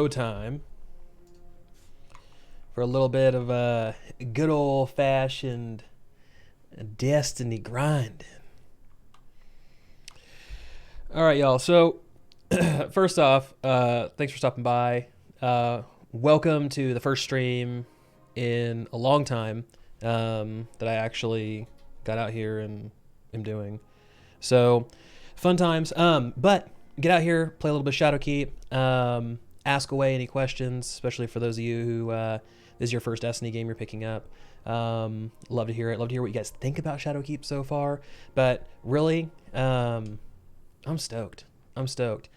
Time for a little bit of a good old fashioned Destiny grinding. All right, y'all. So, first off, thanks for stopping by. Welcome to the first stream in a long time that I actually got out here and am doing. So, fun times. But get out here, play a little bit of Shadowkeep. Ask away any questions, especially for those of you who this is your first Destiny game you're picking up. Love to hear it. Love to hear what you guys think about Shadowkeep so far. But really, I'm stoked. I'm stoked.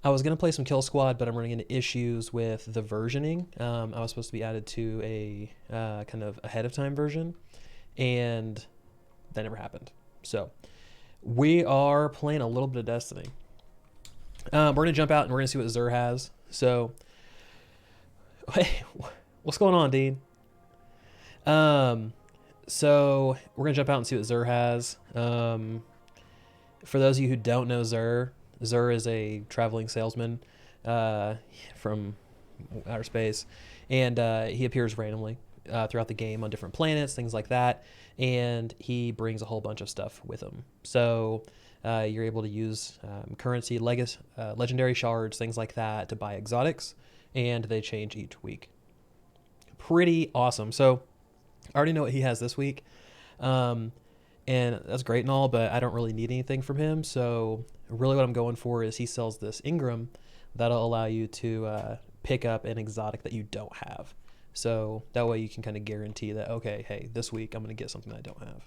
I was going to play some Kill Squad, but I'm running into issues with the versioning. I was supposed to be added to a kind of ahead of time version, and that never happened. So we are playing a little bit of Destiny. We're going to jump out and we're going to see what Xur has. So, hey, what's going on, Dean? So we're going to jump out and see what Xur has. For those of you who don't know Xur is a traveling salesman from outer space, and he appears randomly throughout the game on different planets, things like that, and he brings a whole bunch of stuff with him. So you're able to use currency, legendary shards, things like that to buy exotics, and they change each week. Pretty awesome. So I already know what he has this week, and that's great and all, but I don't really need anything from him. So really what I'm going for is he sells this Ingram that'll allow you to pick up an exotic that you don't have. So that way you can kind of guarantee that, okay, hey, this week I'm going to get something I don't have.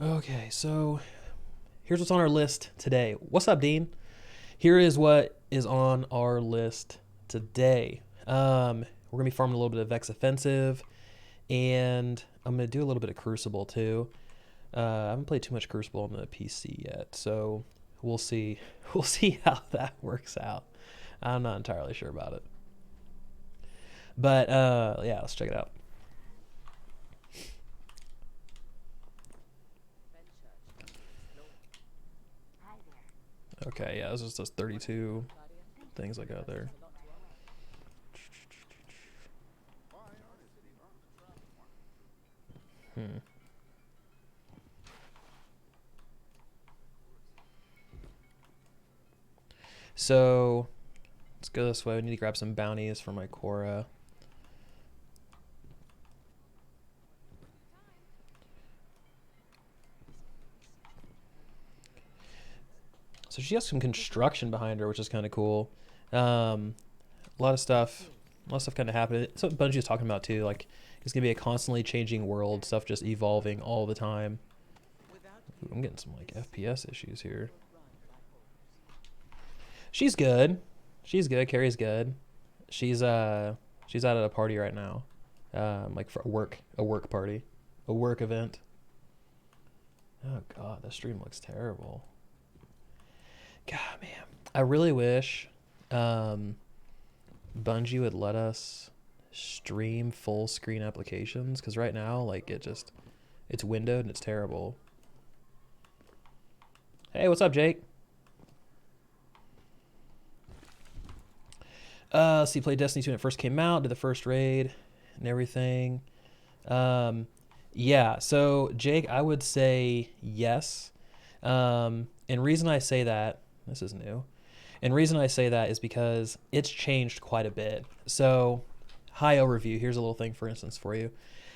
Okay, so here's what's on our list today. What's up, Dean? Here is what is on our list today. We're going to be farming a little bit of Vex Offensive, and I'm going to do a little bit of Crucible too. I haven't played too much Crucible on the PC yet, so we'll see. We'll see how that works out. I'm not entirely sure about it. But yeah, let's check it out. Okay, yeah, this is just 32 things I got there. So let's go this way. We need to grab some bounties for my Cora. So she has some construction behind her, which is kind of cool. A lot of stuff kind of happened. It's what Bungie's talking about too. Like, it's gonna be a constantly changing world. Stuff just evolving all the time. Ooh, I'm getting some like FPS issues here. She's good. She's good. Carrie's good. She's out at a party right now, like for a work party, a work event. Oh God, the stream looks terrible. God, man, I really wish Bungie would let us stream full screen applications, because right now, like, it's windowed and it's terrible. Hey, what's up, Jake? So you played Destiny 2 when it first came out, did the first raid and everything. Yeah, so Jake, I would say yes. And reason I say that, this is new, and reason I say that is because it's changed quite a bit. So, high overview, here's a little thing, for instance, for you.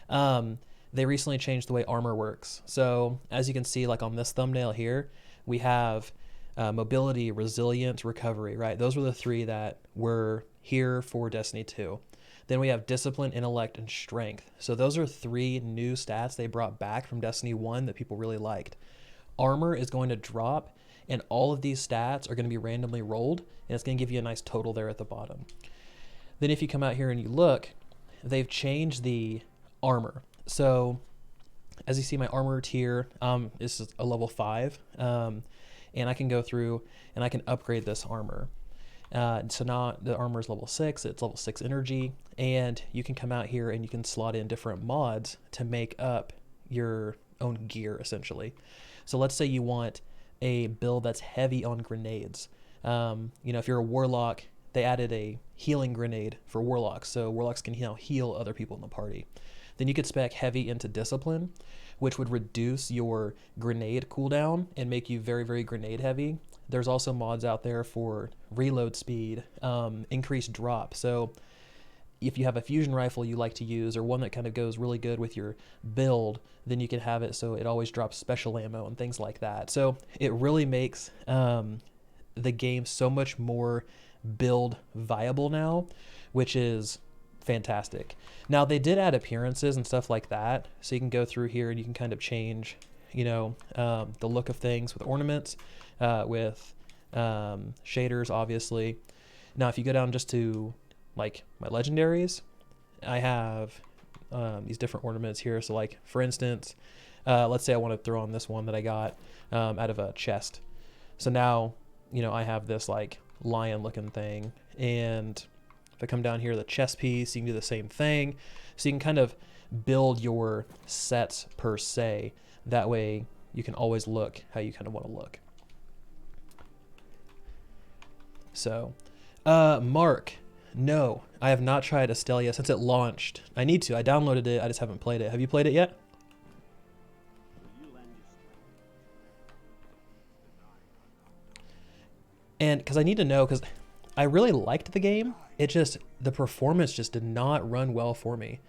They recently changed the way armor works. So, as you can see, like on this thumbnail here, we have mobility, resilience, recovery, right? Those were the three that were here for Destiny 2. Then we have discipline, intellect, and strength. So those are three new stats they brought back from Destiny 1 that people really liked. Armor is going to drop, and all of these stats are going to be randomly rolled, and it's going to give you a nice total there at the bottom. Then if you come out here and you look, they've changed the armor. So as you see, my armor tier is a level 5, and I can go through and I can upgrade this armor. So now the armor is level 6, it's level 6 energy, and you can come out here and you can slot in different mods to make up your own gear, essentially. So let's say you want a build that's heavy on grenades. You know, if you're a warlock, they added a healing grenade for warlocks, so warlocks can now heal other people in the party. Then you could spec heavy into discipline, which would reduce your grenade cooldown and make you very, very grenade heavy. There's also mods out there for reload speed, increased drop. So if you have a fusion rifle you like to use, or one that kind of goes really good with your build, then you can have it so it always drops special ammo and things like that. So it really makes the game so much more build viable now, which is fantastic. Now they did add appearances and stuff like that, so you can go through here and you can kind of change, you know, the look of things with ornaments, with shaders, obviously. Now if you go down just to like my legendaries, I have these different ornaments here. So like for instance, let's say I want to throw on this one that I got out of a chest. So now, you know, I have this like lion looking thing, and if I come down here, the chest piece, you can do the same thing. So you can kind of build your sets per se. That way you can always look how you kind of want to look. So, Mark, no, I have not tried Astelia since it launched. I need to. I downloaded it. I just haven't played it. Have you played it yet? And because I need to know, because I really liked the game. It just, the performance just did not run well for me.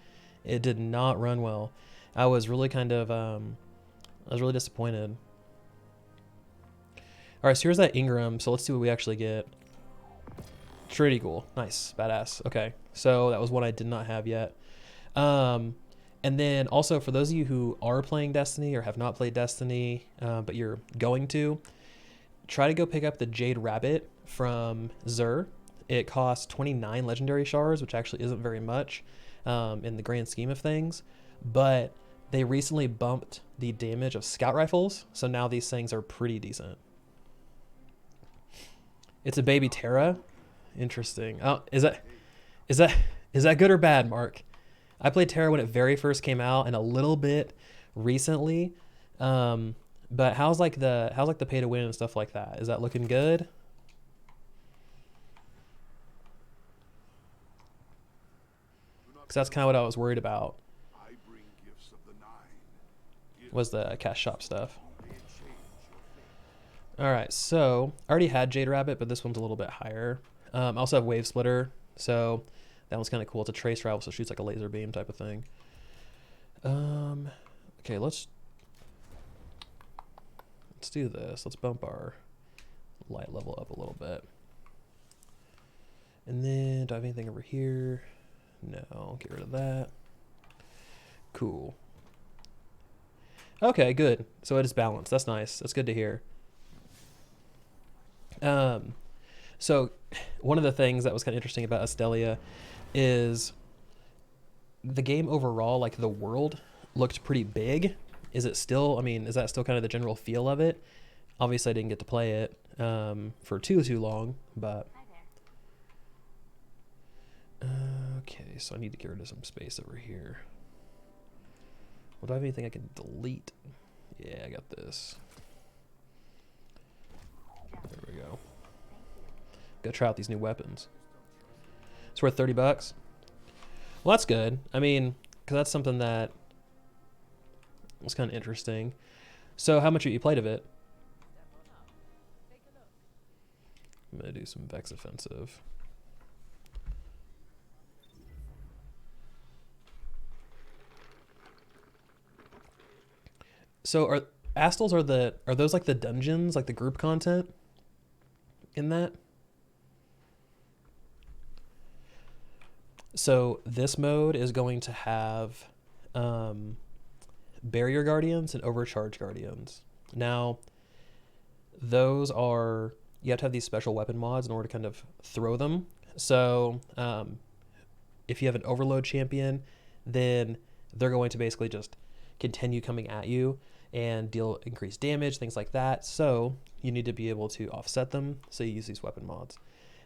It did not run well. I was really kind of, I was really disappointed. All right, so here's that Ingram. So let's see what we actually get. Pretty cool. Nice. Badass. Okay. So that was one I did not have yet. And then also for those of you who are playing Destiny or have not played Destiny, but you're going to, try to go pick up the Jade Rabbit from Xur. It costs 29 legendary shards, which actually isn't very much in the grand scheme of things. But they recently bumped the damage of scout rifles, so now these things are pretty decent. It's a baby Terra. Interesting. Oh, is that good or bad, Mark? I played Terra when it very first came out, and a little bit recently. But how's like the pay to win and stuff like that? Is that looking good? Because that's kind of what I was worried about. Was the cash shop stuff. All right, so I already had Jade Rabbit, but this one's a little bit higher. I also have Wave Splitter, so that one's kind of cool. It's a trace rifle, so it shoots like a laser beam type of thing. Okay, let's do this. Let's bump our light level up a little bit. And then, do I have anything over here? No, get rid of that. Cool. Okay, good. So it is balanced. That's nice. That's good to hear. So one of the things that was kind of interesting about Astelia is the game overall, like the world, looked pretty big. Is it still, I mean, is that still kind of the general feel of it? Obviously I didn't get to play it for too long, but okay, so I need to get rid of some space over here. Well, do I have anything I can delete? Yeah, I got this. There we go. Go try out these new weapons. It's worth 30 bucks. Well, that's good. I mean, because that's something that was kind of interesting. So how much have you played of it? I'm going to do some Vex Offensive. So are Astals, are those like the dungeons, like the group content in that? So this mode is going to have Barrier Guardians and Overcharge Guardians. Now, those are, you have to have these special weapon mods in order to kind of throw them. So if you have an Overload champion, then they're going to basically just continue coming at you and deal increased damage, things like that. So you need to be able to offset them, so you use these weapon mods.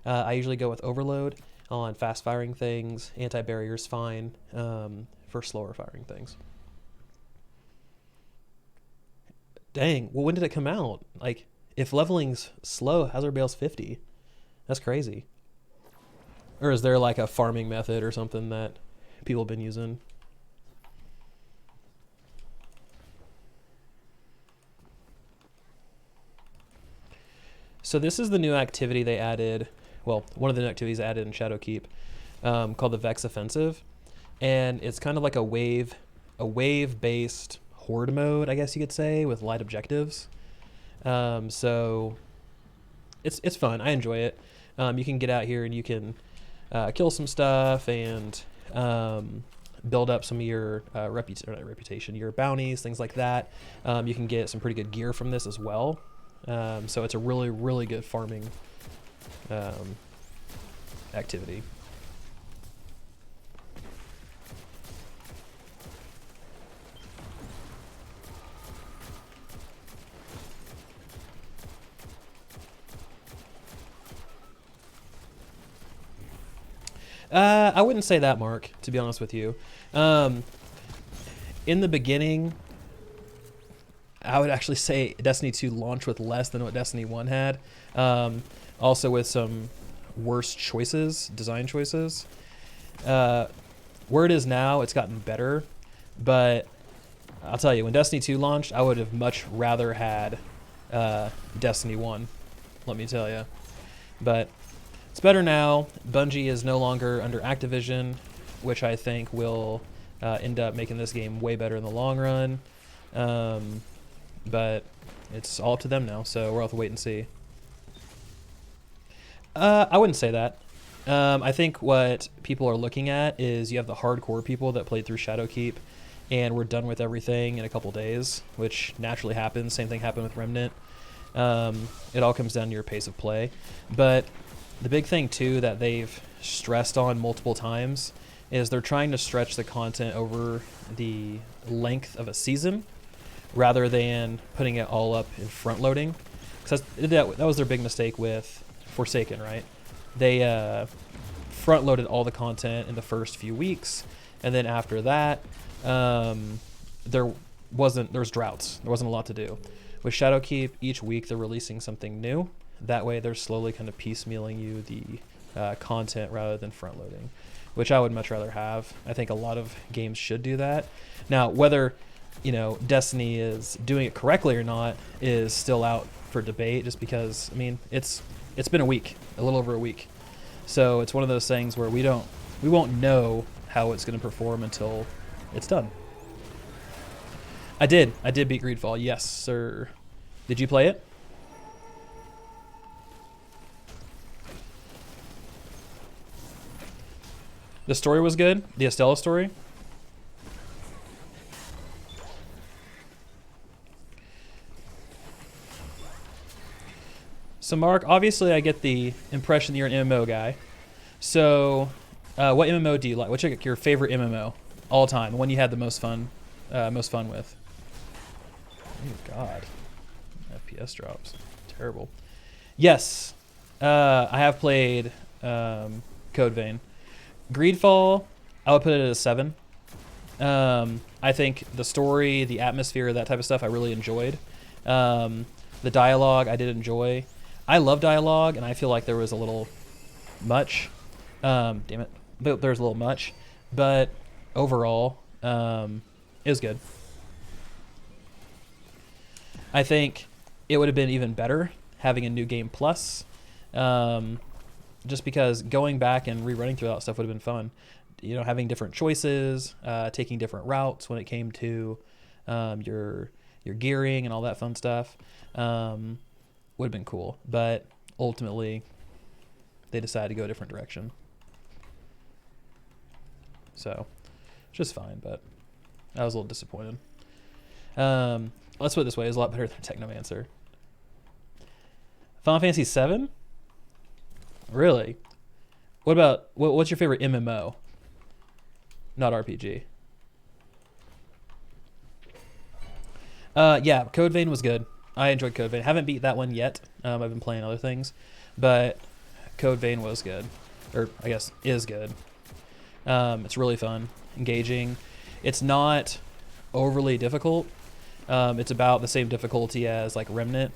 I usually go with Overload on fast firing things. Anti-barrier's fine for slower firing things. Dang, well, when did it come out? Like, if leveling's slow, Hazard Bale's 50. That's crazy. Or is there like a farming method or something that people have been using? So this is the new activity they added. Well, one of the new activities added in Shadowkeep, called the Vex Offensive, and it's kind of like a wave-based horde mode, I guess you could say, with light objectives. So it's fun. I enjoy it. You can get out here and you can kill some stuff and build up some of your reputation, your bounties, things like that. You can get some pretty good gear from this as well. So it's a really, really good farming activity. I wouldn't say that, Mark, to be honest with you. In the beginning, I would actually say Destiny 2 launched with less than what Destiny 1 had. Also with some worse choices, design choices. Where it is now, it's gotten better. But I'll tell you, when Destiny 2 launched, I would have much rather had Destiny 1, let me tell you. But it's better now. Bungie is no longer under Activision, which I think will end up making this game way better in the long run. But it's all up to them now, so we'll have to wait and see. I wouldn't say that. I think what people are looking at is you have the hardcore people that played through Shadowkeep and were done with everything in a couple days, which naturally happens. Same thing happened with Remnant. It all comes down to your pace of play. But the big thing, too, that they've stressed on multiple times is they're trying to stretch the content over the length of a season rather than putting it all up in front loading. Because that was their big mistake with Forsaken, right? They front loaded all the content in the first few weeks, and then after that, there's droughts. There wasn't a lot to do. With Shadowkeep, each week they're releasing something new. That way they're slowly kind of piecemealing you the content rather than front loading, which I would much rather have. I think a lot of games should do that. Now, whether Destiny is doing it correctly or not is still out for debate, just because, I mean, it's been a week, a little over a week. So it's one of those things where we won't know how it's going to perform until it's done. I did beat Greedfall, yes, sir. Did you play it? The story was good? The Estella story? So Mark, obviously I get the impression that you're an MMO guy. So what MMO do you like? What's your favorite MMO all time? The one you had the most fun with? Oh God, FPS drops, terrible. Yes, I have played Code Vein. Greedfall, I would put it at a 7. I think the story, the atmosphere, that type of stuff, I really enjoyed. The dialogue, I did enjoy. I love dialogue, and I feel like there was a little much. Damn it, there was a little much, but overall, it was good. I think it would have been even better having a new game plus. Just because going back and rerunning through that stuff would have been fun. Having different choices, taking different routes when it came to your gearing and all that fun stuff would have been cool. But ultimately, they decided to go a different direction. So, just fine, but I was a little disappointed. Let's put it this way, it was a lot better than Technomancer. Final Fantasy VII? Really? What's your favorite MMO? Not RPG. Yeah, Code Vein was good. I enjoyed Code Vein. Haven't beat that one yet. I've been playing other things, but Code Vein was good, or I guess is good. It's really fun, engaging. It's not overly difficult. It's about the same difficulty as like Remnant.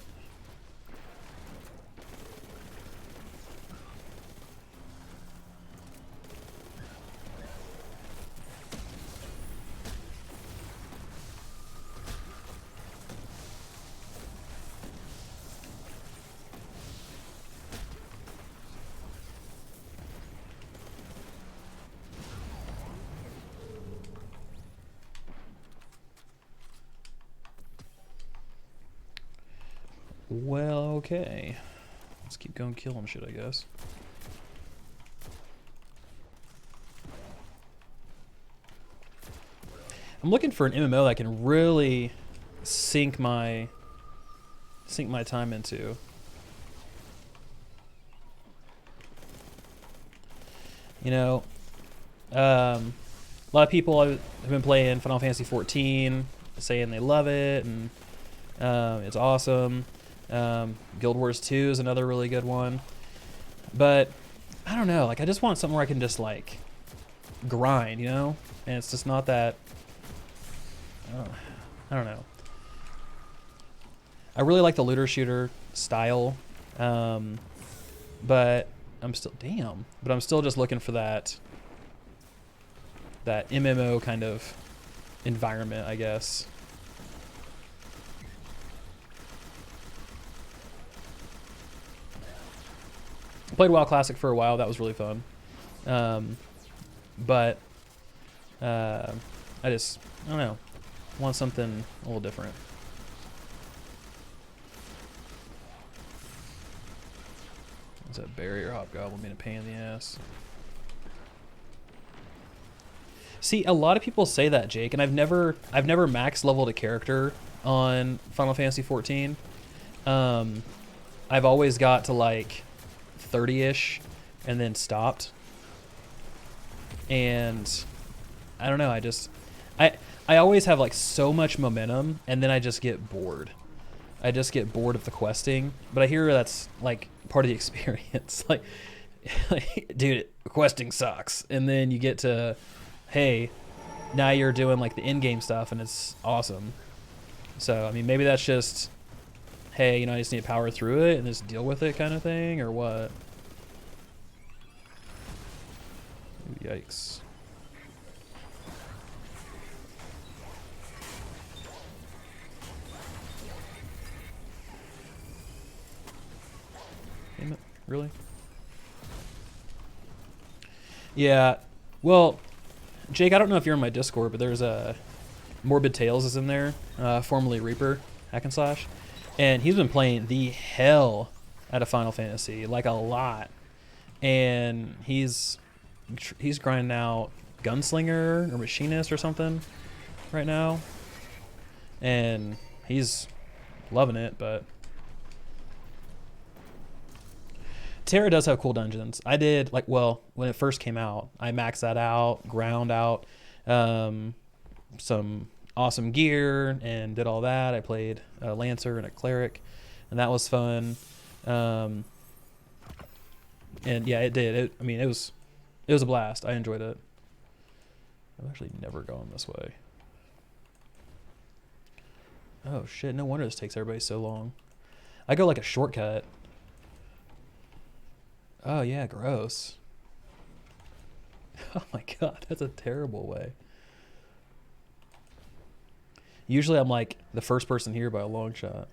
Well, okay. Let's keep going killing shit, I guess. I'm looking for an MMO that I can really sink my time into. You know, a lot of people have been playing Final Fantasy 14, saying they love it and it's awesome. Guild Wars 2 is another really good one. But I don't know, like I just want something where I can just like grind, you know? And it's just not that, I don't know. I really like the looter shooter style. But I'm still just looking for that MMO kind of environment, I guess. Played WoW Classic for a while. That was really fun. But I don't know. Want something a little different. Is that barrier hobgoblin being a pain in the ass? See, a lot of people say that, Jake, and I've never max leveled a character on Final Fantasy 14. I've always got to like 30-ish and then stopped. And I don't know, I always have like so much momentum and then I just get bored. I just get bored of the questing, but I hear that's like part of the experience. like dude, questing sucks. And then you get to, hey, now you're doing like the in-game stuff and it's awesome. So, I mean, maybe that's just, hey, you know, I just need to power through it and just deal with it kind of thing, or what? Ooh, yikes. Damn it, really? Yeah, well, Jake, I don't know if you're in my Discord, but there's a Morbid Tales is in there, formerly Reaper, hack and slash, and he's been playing the hell out of Final Fantasy, like a lot, and he's grinding out Gunslinger or Machinist or something right now, and he's loving it. But Terra does have cool dungeons. I did, like, well, when it first came out, I maxed that out, ground out some awesome gear and did all that. I played a Lancer and a Cleric, and that was fun. And yeah, it did. I mean, it was a blast. I enjoyed it. I've actually never gone this way. Oh shit, no wonder this takes everybody so long. I go like a shortcut. Oh yeah, gross. Oh my god, that's a terrible way. Usually I'm like the first person here by a long shot.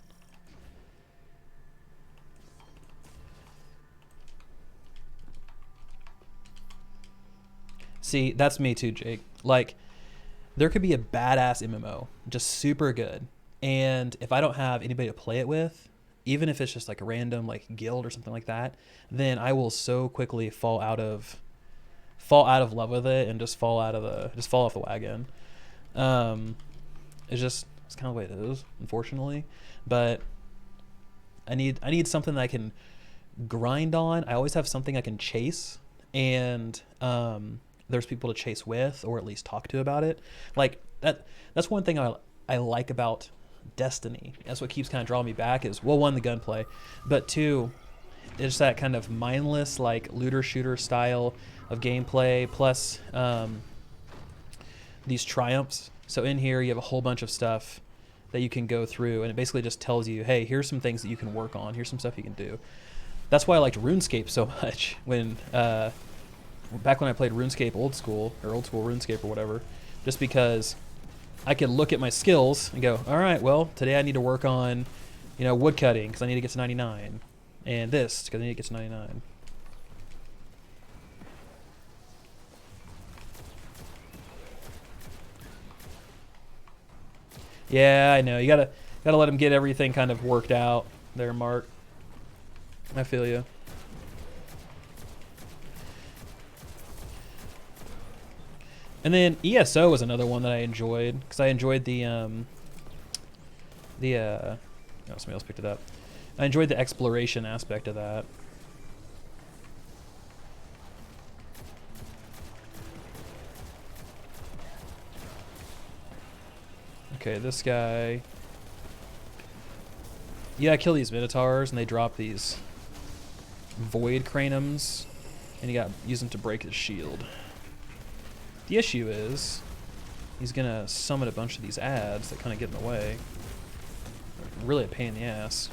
See, that's me too, Jake. Like, there could be a badass MMO, just super good. And if I don't have anybody to play it with, even if it's just like a random like guild or something like that, then I will so quickly fall out of love with it and just fall off the wagon. It's kind of the way it is, unfortunately. But I need something that I can grind on. I always have something I can chase, and there's people to chase with, or at least talk to about it. Like that's one thing I like about Destiny. That's what keeps kind of drawing me back is, well, one, the gunplay, but two, it's that kind of mindless like looter shooter style of gameplay, plus these triumphs. So in here you have a whole bunch of stuff that you can go through, and it basically just tells you, hey, here's some things that you can work on, here's some stuff you can do. That's why I liked RuneScape so much when back when I played RuneScape old school RuneScape or whatever, just because I could look at my skills and go, all right, well, today I need to work on, you know, wood cutting because I need to get to 99, and this because I need to get to 99. Yeah, I know. You gotta let him get everything kind of worked out. there, Mark. I feel you. And then ESO was another one that I enjoyed because I enjoyed the oh, somebody else picked it up. I enjoyed the exploration aspect of that. Okay, this guy. Yeah, I kill these Minotaurs and they drop these Void Cranums, and you got use them to break his shield. The issue is he's gonna summon a bunch of these ads that kind of get in the way. Really a pain in the ass.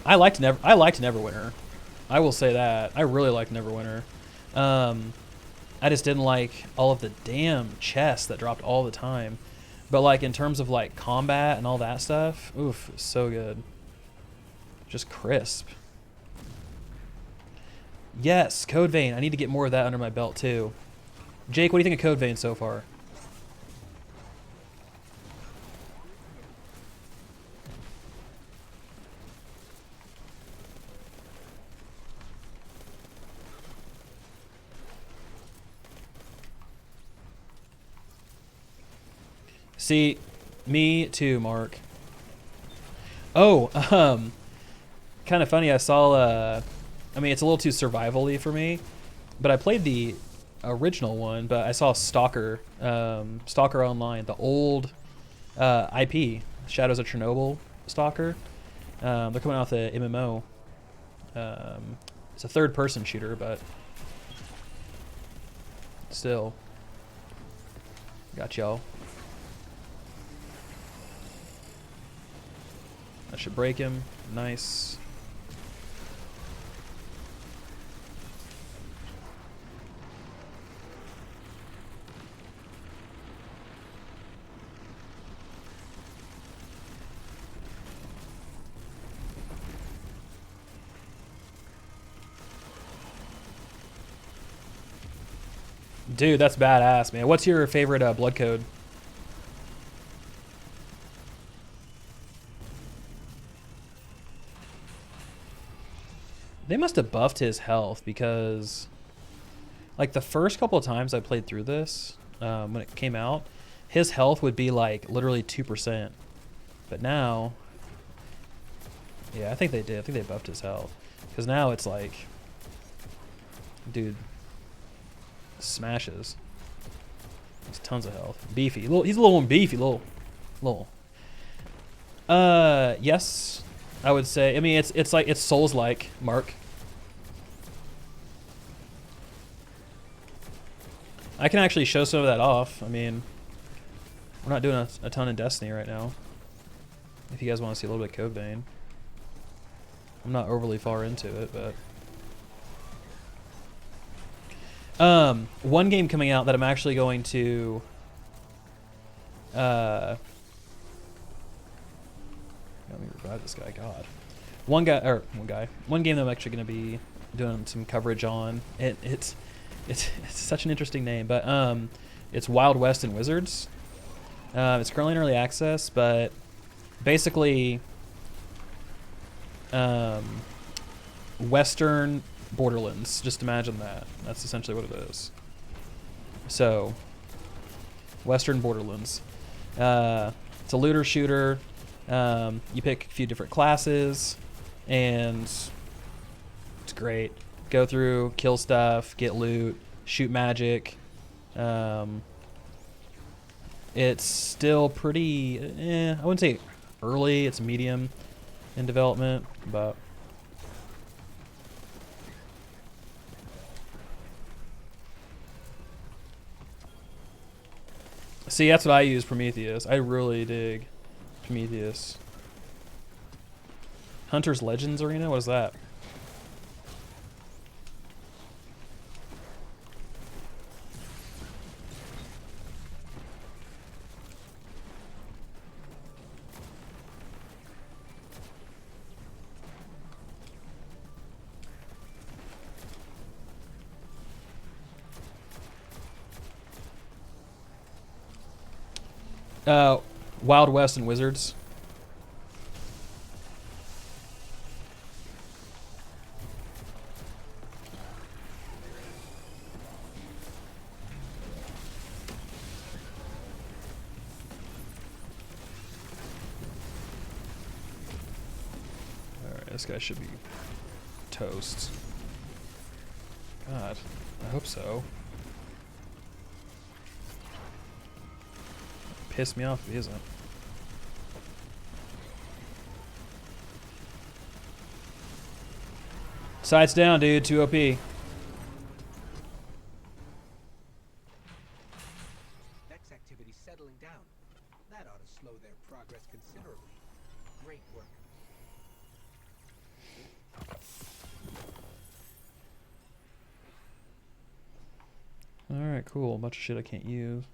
I liked Neverwinter. I will say that. I really liked Neverwinter. I just didn't like all of the damn chests that dropped all the time. But like in terms of like combat and all that stuff, oof, so good. Just crisp. Yes, Code Vein. I need to get more of that under my belt too. Jake, what do you think of Code Vein so far? See, me too, Mark. Oh, kind of funny. I saw, I mean, it's a little too survival-y for me, but I played the original one, but I saw Stalker, Stalker Online, the old IP, Shadows of Chernobyl Stalker. They're coming out with the MMO. It's a third-person shooter, but still. Got y'all. That should break him. Nice. Dude, that's badass, man. What's your favorite blood code? They must have buffed his health because, like, the first couple of times I played through this, when it came out, his health would be, like, literally 2%. But now, yeah, I think they did. I think they buffed his health. Because now it's like, dude, smashes. He's tons of health. Beefy. He's a little more beefy. Little. Yes, I would say. I mean, it's like, it's Souls-like, Mark. I can actually show some of that off. I mean, we're not doing a ton in Destiny right now. If you guys want to see a little bit of Code Vein. I'm not overly far into it, but... one game coming out that I'm actually going to... let me revive this guy, God. One game that I'm actually going to be doing some coverage on. It's such an interesting name, but it's Wild West and Wizards. It's currently in early access, but basically Western Borderlands. Just imagine that. That's essentially what it is. So, Western Borderlands. It's a looter shooter. You pick a few different classes, and it's great. Go through, kill stuff, get loot, shoot magic. It's still pretty, I wouldn't say early, it's medium in development, but... See, that's what I use, Prometheus. I really dig Prometheus. Hunter's Legends Arena? What is that? Wild West and Wizards. Alright, this guy should be toast. God, I hope so. Piss me off if he isn't. Sights down, dude. 2 OP. Next activity settling down. That ought to slow their progress considerably. Great work. Alright, cool. A bunch of shit I can't use.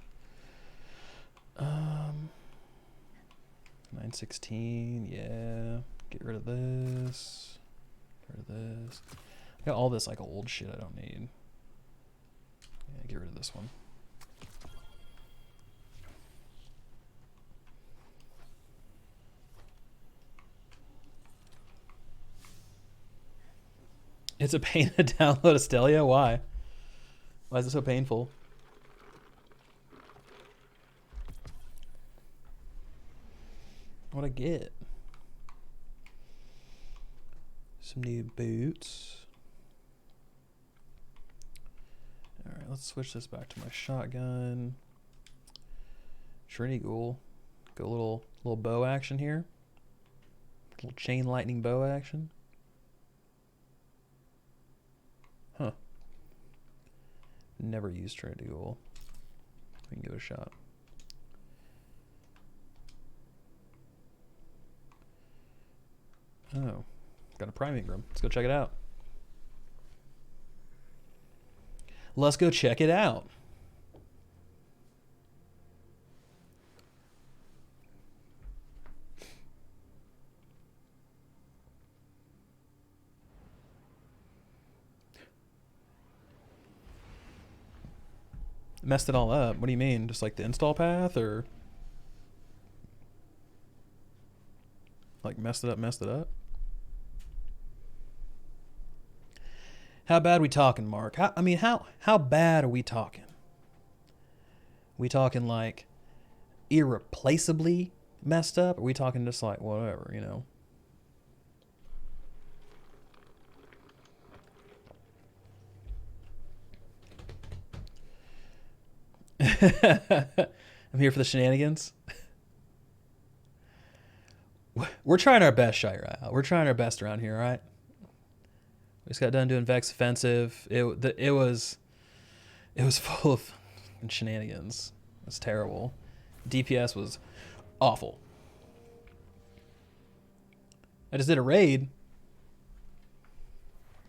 916, yeah. Get rid of this. Get rid of this. I got all this like old shit I don't need. Yeah, get rid of this one. It's a pain to download Astelia? Why? Why is it so painful? What'd I get? Some new boots. Alright, let's switch this back to my shotgun. Trinity Ghoul. Go a little bow action here. Little chain lightning bow action. Huh. Never used Trinity Ghoul. We can give it a shot. Oh, got a priming room. Let's go check it out. Let's go check it out. Messed it all up. What do you mean? Just like the install path, or like messed it up, messed it up? How bad are we talking, Mark? How bad are we talking? We talking like irreplaceably messed up? Or are we talking just like whatever, you know? I'm here for the shenanigans. We're trying our best, Shoutout. We're trying our best around here, all right? We just got done doing Vex Offensive. It was full of shenanigans. It was terrible. DPS was awful. I just did a raid.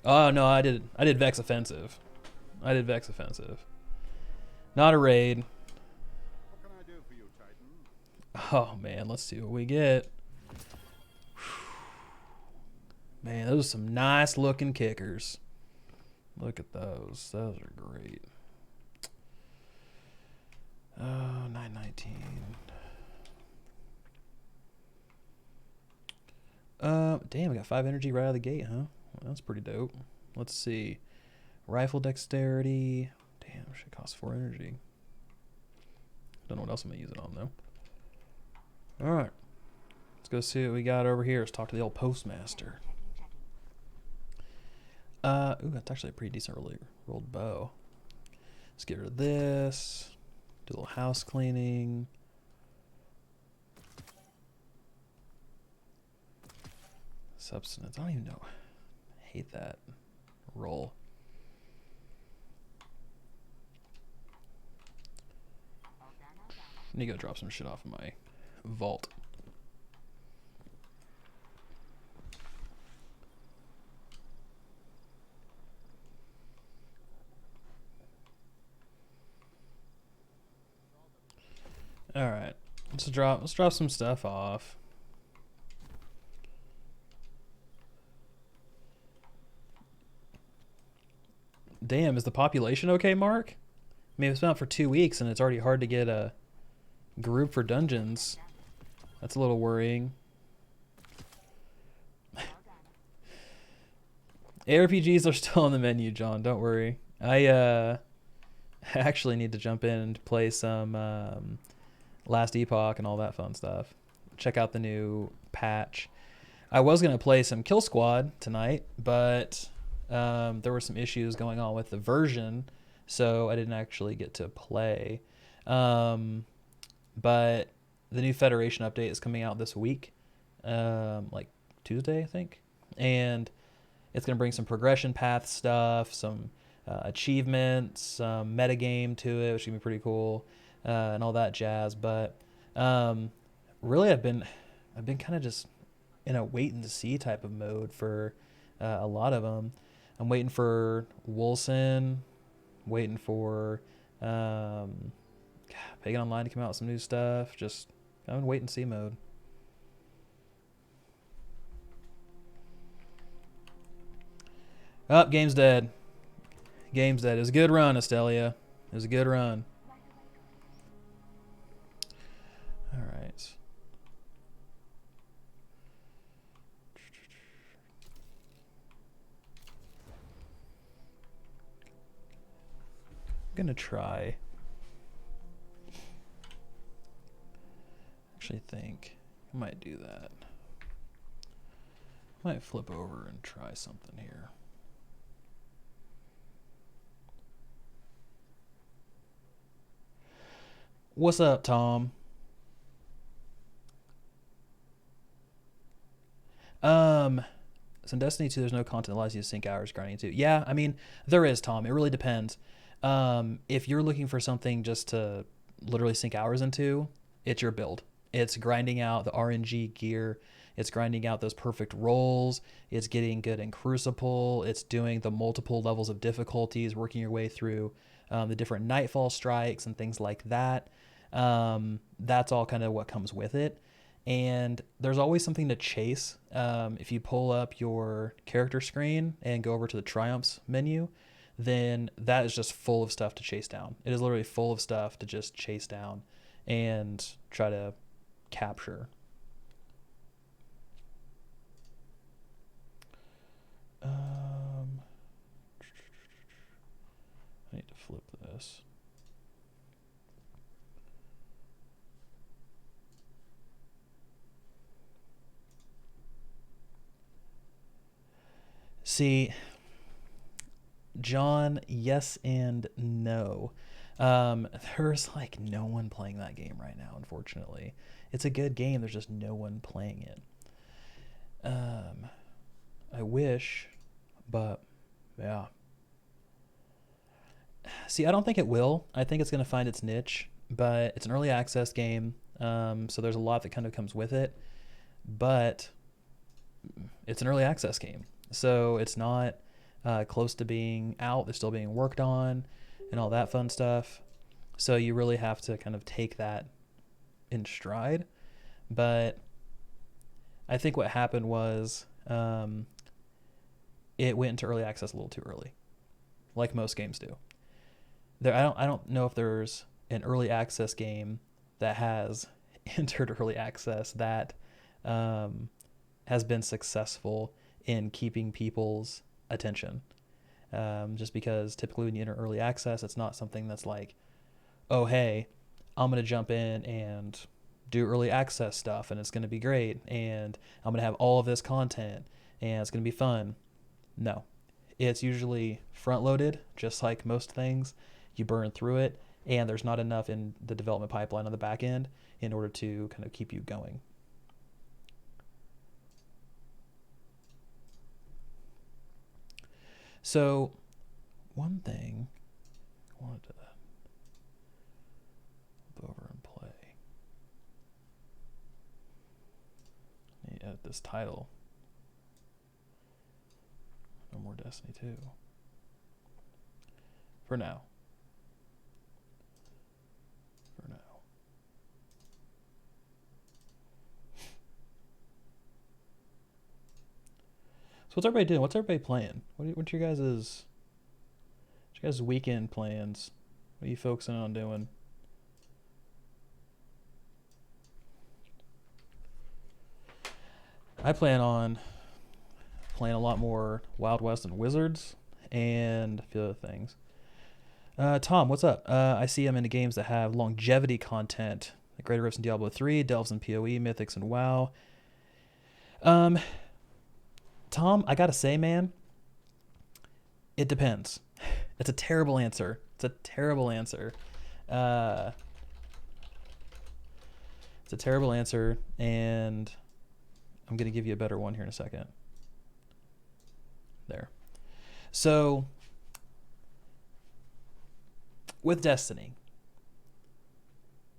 Oh no, I did Vex Offensive. I did Vex Offensive. Not a raid. What can I do for you, Titan? Oh man, let's see what we get. Man, those are some nice looking kickers. Look at those. Those are great. Oh, 919. Damn, we got 5 energy right out of the gate, huh? Well, that's pretty dope. Let's see. Rifle dexterity. Damn, should cost 4 energy. Don't know what else I'm gonna use it on though. Alright. Let's go see what we got over here. Let's talk to the old postmaster. Ooh, that's actually a pretty decent rolled bow. Let's get rid of this. Do a little house cleaning. Substance. I don't even know. I hate that roll. I need to go drop some shit off in my vault. All right, let's drop some stuff off. Damn, is the population okay, Mark? I mean, it's been out for 2 weeks and it's already hard to get group for dungeons. That's a little worrying. ARPGs are still on the menu, John. Don't worry. I actually need to jump in and play some Last Epoch and all that fun stuff. Check out the new patch. I was going to play some Kill Squad tonight, but there were some issues going on with the version, so I didn't actually get to play. But the new Federation update is coming out this week, like Tuesday, I think. And it's going to bring some progression path stuff, some achievements, some metagame to it, which is going to be pretty cool, and all that jazz. But really, I've been kind of just in a wait and see type of mode for a lot of them. I'm waiting for Wilson, waiting for Pagan Online to come out with some new stuff. Just I'm in wait and see mode. Oh, game's dead. Game's dead. It was a good run, Estelia. It was a good run. All right. I'm gonna try. Actually, think I might do that. Might flip over and try something here. What's up, Tom? So in Destiny 2, there's no content that allows you to sync hours grinding too. Yeah, I mean, there is, Tom. It really depends. If you're looking for something just to literally sink hours into, it's your build. It's grinding out the RNG gear. It's grinding out those perfect rolls. It's getting good in Crucible. It's doing the multiple levels of difficulties, working your way through the different Nightfall strikes and things like that. That's all kind of what comes with it. And there's always something to chase. If you pull up your character screen and go over to the Triumphs menu, then that is just full of stuff to chase down. It is literally full of stuff to just chase down and try to capture. I need to flip this. See, John, yes and no. There's like no one playing that game right now, unfortunately. It's a good game, there's just no one playing it. I wish, but yeah. See, I don't think it will. I think it's going to find its niche, but it's an early access game, so there's a lot that kind of comes with it. But it's an early access game, so it's not close to being out. It's still being worked on and all that fun stuff. So you really have to kind of take that in stride. But I think what happened was it went into early access a little too early, like most games do. I don't know if there's an early access game that has entered early access that has been successful in keeping people's attention. Just because typically when you enter early access, it's not something that's like, oh, hey, I'm going to jump in and do early access stuff and it's going to be great and I'm going to have all of this content and it's going to be fun. No, it's usually front loaded, just like most things. You burn through it and there's not enough in the development pipeline on the back end in order to kind of keep you going. So one thing I wanted to go over and play. I need to edit this title. No more Destiny 2. For now. So what's everybody doing? What's everybody playing? What's your guys' weekend plans? What are you focusing on doing? I plan on playing a lot more Wild West and Wizards and a few other things. Tom, what's up? I see I'm into games that have longevity content. Like Greater Rifts in Diablo 3, Delves in PoE, Mythics and WoW. Tom, I gotta say, man, it depends. It's a terrible answer. It's a terrible answer. It's a terrible answer, and I'm going to give you a better one here in a second. There. So, with Destiny,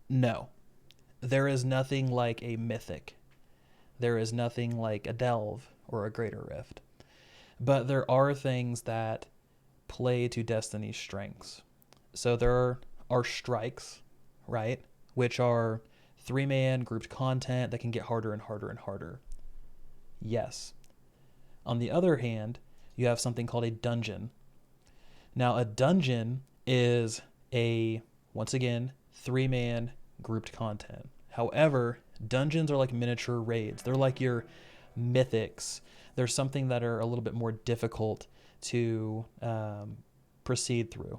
no. There is nothing like a Mythic. There is nothing like a Delve or a Greater Rift. But there are things that play to Destiny's strengths. So there are strikes, right? Which are 3-man grouped content that can get harder and harder and harder. Yes. On the other hand, you have something called a dungeon. Now, a dungeon is once again, 3-man grouped content. However, dungeons are like miniature raids. They're like your mythics. They're something that are a little bit more difficult to proceed through.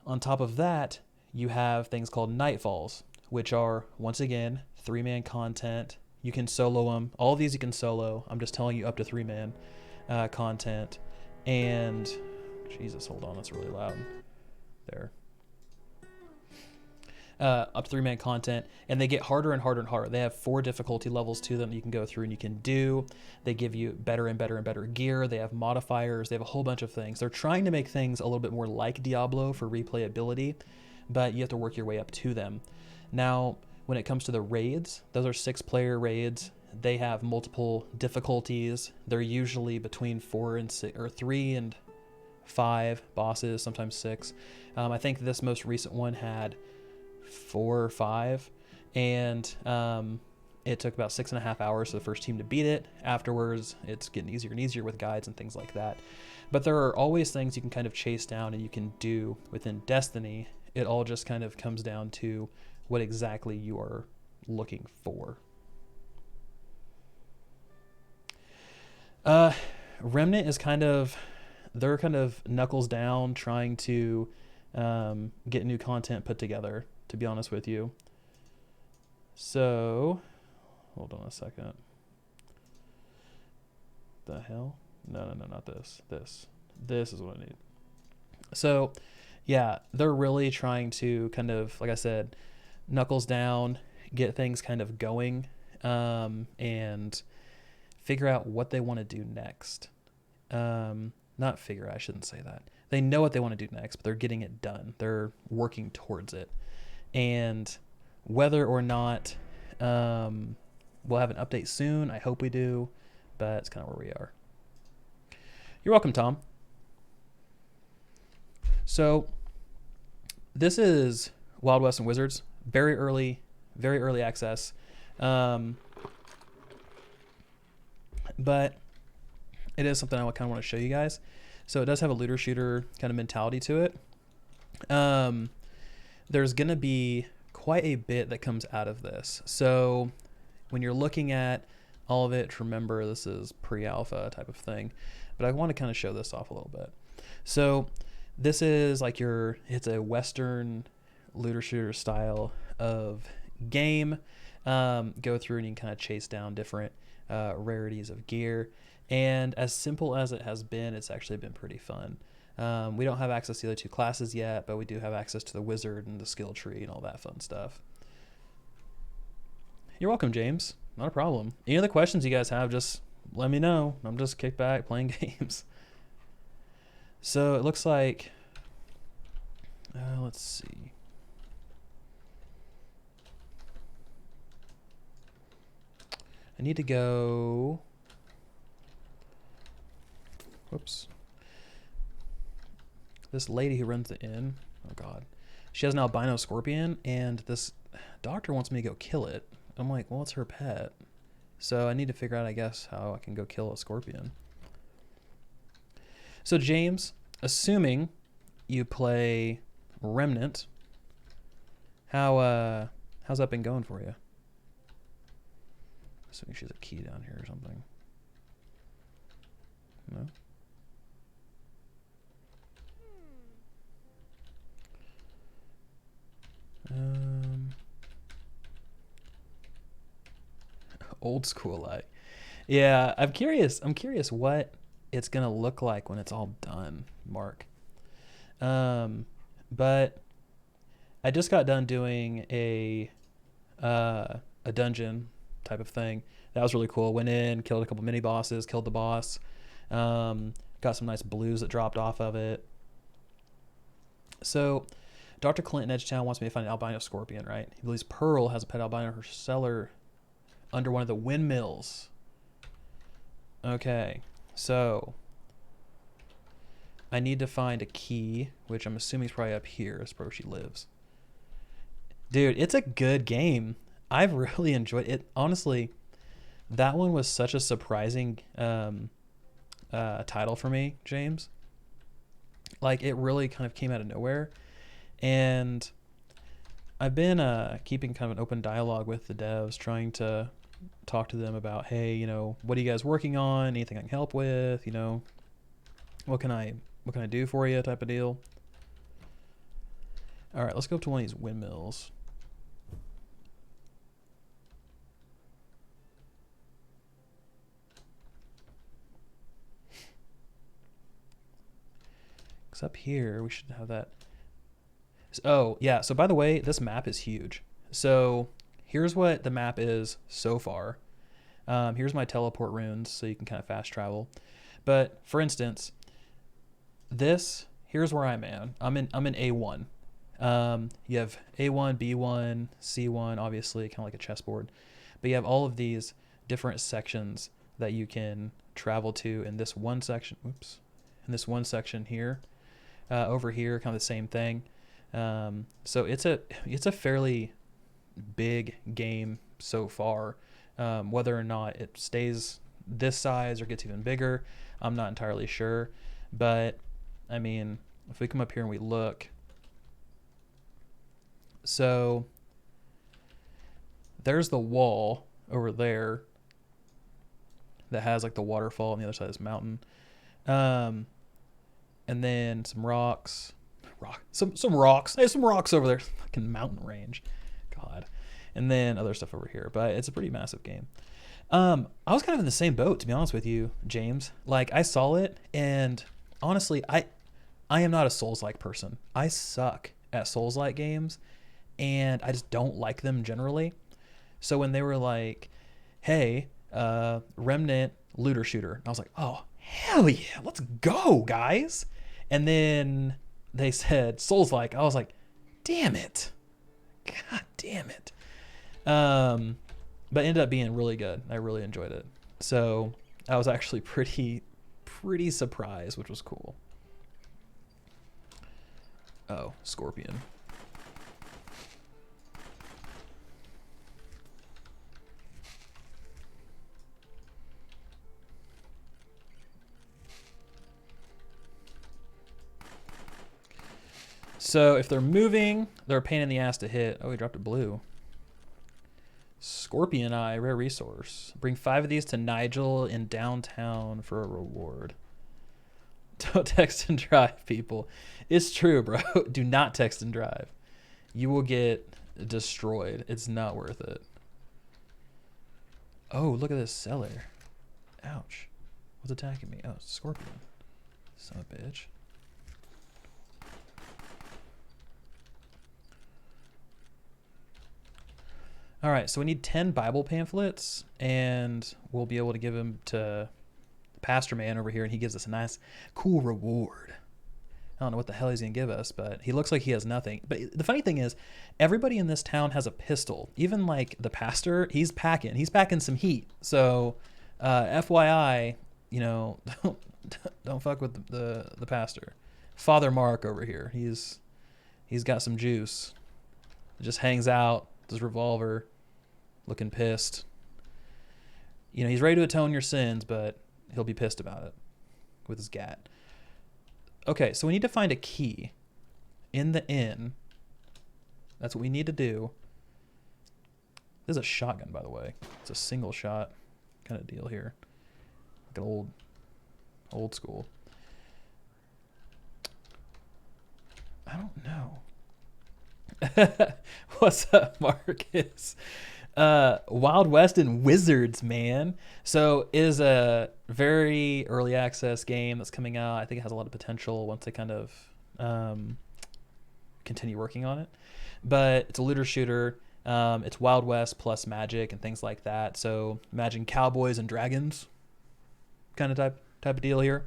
On top of that, you have things called nightfalls, which are, once again, 3-man content. You can solo them. All of these you can solo. I'm just telling you up to 3-man content. And, Jesus, hold on, that's really loud. There. Up to 3-man content, and they get harder and harder and harder. They have 4 difficulty levels to them that you can go through and you can do. They give you better and better and better gear. They have modifiers. They have a whole bunch of things. They're trying to make things a little bit more like Diablo for replayability, but you have to work your way up to them. Now, when it comes to the raids, those are 6-player raids. They have multiple difficulties. They're usually between 4 and 6, or 3 and 5 bosses, sometimes 6. I think this most recent one had 4 or 5, and it took about 6.5 hours for the first team to beat it. Afterwards, it's getting easier and easier with guides and things like that. But there are always things you can kind of chase down and you can do within Destiny. It all just kind of comes down to what exactly you are looking for. Remnant is they're kind of knuckles down trying to get new content put together, to be honest with you. So, hold on a second. The hell? No, not this. This is what I need. So, yeah, they're really trying to kind of, like I said, knuckles down, get things kind of going, and figure out what they want to do next. Not figure out, I shouldn't say that. They know what they want to do next, but they're getting it done. They're working towards it. And whether or not we'll have an update soon, I hope we do, but it's kind of where we are. You're welcome, Tom. So this is Wild West and Wizards. Very early access. But it is something I kind of want to show you guys. So it does have a looter shooter kind of mentality to it. There's going to be quite a bit that comes out of this. So when you're looking at all of it, remember this is pre-alpha type of thing. But I want to kind of show this off a little bit. So this is like it's a Western looter shooter style of game. Go through and you can kind of chase down different rarities of gear. And as simple as it has been, it's actually been pretty fun. We don't have access to the other 2 classes yet, but we do have access to the wizard and the skill tree and all that fun stuff. You're welcome, James. Not a problem. Any other questions you guys have, just let me know. I'm just kicked back playing games. So it looks like, let's see. I need to go, whoops. This lady who runs the inn, oh God, she has an albino scorpion, and this doctor wants me to go kill it. I'm like, well, it's her pet. So I need to figure out, I guess, how I can go kill a scorpion. So James, assuming you play Remnant, how's that been going for you? Assuming she's a key down here or something. No? Old school like. Yeah, I'm curious what it's gonna look like when it's all done, Mark. But I just got done doing a dungeon type of thing. That was really cool. Went in, killed a couple mini bosses, killed the boss. Got some nice blues that dropped off of it. So Dr. Clinton Edgetown wants me to find an albino scorpion, right? He believes Pearl has a pet albino in her cellar under one of the windmills. Okay, so I need to find a key, which I'm assuming is probably up here. That's probably where she lives. Dude, it's a good game. I've really enjoyed it. Honestly, that one was such a surprising title for me, James. Like, it really kind of came out of nowhere. And I've been keeping kind of an open dialogue with the devs, trying to talk to them about, hey, you know, what are you guys working on? Anything I can help with? You know, what can I do for you? Type of deal. All right, let's go up to one of these windmills. Because up here we should have that. Oh yeah. So by the way, this map is huge. So here's what the map is so far. Here's my teleport runes, so you can kind of fast travel. But for instance, here's where I'm at. I'm in A1. You have A1, B1, C1, obviously, kind of like a chessboard. But you have all of these different sections that you can travel to in this one section. Oops. In this one section here. Over here, kind of the same thing. So it's a fairly big game so far. Whether or not it stays this size or gets even bigger, I'm not entirely sure. But I mean, if we come up here and we look, so there's the wall over there that has like the waterfall on the other side of this mountain, and then some rocks. Some rocks. There's some rocks over there. Fucking mountain range. God. And then other stuff over here. But it's a pretty massive game. I was kind of in the same boat, to be honest with you, James. Like, I saw it, and honestly, I am not a Souls-like person. I suck at Souls-like games, and I just don't like them generally. So when they were like, hey, Remnant looter shooter, I was like, oh, hell yeah, let's go, guys. And then they said Souls-like. I was like, damn it. God damn it. But it ended up being really good. I really enjoyed it. So I was actually pretty surprised, which was cool. Oh, Scorpion. So if they're moving, they're a pain in the ass to hit. Oh, he dropped a blue. Scorpion Eye, rare resource. Bring 5 of these to Nigel in downtown for a reward. Don't text and drive, people. It's true, bro. Do not text and drive. You will get destroyed. It's not worth it. Oh, look at this cellar. Ouch. What's attacking me? Oh, Scorpion. Son of a bitch. All right, so we need 10 Bible pamphlets, and we'll be able to give them to Pastor Man over here, and he gives us a nice, cool reward. I don't know what the hell he's going to give us, but he looks like he has nothing. But the funny thing is, everybody in this town has a pistol. Even, like, the pastor, he's packing some heat. So, FYI, you know, don't fuck with the pastor. Father Mark over here, he's got some juice. Just hangs out with his revolver, looking pissed. You know, he's ready to atone your sins, but he'll be pissed about it with his gat. Okay, so we need to find a key in the inn. That's what we need to do. This is a shotgun, by the way. It's a single shot kind of deal here. Like an old school. I don't know. What's up, Marcus? Wild West and Wizards, man. So it is a very early access game that's coming out. I think it has a lot of potential once they kind of continue working on it. But it's a looter shooter. It's Wild West plus magic and things like that. So imagine cowboys and dragons kind of type of deal here.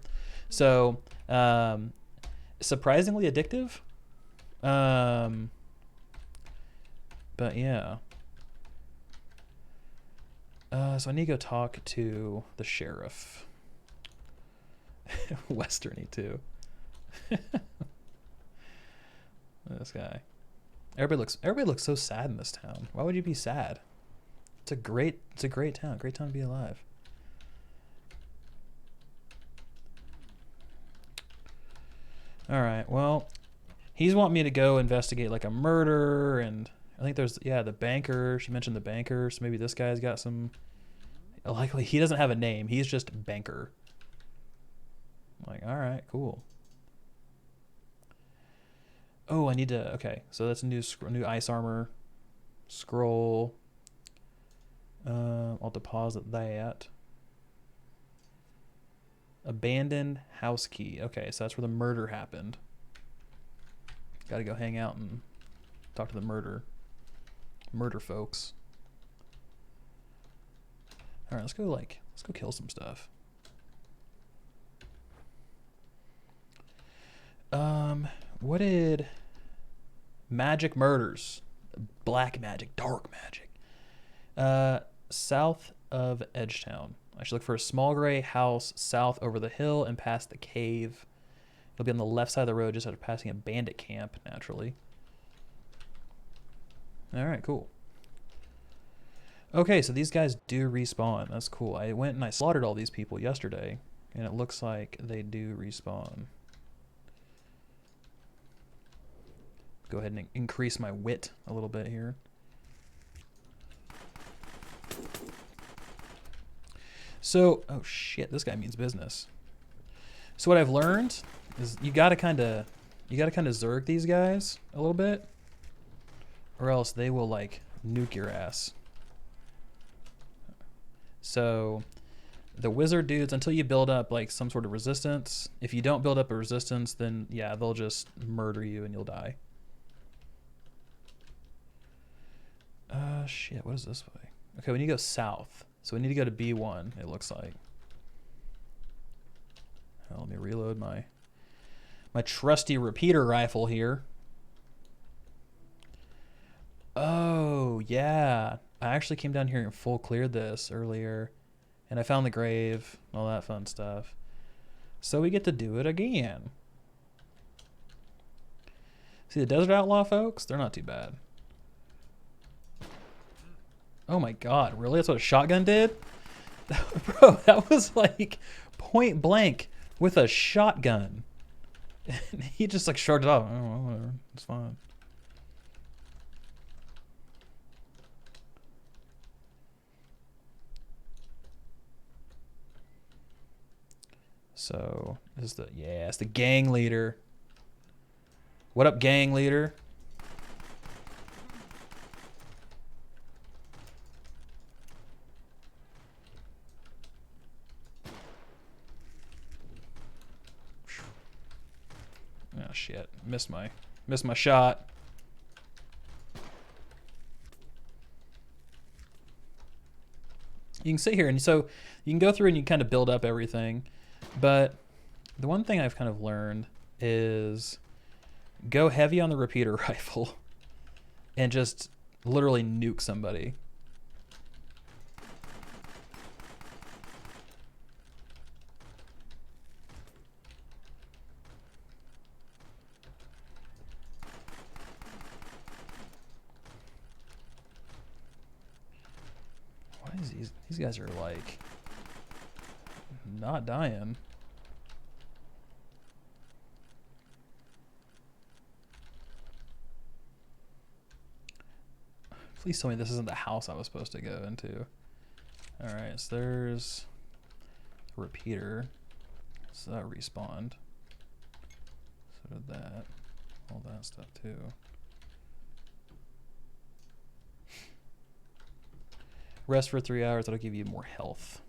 So surprisingly addictive. But yeah. So I need to go talk to the sheriff. Westerny too. This guy. Everybody looks so sad in this town. Why would you be sad? It's a great town. Great town to be alive. All right. Well, he's wanting me to go investigate like a murder, and I think there's the banker. She mentioned the banker, so maybe this guy's got some. Likely he doesn't have a name. He's just banker. I'm like, all right, cool. Oh, I need to. Okay, so that's a new ice armor scroll. I'll deposit that. Abandoned house key. Okay, so that's where the murder happened. Got to go hang out and talk to the murder folks. All right, let's go kill some stuff. What did magic murders, black magic, dark magic, south of Edgetown. I should look for a small gray house south over the hill and past the cave. It'll be on the left side of the road just after passing a bandit camp, naturally. All right, cool. Okay, so these guys do respawn. That's cool. I went and I slaughtered all these people yesterday, and it looks like they do respawn. Go ahead and increase my wit a little bit here. So, oh shit, this guy means business. So what I've learned is you gotta kind of zerg these guys a little bit, or else they will like nuke your ass. So the wizard dudes, until you build up like some sort of resistance, if you don't build up a resistance, then yeah, they'll just murder you and you'll die. Shit, what is this way? Okay, we need to go south. So we need to go to B1, it looks like. Let me reload my trusty repeater rifle here. Oh, yeah. I actually came down here and full cleared this earlier. And I found the grave, all that fun stuff. So we get to do it again. See the Desert Outlaw folks? They're not too bad. Oh my god, really? That's what a shotgun did? Bro, that was like point blank with a shotgun. And he just like shrugged it off. Oh, whatever. It's fine. So, this is it's the gang leader. What up, gang leader? Oh shit, missed my shot. You can sit here and so you can go through and you kind of build up everything, but the one thing I've kind of learned is go heavy on the repeater rifle and just literally nuke somebody. These guys are like not dying. Please tell me this isn't the house I was supposed to go into. All right, so there's a repeater. So that respawned. So did that. All that stuff too. Rest for 3 hours, that'll give you more health.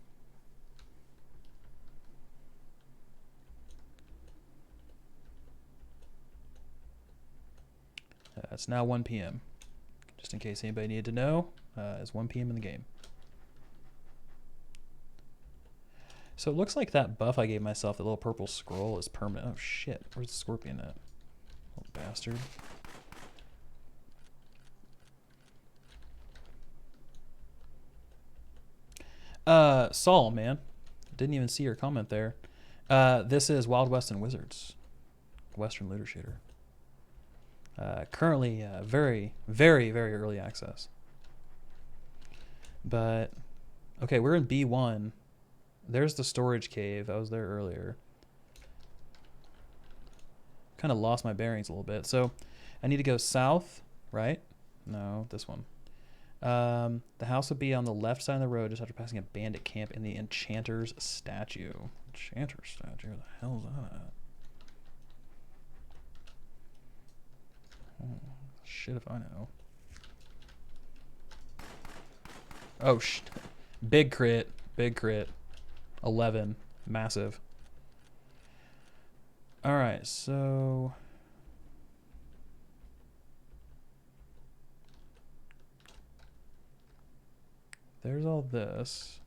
It's now 1 p.m. Just in case anybody needed to know, it's 1 p.m. in the game. So it looks like that buff I gave myself, the little purple scroll, is permanent. Oh shit, where's the scorpion at? Little bastard. Saul, man. Didn't even see your comment there. This is Wild West and Wizards. Western Looter Shooter. Currently, very, very, very early access. But, okay, we're in B1. There's the storage cave. I was there earlier. Kind of lost my bearings a little bit. So, I need to go south, right? No, this one. The house would be on the left side of the road just after passing a bandit camp in the Enchanter's statue. Enchanter's statue? Where the hell is that at? Oh, shit if I know. Oh, big crit. Big crit. 11. Massive. Alright, so... there's all this.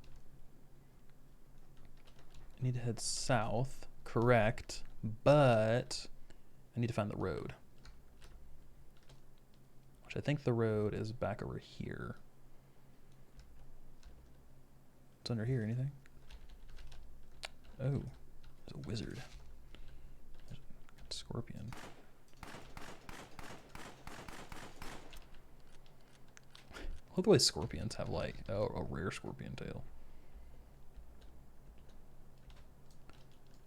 I need to head south, correct, but I need to find the road. Which I think the road is back over here. What's under here, anything? Oh, there's a wizard. There's a scorpion. I love the way scorpions have like a rare scorpion tail.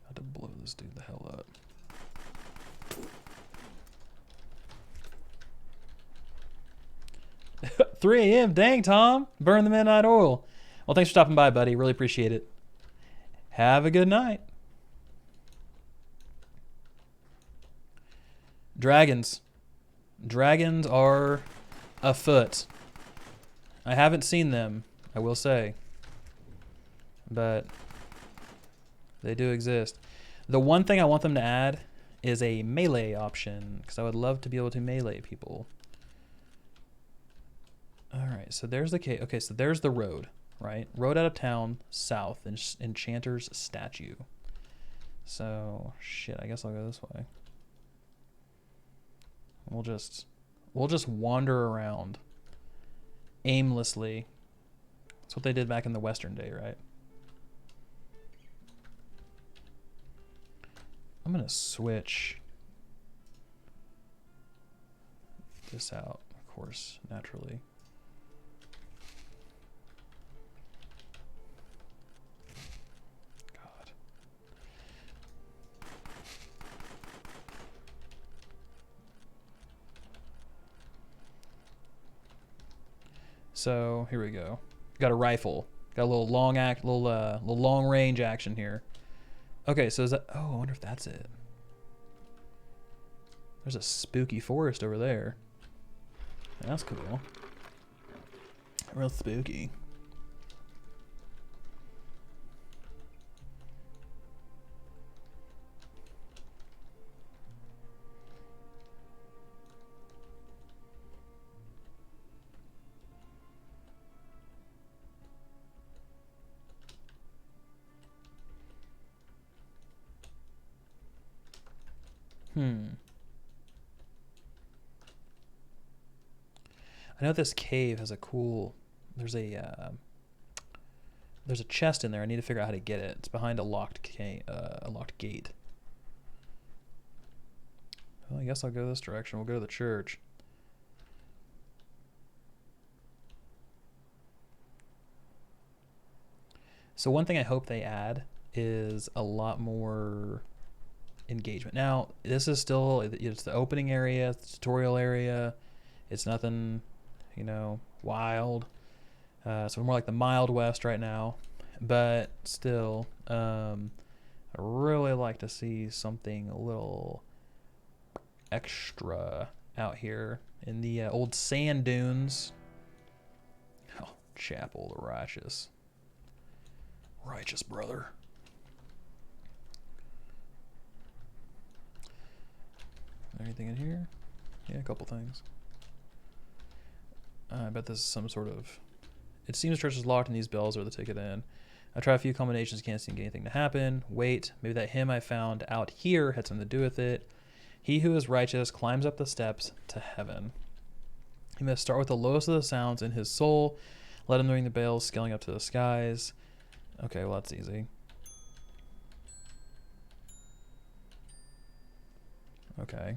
I had to blow this dude the hell up. – 3 a.m. Dang, Tom. Burn the midnight oil. Well, thanks for stopping by, buddy. Really appreciate it. Have a good night. Dragons. Dragons are afoot. I haven't seen them, I will say. But they do exist. The one thing I want them to add is a melee option, because I would love to be able to melee people. Alright, so there's the cave. Okay, so there's the road, right? Road out of town, south, Enchanter's statue. So, shit, I guess I'll go this way. We'll just wander around aimlessly. That's what they did back in the Western day, right? I'm gonna switch this out, of course, naturally. God. So here we go. Got a rifle. Got a little little long range action here. Okay, so is that? Oh, I wonder if that's it. There's a spooky forest over there. That's cool. Real spooky. I know this cave has a cool. There's a chest in there. I need to figure out how to get it. It's behind a locked gate. Well, I guess I'll go this direction. We'll go to the church. So one thing I hope they add is a lot more engagement. Now, this is still, it's the opening area, it's the tutorial area. It's nothing you know, wild. So we're more like the mild west right now, but still, I'd really like to see something a little extra out here in the old sand dunes. Oh, Chapel the Righteous. Righteous brother. Anything in here? Yeah, a couple things. I bet this is some sort of... It seems church is locked and these bells are the ticket in. I try a few combinations, can't seem to get anything to happen. Wait, maybe that hymn I found out here had something to do with it. He who is righteous climbs up the steps to heaven. He must start with the lowest of the sounds in his soul. Let him ring the bells, scaling up to the skies. Okay, well, that's easy. Okay.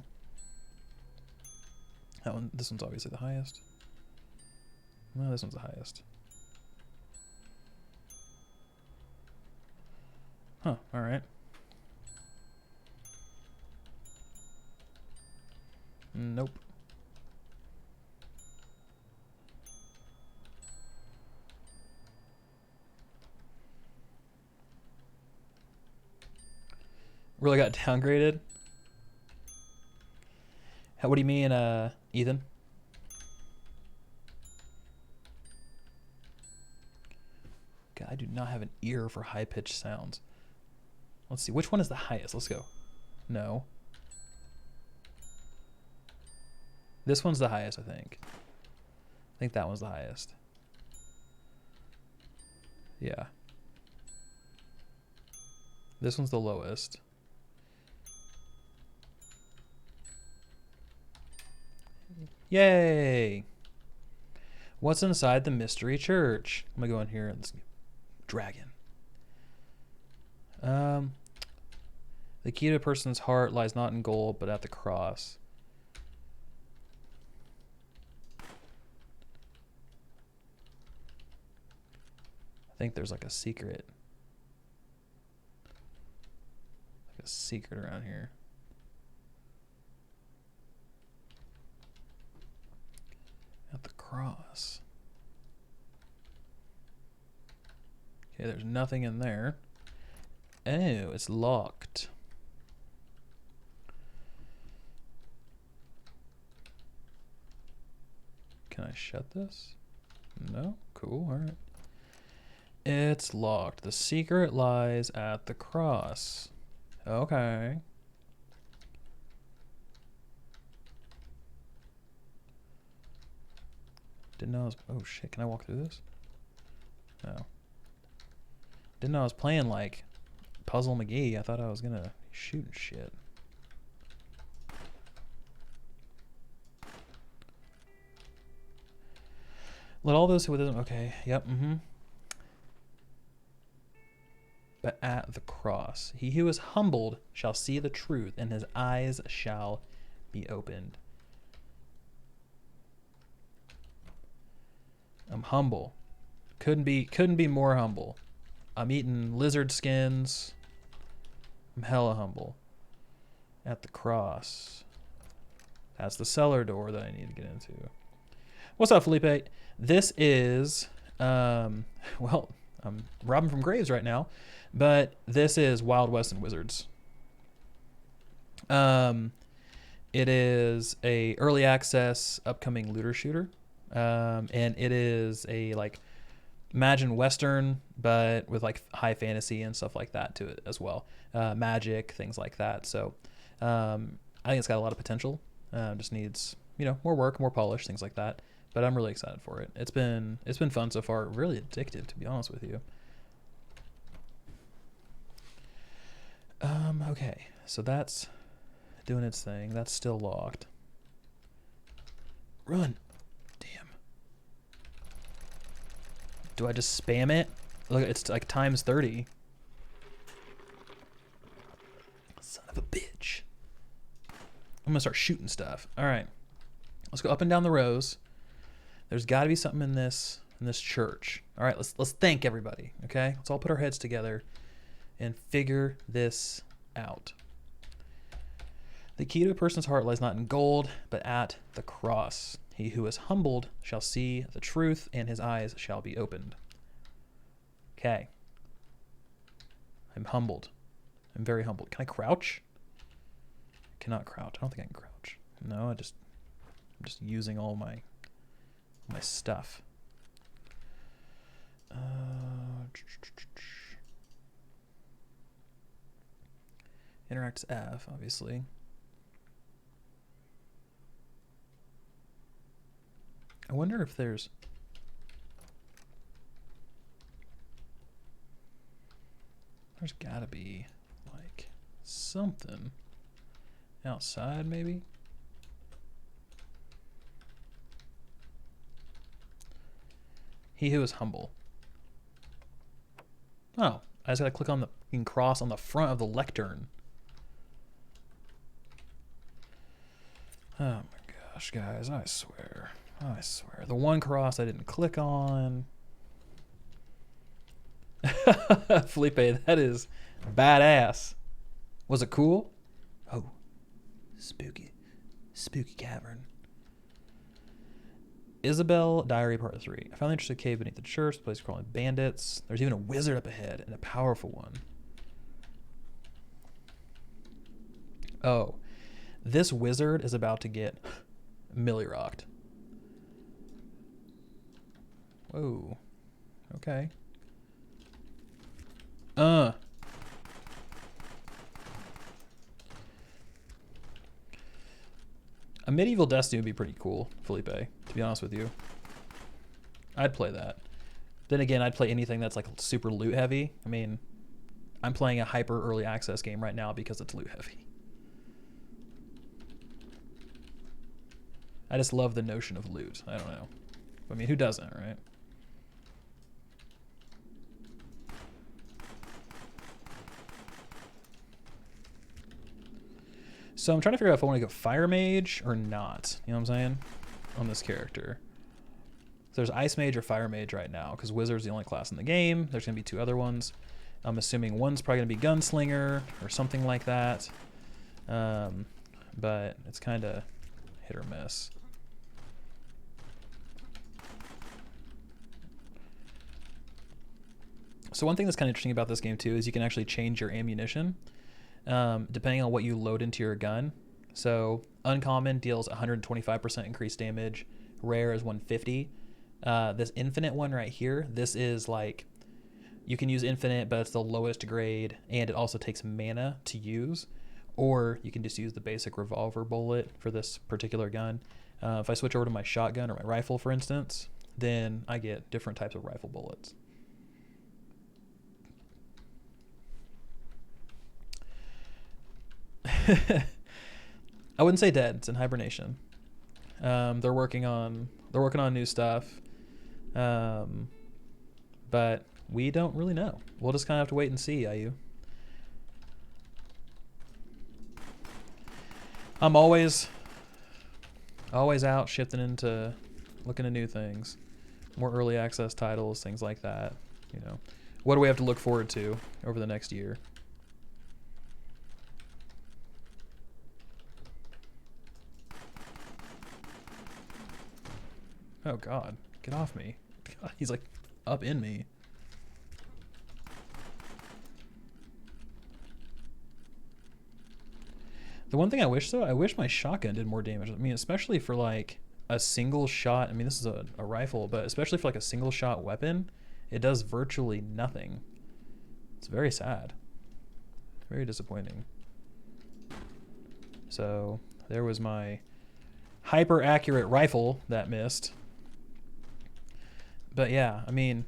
That one, this one's obviously the highest. No, this one's the highest. Huh, alright. Nope. Really got downgraded? What do you mean, Ethan? God, I do not have an ear for high-pitched sounds. Let's see, which one is the highest? Let's go. No. This one's the highest, I think. I think that one's the highest. Yeah. This one's the lowest. Yay! What's inside the mystery church? I'm gonna go in here and let's dragon. The key to a person's heart lies not in gold, but at the cross. I think there's like a secret. Like a secret around here. At the cross. Okay, there's nothing in there. Oh, it's locked. Can I shut this? No? Cool, alright. It's locked. The secret lies at the cross. Okay. Didn't know I was... Oh shit, can I walk through this? No. Didn't know I was playing like Puzzle McGee. I thought I was gonna shoot shit. Let all those who with them... Okay, yep, But at the cross, he who is humbled shall see the truth, and his eyes shall be opened. I'm humble. Couldn't be more humble. I'm eating lizard skins. I'm hella humble. At the cross. That's the cellar door that I need to get into. What's up, Felipe? This is, well, I'm robbing from graves right now, but this is Wild West and Wizards. It is a early access upcoming looter shooter. And it is a like imagine Western, but with like high fantasy and stuff like that to it as well. Magic, things like that. So I think it's got a lot of potential. Just needs, you know, more work, more polish, things like that. But I'm really excited for it. It's been fun so far. Really addictive, to be honest with you. Okay, so that's doing its thing. That's still locked. Run. Damn. Do I just spam it? Look, it's like times 30. Son of a bitch. I'm gonna start shooting stuff. All right, let's go up and down the rows. There's got to be something in this church. All right, let's thank everybody. Okay, let's all put our heads together and figure this out. The key to a person's heart lies not in gold, but at the cross. He who is humbled shall see the truth, and his eyes shall be opened. Okay. I'm humbled. I'm very humbled. Can I crouch? I cannot crouch. I don't think I can crouch. No, I'm just using all my stuff. Interact is F, obviously. I wonder if there's gotta be like something outside, maybe. He who is humble. Oh, I just gotta click on the cross on the front of the lectern. Oh my gosh, guys, I swear. The one cross I didn't click on. Felipe, that is badass. Was it cool? Oh, spooky cavern. Isabel Diary Part 3. I found the interesting cave beneath the church, the place crawling bandits. There's even a wizard up ahead, and a powerful one. Oh, this wizard is about to get milli-rocked. Whoa. Okay. A medieval Destiny would be pretty cool, Felipe, to be honest with you. I'd play that. Then again, I'd play anything that's like super loot heavy. I mean, I'm playing a hyper early access game right now because it's loot heavy. I just love the notion of loot. I don't know. I mean, who doesn't, right? So I'm trying to figure out if I want to go Fire Mage or not. You know what I'm saying? On this character. So there's Ice Mage or Fire Mage right now, because Wizard's the only class in the game. There's going to be 2 other ones. I'm assuming one's probably going to be Gunslinger or something like that. But it's kind of hit or miss. So one thing that's kind of interesting about this game too is you can actually change your ammunition depending on what you load into your gun. So uncommon deals 125% increased damage. Rare is 150. This infinite one right here, this is like, you can use infinite, but it's the lowest grade, and it also takes mana to use. Or you can just use the basic revolver bullet for this particular gun. If I switch over to my shotgun or my rifle, for instance, then I get different types of rifle bullets. I wouldn't say dead. It's in hibernation. They're working on new stuff, but we don't really know. We'll just kind of have to wait and see. IU. I'm always out shifting into looking at new things, more early access titles, things like that. You know, what do we have to look forward to over the next year? Oh God, get off me. God, he's like up in me. The one thing I wish my shotgun did more damage. I mean, especially for like a single shot. I mean, this is a rifle, but especially for like a single shot weapon, it does virtually nothing. It's very sad. Very disappointing. So there was my hyper accurate rifle that missed. But yeah, I mean,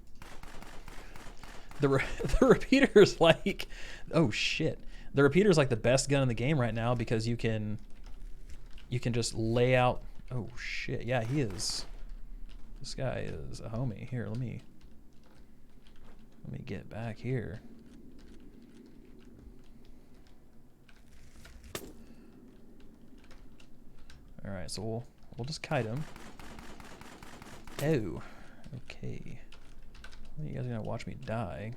the repeater's like, oh shit. The repeater's like the best gun in the game right now because you can just lay out. Oh shit, yeah, he is. This guy is a homie. Here, let me get back here. All right, so we'll just kite him. Oh. Okay. You guys are gonna watch me die.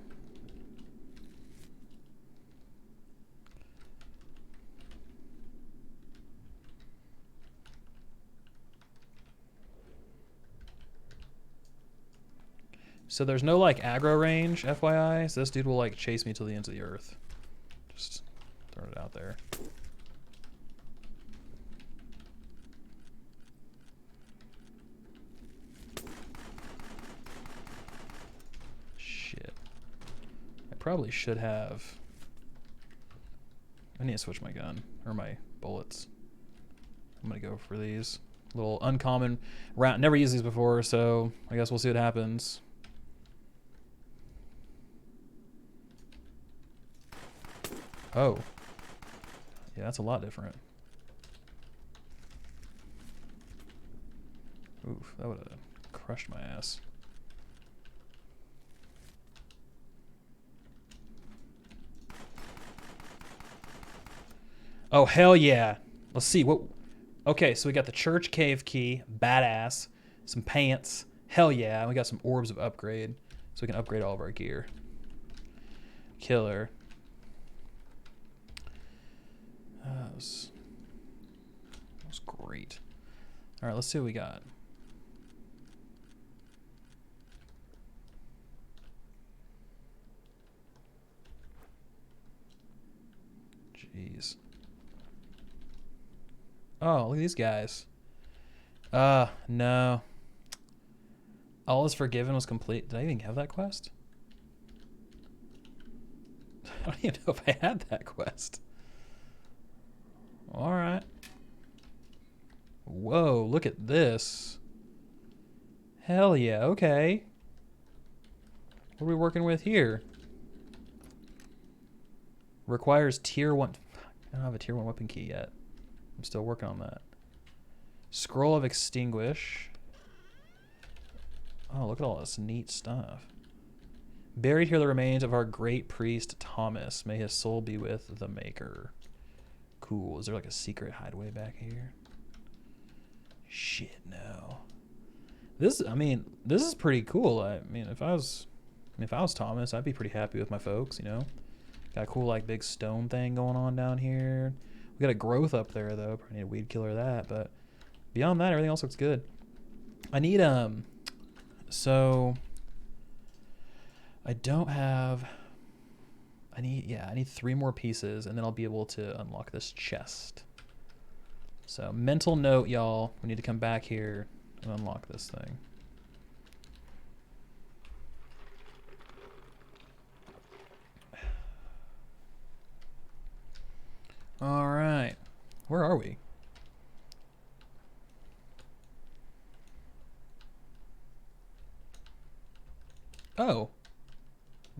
So there's no like aggro range, FYI. So this dude will like chase me till the ends of the earth. Just throwing it out there. Shit. I probably should have. I need to switch my gun or my bullets. I'm gonna go for these. Little uncommon round. Never used these before, so I guess we'll see what happens. Oh. Yeah, that's a lot different. Oof, that would have crushed my ass. Oh, hell yeah. Let's see. What? Okay, so we got the church cave key. Badass. Some pants. Hell yeah. And we got some orbs of upgrade. So we can upgrade all of our gear. Killer. That was great. All right, let's see what we got. Jeez. Oh, look at these guys. No. All is forgiven was complete. Did I even have that quest? I don't even know if I had that quest. All right. Whoa, look at this. Hell yeah, okay. What are we working with here? Requires tier 1. I don't have a tier 1 weapon key yet. I'm still working on that. Scroll of Extinguish. Oh, look at all this neat stuff. Buried here the remains of our great priest Thomas. May his soul be with the Maker. Cool. Is there like a secret hideaway back here? Shit, no. This, I mean, this is pretty cool. I mean, if I was Thomas, I'd be pretty happy with my folks, you know. Got a cool like big stone thing going on down here. We got a growth up there though. Probably need a weed killer that, but beyond that, everything else looks good. I need so I don't have. I need 3 more pieces, and then I'll be able to unlock this chest. So mental note, y'all. We need to come back here and unlock this thing. All right. Where are we? Oh.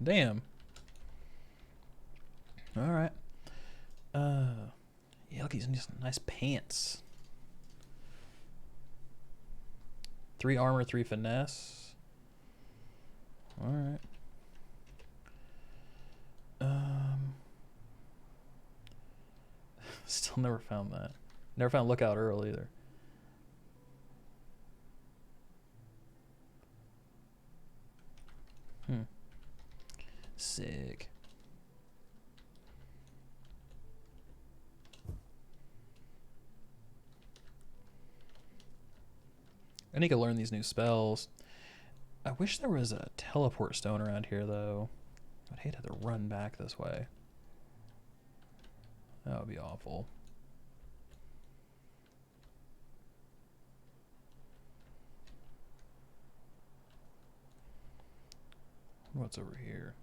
Damn. All right. Yeah, look, these nice pants. 3 armor, 3 finesse. All right. Still never found that. Never found Lookout Earl either. Sick. I need to learn these new spells. I wish there was a teleport stone around here, though. I'd hate to have to run back this way. That would be awful. What's over here?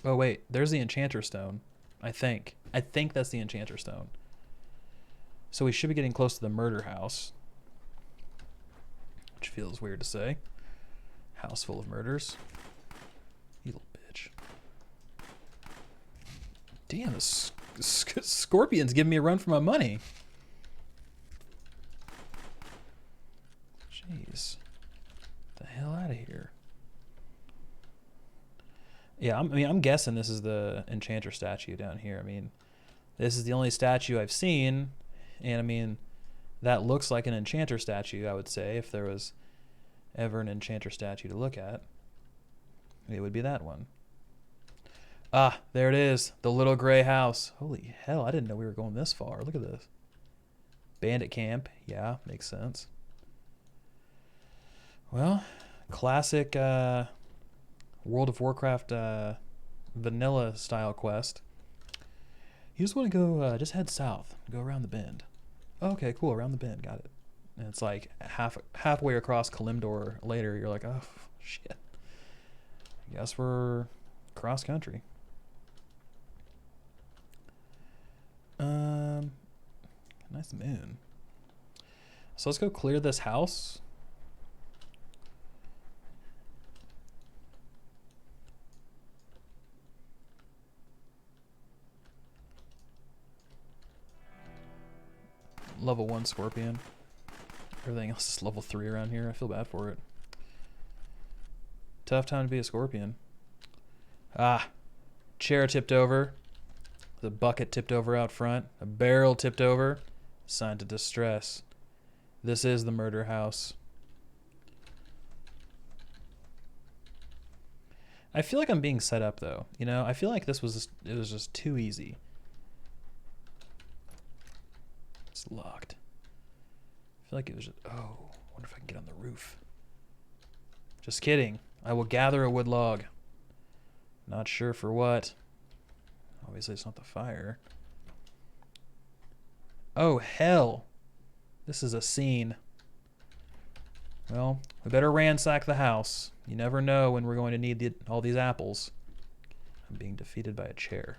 Oh, wait. There's the Enchanter Stone. I think that's the Enchanter Stone. So we should be getting close to the murder house. Which feels weird to say. House full of murders. You little bitch. Damn, this scorpion's giving me a run for my money. Jeez. Get the hell out of here. Yeah, I'm guessing this is the Enchanter statue down here. I mean, this is the only statue I've seen. And I mean, that looks like an Enchanter statue, I would say. If there was ever an Enchanter statue to look at, it would be that one. Ah, there it is. The little gray house. Holy hell, I didn't know we were going this far. Look at this. Bandit camp. Yeah, makes sense. Well, classic World of Warcraft vanilla style quest. You just want to go, just head south, go around the bend. Okay, cool, around the bend, got it. And it's like halfway across Kalimdor later, you're like, oh, shit. I guess we're cross country. Nice moon. So let's go clear this house. Level 1 Scorpion. Everything else is level 3 around here. I feel bad for it. Tough time to be a Scorpion. Ah. Chair tipped over. The bucket tipped over out front. A barrel tipped over. Sign to distress. This is the murder house. I feel like I'm being set up though. You know, I feel like it was just too easy. It's locked. I feel like it was just, oh, I wonder if I can get on the roof. Just kidding. I will gather a wood log. Not sure for what. Obviously it's not the fire. Oh, hell. This is a scene. Well, we better ransack the house. You never know when we're going to need all these apples. I'm being defeated by a chair.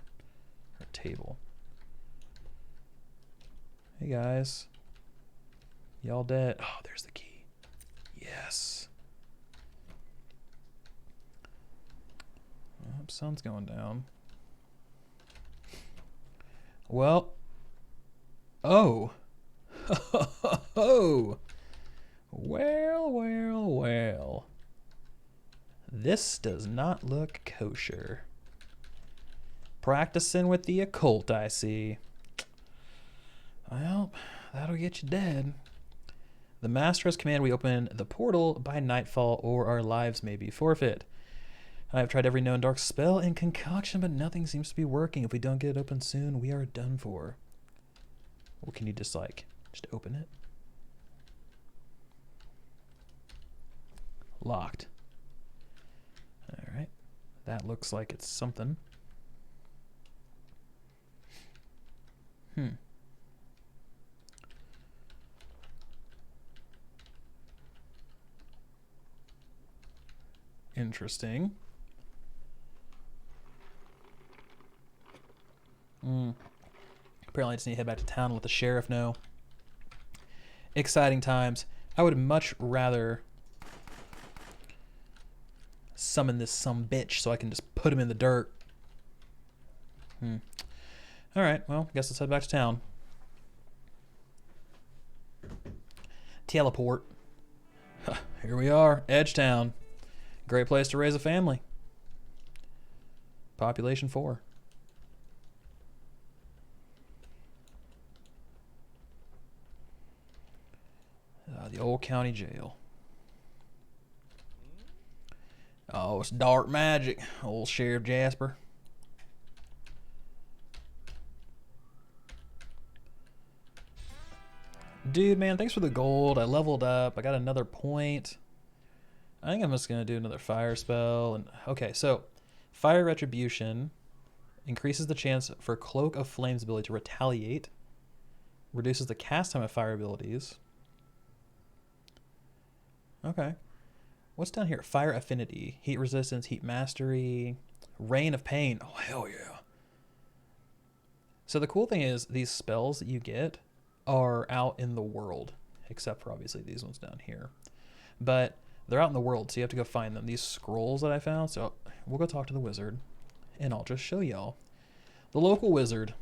Or a table. Hey, guys. Y'all dead? Oh, there's the key. Yes. Oh, sun's going down. Well. Oh. Oh. Well, well, well. This does not look kosher. Practicing with the occult, I see. Well, that'll get you dead. The master has commanded we open the portal by nightfall or our lives may be forfeit. I have tried every known dark spell and concoction, but nothing seems to be working. If we don't get it open soon, we are done for. Well, can you just open it? Locked. All right. That looks like it's something. Interesting. Apparently I just need to head back to town and let the sheriff know. Exciting times. I would much rather summon this sumbitch so I can just put him in the dirt. Alright, well, I guess let's head back to town. Teleport. Here we are, Edgetown. Great place to raise a family. Population 4. The old county jail. Oh, it's dark magic, old Sheriff Jasper. Dude, man, thanks for the gold. I leveled up. I got another point. I think I'm just going to do another fire spell. And okay, so Fire Retribution increases the chance for Cloak of Flame's ability to retaliate. Reduces the cast time of fire abilities. Okay. What's down here? Fire Affinity, Heat Resistance, Heat Mastery, Rain of Pain. Oh, hell yeah. So the cool thing is these spells that you get are out in the world, except for obviously these ones down here. But they're out in the world, so you have to go find them. These scrolls that I found, so we'll go talk to the wizard, and I'll just show y'all. The local wizard.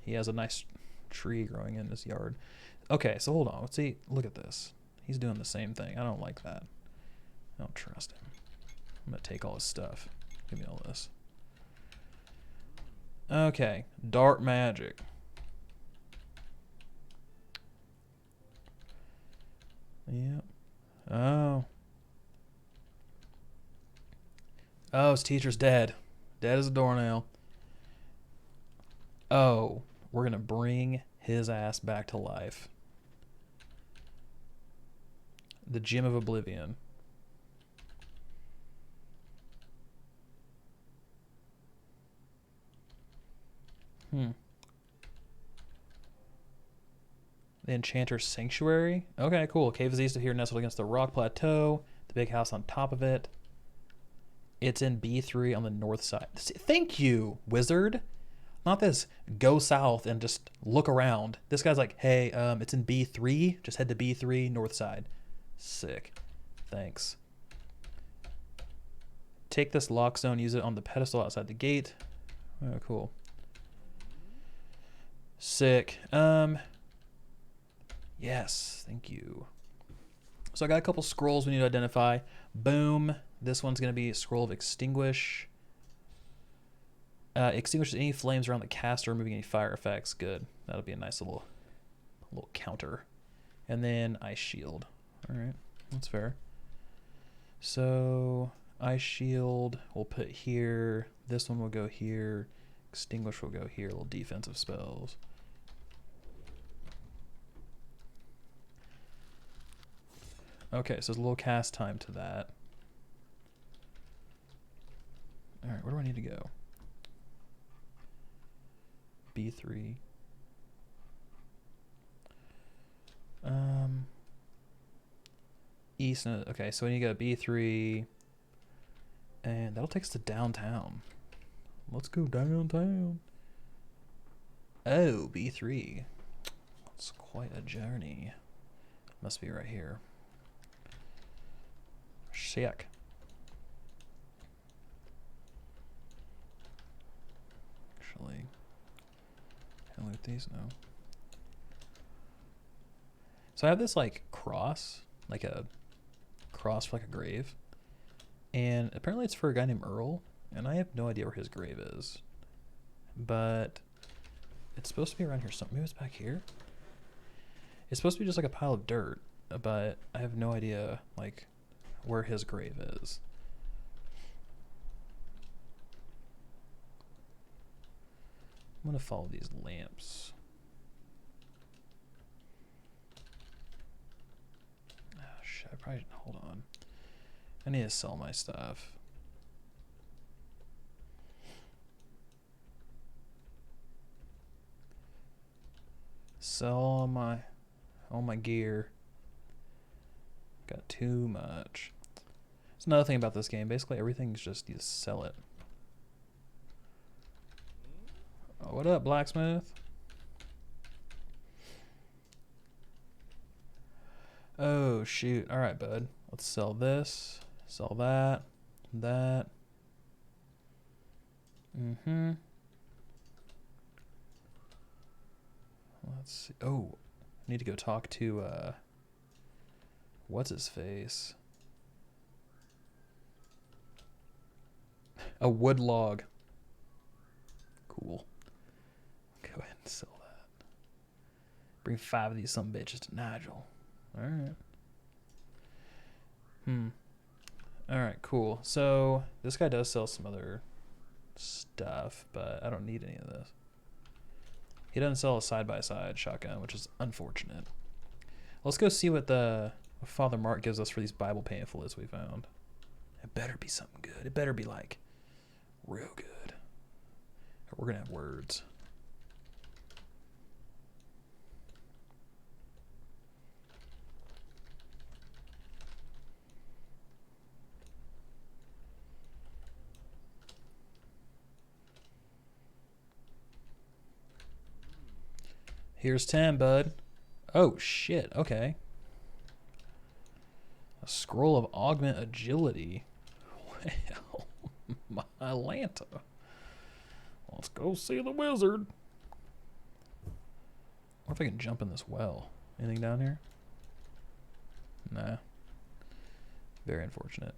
He has a nice tree growing in his yard. Okay, so hold on. Let's see. Look at this. He's doing the same thing. I don't like that. I don't trust him. I'm going to take all his stuff. Give me all this. Okay. Dark magic. Yep. Oh. Oh, his teacher's dead. Dead as a doornail. Oh, we're going to bring his ass back to life. The Gem of Oblivion. The Enchanter's Sanctuary. Okay, cool. Cave is east of here, nestled against the rock plateau. The big house on top of it. It's in B3 on the north side. Thank you, wizard. Not this go south and just look around. This guy's like, hey, it's in B3. Just head to B3, north side. Sick. Thanks. Take this lock stone, use it on the pedestal outside the gate. Oh, cool. Sick. Yes, thank you. So I got a couple scrolls we need to identify. Boom. This one's going to be a scroll of extinguish. Extinguishes any flames around the caster, removing any fire effects. Good. That'll be a nice little counter. And then ice shield. All right, that's fair. So ice shield we'll put here. This one will go here. Extinguish will go here. Little defensive spells. Okay, so there's a little cast time to that. All right, where do I need to go? B3. East. Okay, so we need to go B3, and that'll take us to downtown. Let's go downtown. Oh, B3. That's quite a journey. Must be right here. Sick. Actually, can I loot these? No. So I have this like cross, like a cross for like a grave, and apparently it's for a guy named Earl, and I have no idea where his grave is, but it's supposed to be around here. Something. Maybe it's back here. It's supposed to be just like a pile of dirt, but I have no idea like where his grave is. I'm gonna follow these lamps. Oh shit, I probably hold on. I need to sell my stuff. Sell all my gear. Got too much. It's another thing about this game. Basically everything's just you just sell it. Oh, what up, blacksmith? Oh shoot. Alright, bud. Let's sell this. Sell that. That. Mm-hmm. Let's see. Oh, I need to go talk to what's his face? A wood log. Cool. Go ahead and sell that. Bring 5 of these some bitches to Nigel. Alright. Alright, cool. So this guy does sell some other stuff, but I don't need any of this. He doesn't sell a side-by-side shotgun, which is unfortunate. Let's go see what the Father Mark gives us for these Bible pamphlets we found. It better be something good. It better be like real good. We're gonna have words. Here's 10, bud. Oh shit, okay. A scroll of augment agility. Well, my Atlanta. Let's go see the wizard. What if I can jump in this well? Anything down here? Nah. Very unfortunate.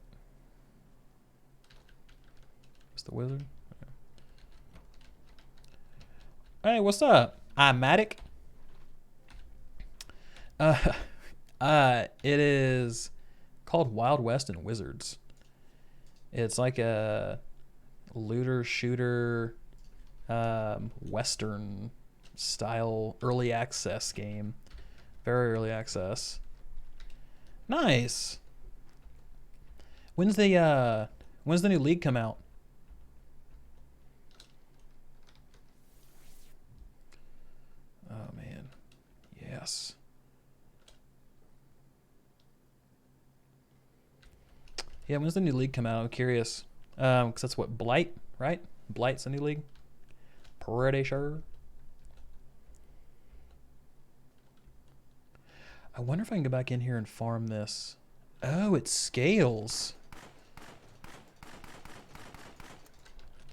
It's the wizard? Okay. Hey, what's up? I'm Matic. It is called Wild West and Wizards. It's like a looter shooter Western style early access game. Very early access. Nice. When's the new league come out? Oh man. Yes. Yeah, when's the new league come out? I'm curious. Because that's what, Blight, right? Blight's the new league. Pretty sure. I wonder if I can go back in here and farm this. Oh, it scales.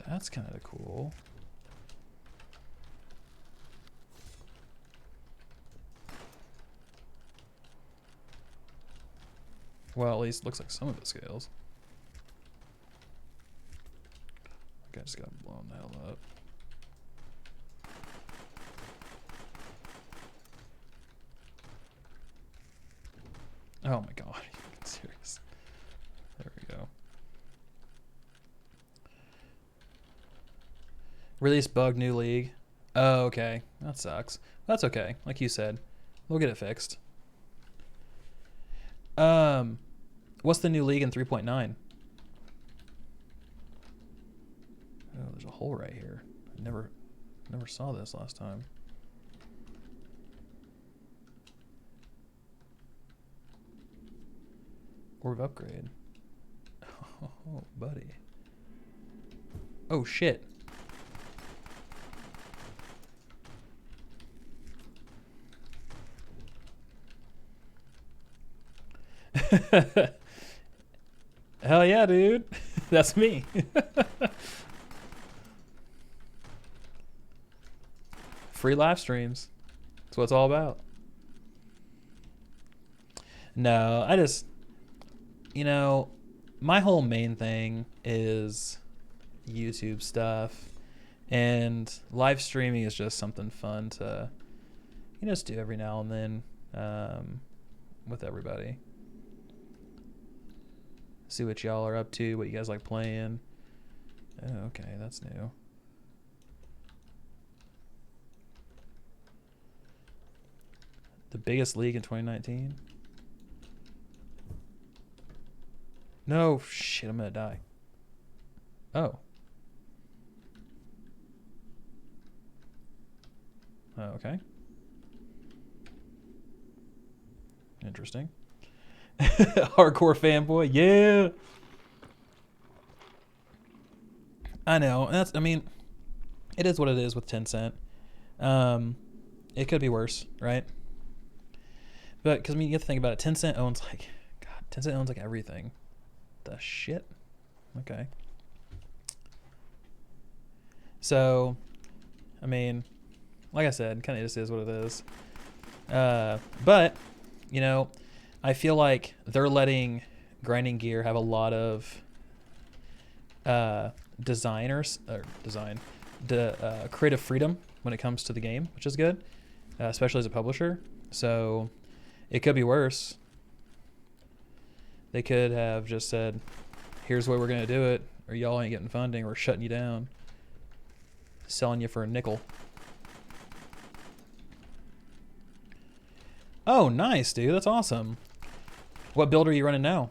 That's kind of cool. Well, at least it looks like some of it scales. I just got blown the hell up. Oh my god, are you serious? There we go. Release bug, new league. Oh, okay. That sucks. That's okay. Like you said, we'll get it fixed. What's the new league in 3.9? Oh, there's a hole right here. I never saw this last time. Orb upgrade. Oh, buddy. Oh, shit. Hell yeah, dude. That's me. Free live streams. That's what it's all about. No, I just, you know, my whole main thing is YouTube stuff, and live streaming is just something fun to, you know, just do every now and then with everybody. See what y'all are up to, what you guys like playing. Oh, okay, that's new. The biggest league in 2019? No, shit, I'm gonna die. Oh. Oh, okay. Interesting. Hardcore fanboy, yeah. I know. That's, I mean, it is what it is with Tencent. It could be worse, right? But because I mean, you have to think about it. Tencent owns like everything. The shit. Okay. So, I mean, like I said, kind of just is what it is. But you know, I feel like they're letting Grinding Gear have a lot of creative freedom when it comes to the game, which is good, especially as a publisher. So it could be worse. They could have just said, here's the way we're going to do it, or y'all ain't getting funding, or shutting you down, selling you for a nickel. Oh, nice, dude. That's awesome. What build are you running now?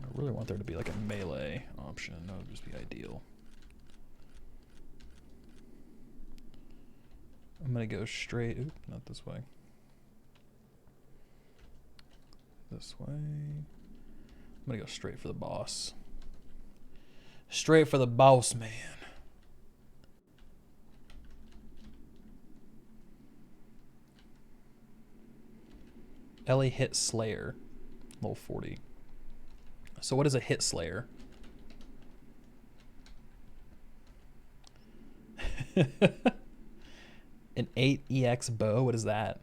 I really want there to be like a melee option. That would just be ideal. I'm gonna go straight. Oop, not this way. This way. I'm gonna go straight for the boss. Straight for the boss, man. Ellie hit Slayer, level 40. So what is a hit Slayer? An 8EX bow? What is that?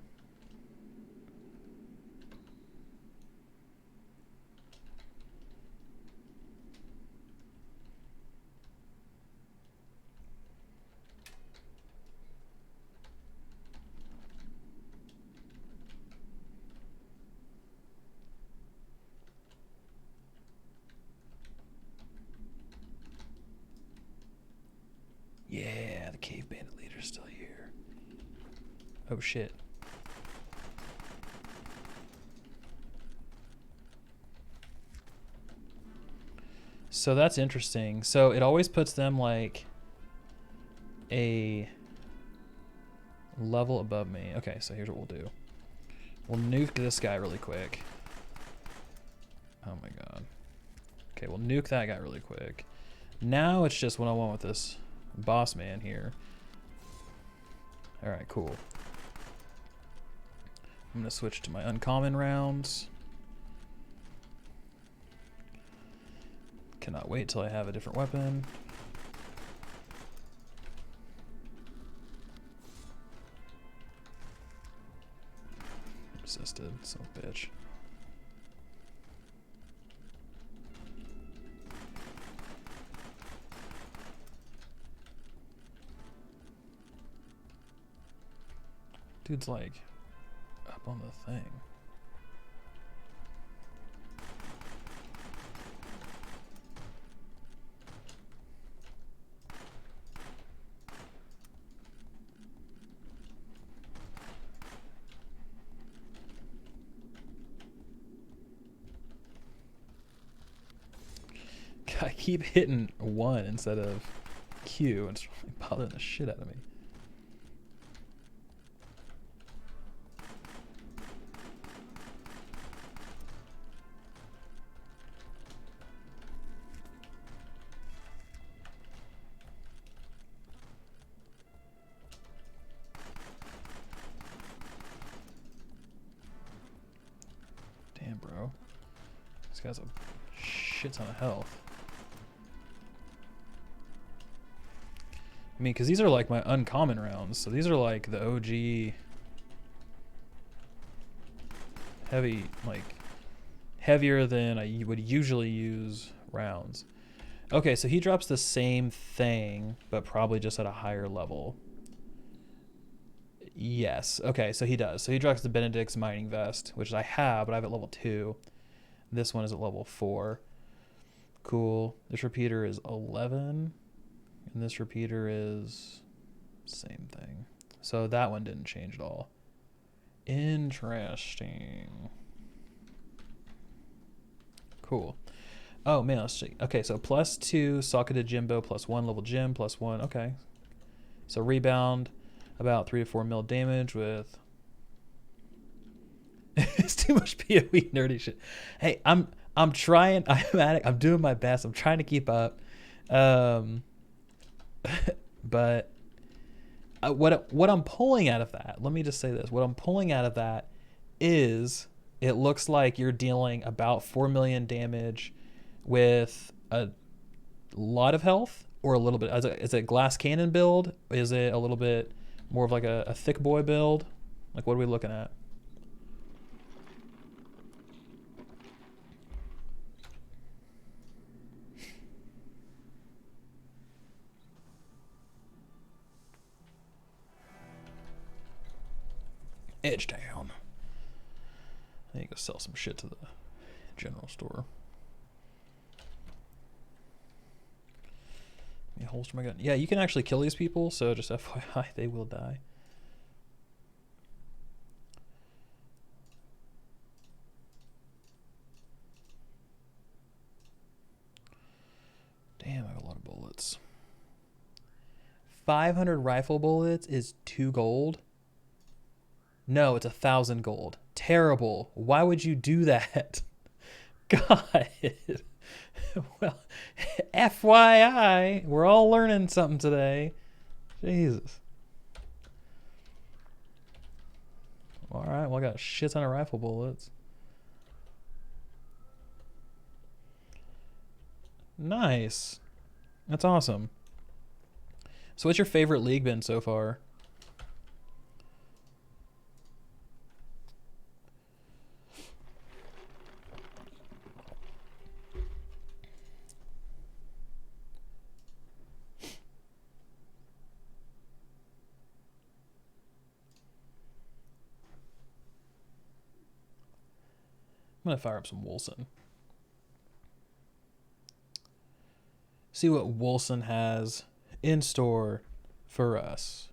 Oh shit. So that's interesting. So it always puts them like a level above me. Okay, so here's what we'll do. We'll nuke this guy really quick. Oh my god. Okay, we'll nuke that guy really quick. Now it's just what I want with this boss man here. Alright, cool. I'm gonna switch to my uncommon rounds. Cannot wait till I have a different weapon. Resisted, son of a bitch. Dude's like up on the thing. I keep hitting 1 instead of Q, and it's really bothering the shit out of me. Damn, bro. This guy's a shit ton of health. I mean, because these are like my uncommon rounds, so these are like the OG heavy, like heavier than I would usually use rounds. Okay, so he drops the same thing, but probably just at a higher level. Yes, okay, so he does. So he drops the Benedict's Mining Vest, which I have, but I have at level 2. This one is at level 4. Cool. This repeater is 11. And this repeater is same thing. So that one didn't change at all. Interesting. Cool. Oh man, let's see. Okay, so +2 socketed Jimbo, +1 level gym, +1. Okay. So rebound, about 3 to 4 mil damage with. It's too much PoE nerdy shit. Hey, I'm trying. I'm at it. I'm doing my best. I'm trying to keep up. But what I'm pulling out of that, let me just say this. What I'm pulling out of that is it looks like you're dealing about 4 million damage with a lot of health or a little bit. Is it glass cannon build? Is it a little bit more of like a thick boy build? Like, what are we looking at? Edge down. I need to go sell some shit to the general store. Let me holster my gun. Yeah, you can actually kill these people, so just FYI, they will die. Damn, I have a lot of bullets. 500 rifle bullets is 2 gold. No, it's 1,000 gold. Terrible. Why would you do that? God. Well, FYI, we're all learning something today. Jesus. All right, well, I got a shit ton of rifle bullets. Nice. That's awesome. So what's your favorite league been so far? I'm going to fire up some Wilson. See what Wilson has in store for us.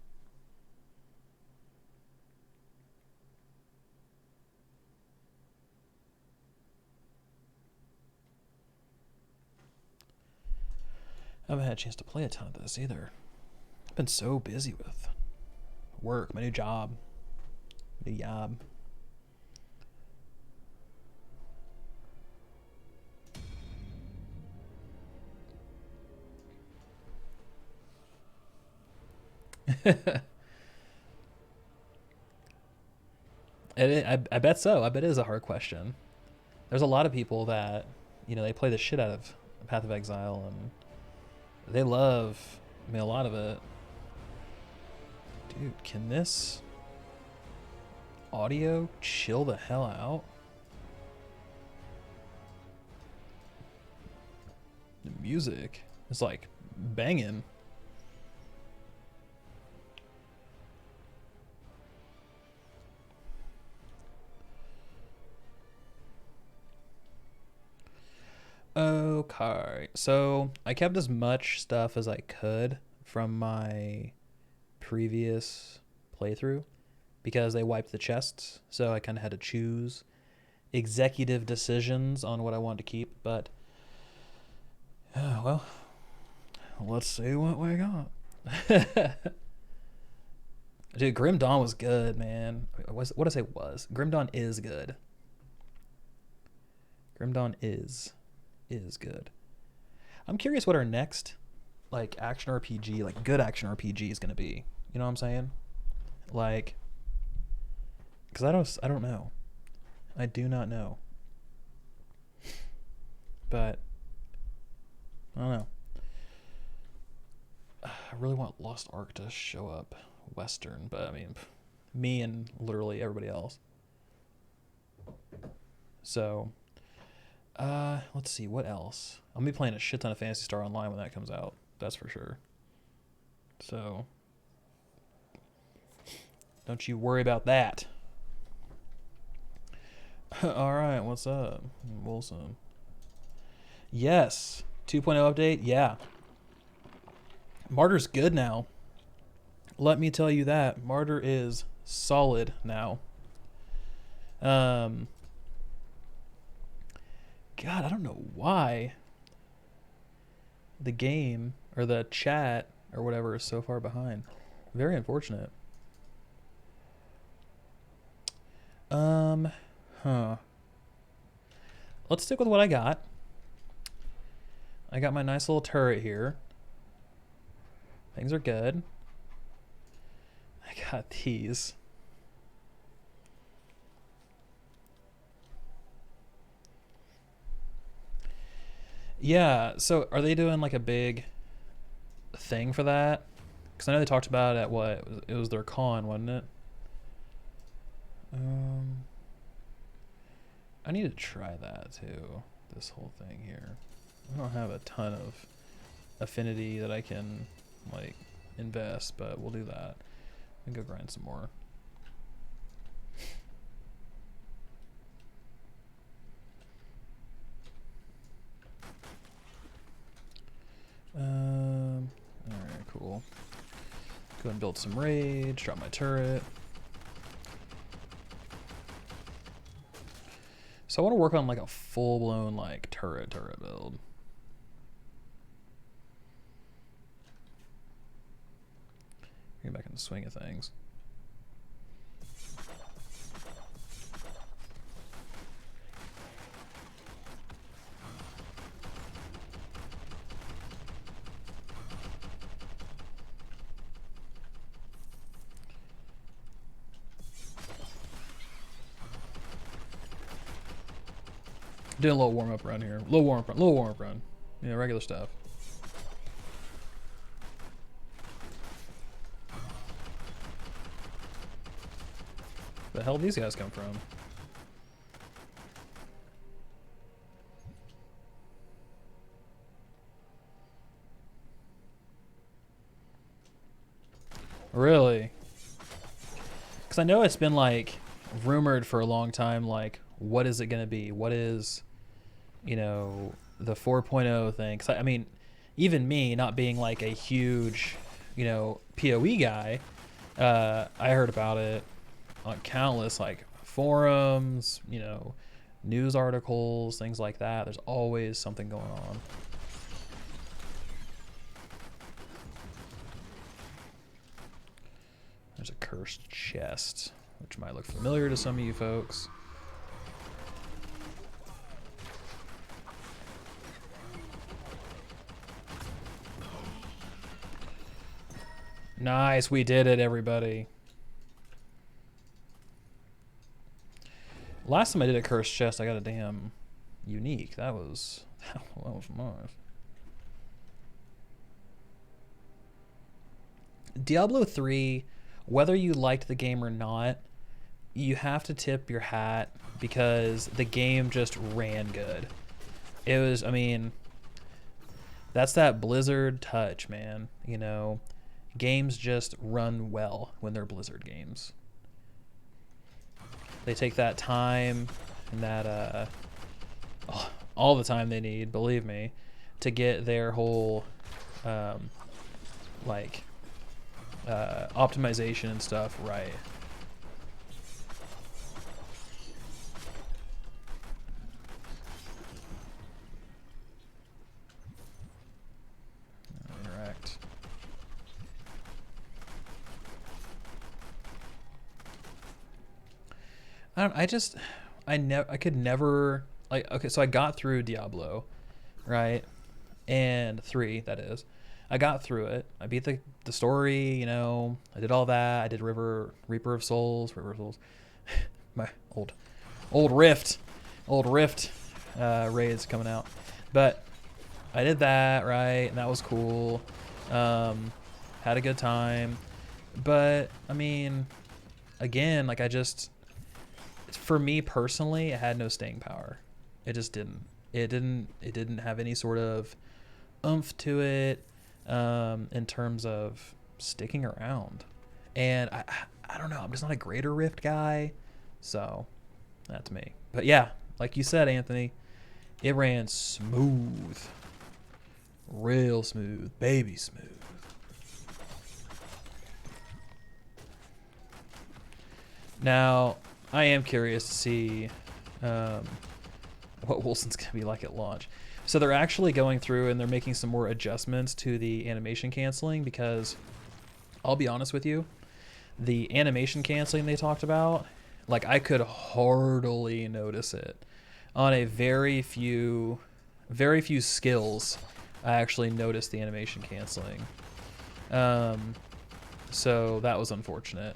haven't had a chance to play a ton of this either. I've been so busy with work, my new job. New job. I bet so. I bet it is a hard question. There's a lot of people that, you know, they play the shit out of Path of Exile and they love, I mean, a lot of it. Dude, can this audio chill the hell out? The music is like banging. Okay, so I kept as much stuff as I could from my previous playthrough because they wiped the chests, so I kind of had to choose executive decisions on what I wanted to keep, but well, let's see what we got. Dude, Grim Dawn was good, man. What did I say was? Grim Dawn is good. Grim Dawn is good. I'm curious what our next like action RPG, like good action RPG is going to be. You know what I'm saying? Like, cuz I don't know. I do not know. But I don't know. I really want Lost Ark to show up Western, but I mean, me and literally everybody else. So let's see, what else? I'll be playing a shit ton of Phantasy Star Online when that comes out. That's for sure. So don't you worry about that. All right, what's up, Wilson? Yes, 2.0 update. Yeah, Martyr's good now. Let me tell you that Martyr is solid now. God, I don't know why the game or the chat or whatever is so far behind. Very unfortunate. Let's stick with what I got. I got my nice little turret here. Things are good. I got these. Yeah, so are they doing like a big thing for that? Because I know they talked about it at what? It was their con, wasn't it? I need to try that too, this whole thing here. I don't have a ton of affinity that I can like invest, but we'll do that. And go grind some more. Alright, cool. Go and build some rage, drop my turret. So I want to work on like a full-blown like turret build. Get back in the swing of things. Doing a little warm-up run here. Little warm-up run. Yeah, regular stuff. The hell did these guys come from? Really? Because I know it's been like rumored for a long time, like what is it going to be? What is, you know, the 4.0 thing? Because I mean, even me not being like a huge, you know, PoE guy, I heard about it on countless like forums, you know, news articles, things like that. There's always something going on. There's a cursed chest, which might look familiar to some of you folks. Nice, we did it, everybody. Last time I did a cursed chest, I got a damn unique. That was nice. Diablo 3, whether you liked the game or not, you have to tip your hat because the game just ran good. It was, I mean, that's that Blizzard touch, man. You know, games just run well when they're Blizzard games. They take that time and that all the time they need, believe me, to get their whole optimization and stuff right. Interact. I could never, like, okay, so I got through Diablo, right? And 3, that is. I got through it. I beat the story, you know, I did all that. I did Reaper of Souls. My old Rift raids coming out. But I did that, right? And that was cool. Had a good time. But I mean, again, like, for me personally, it had no staying power. It just didn't. It didn't have any sort of oomph to it in terms of sticking around. And I don't know. I'm just not a Greater Rift guy. So that's me. But yeah, like you said, Anthony, it ran smooth. Real smooth. Baby smooth. Now, I am curious to see what Wilson's going to be like at launch. So they're actually going through and they're making some more adjustments to the animation canceling because, I'll be honest with you, the animation canceling they talked about, like, I could hardly notice it. On a very few skills, I actually noticed the animation canceling. So that was unfortunate.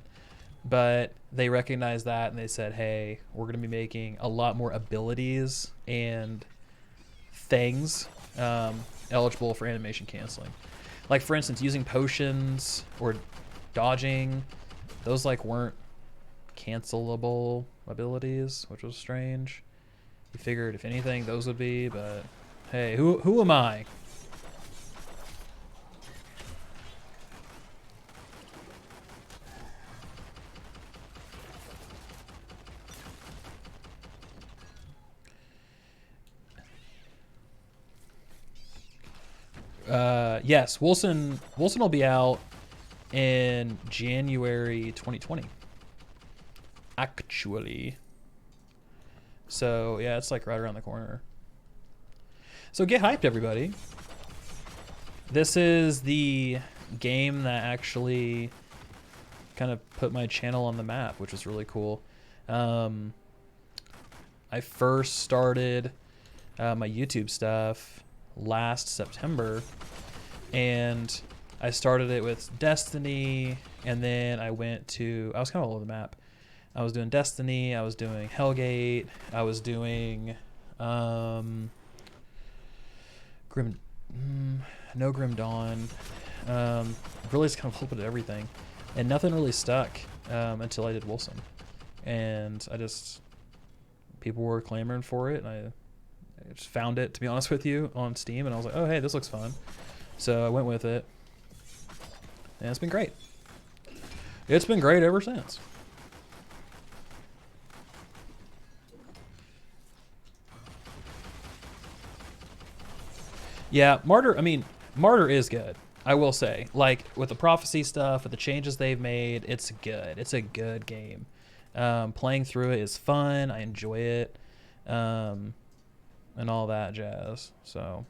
But they recognized that and they said, hey, we're going to be making a lot more abilities and things eligible for animation canceling. Like, for instance, using potions or dodging, those like weren't cancelable abilities, which was strange. You figured if anything those would be, but hey, who am I? Yes, Wilson will be out in January 2020. Actually. So, yeah, it's like right around the corner. So get hyped, everybody. This is the game that actually kind of put my channel on the map, which was really cool. I first started my YouTube stuff last September, and I started it with Destiny, and then I was kind of all over the map. I was doing Destiny, I was doing Hellgate, I was doing Grim Dawn, really just kind of a little bit of everything, and nothing really stuck until I did Wilson, and people were clamoring for it, and I just found it, to be honest with you, on Steam, and I was like, oh, hey, this looks fun. So I went with it, and it's been great. It's been great ever since. Yeah, Martyr is good, I will say. Like, with the prophecy stuff, with the changes they've made, it's good. It's a good game. Playing through it is fun. I enjoy it. And all that jazz. So,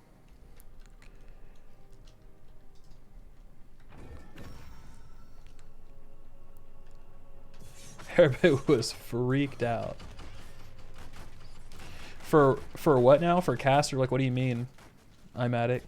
Everybody was freaked out. For what now? For caster? Like, what do you mean? I'm at it.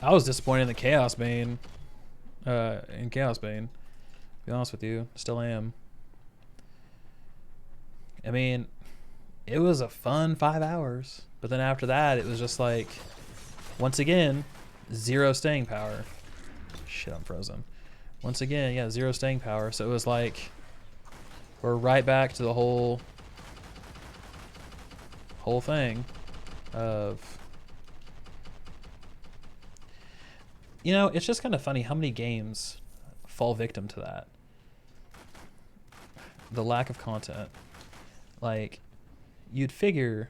I was disappointed in the Chaos Bane. In Chaos Bane. To be honest with you. Still am. I mean, it was a fun 5 hours. But then after that, it was just like, once again, 0 staying power. Shit, I'm frozen. Once again, yeah, 0 staying power. So it was like, we're right back to the whole thing of... You know, it's just kind of funny how many games fall victim to that. The lack of content. Like, you'd figure...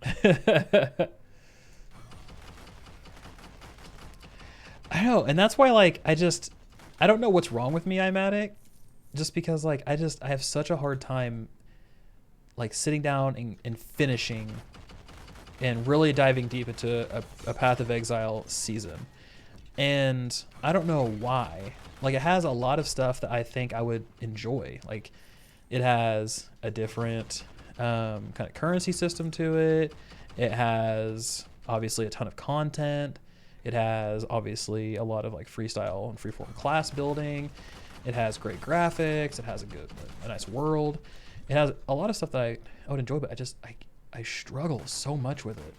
I don't know, and that's why, like, I don't know what's wrong with me, iMatic. Just because, like, I have such a hard time, like, sitting down and finishing and really diving deep into a Path of Exile season. And I don't know why. Like, it has a lot of stuff that I think I would enjoy. Like, it has a different kind of currency system to it. It has, obviously, a ton of content. It has, obviously, a lot of, like, freestyle and freeform class building. It has great graphics. It has a nice world. It has a lot of stuff that I would enjoy, but I struggle so much with it.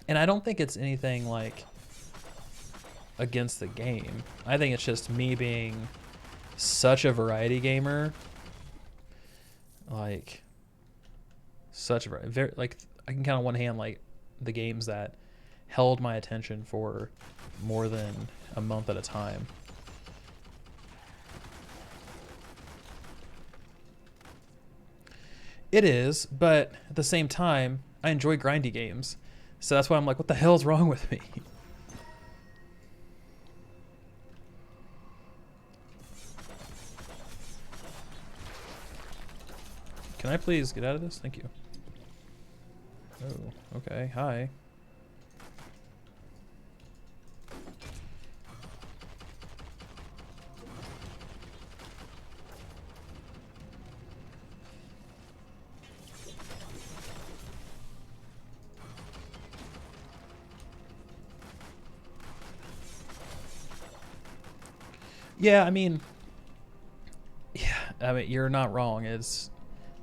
And I don't think it's anything like against the game. I think it's just me being such a variety gamer. Like, such a variety. Like, I can count on one hand, like, the games that held my attention for more than a month at a time. It is, but at the same time, I enjoy grindy games. So that's why I'm like, what the hell's wrong with me? Can I please get out of this? Thank you. Oh, okay. Hi. Yeah, I mean, you're not wrong. It's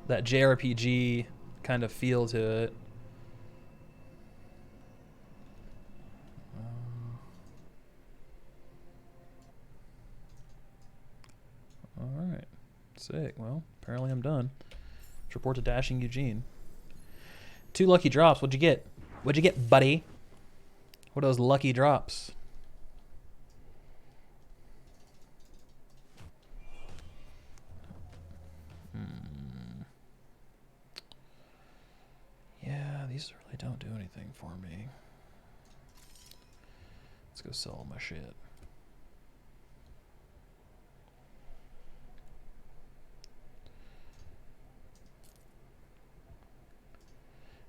that JRPG kind of feel to it. All right, sick. Well, apparently I'm done. Let's report to Dashing Eugene. 2 lucky drops. What'd you get? What'd you get, buddy? What are those lucky drops? Yeah, these really don't do anything for me. Let's go sell all my shit.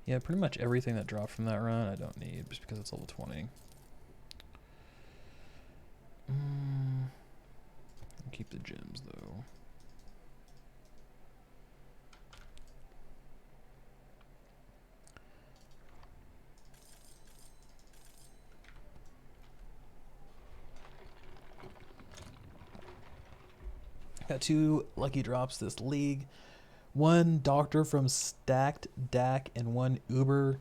Yeah, pretty much everything that dropped from that run I don't need just because it's level 20. I'll keep the gems though. Got 2 lucky drops this league. 1 Doctor from Stacked Dak and 1 Uber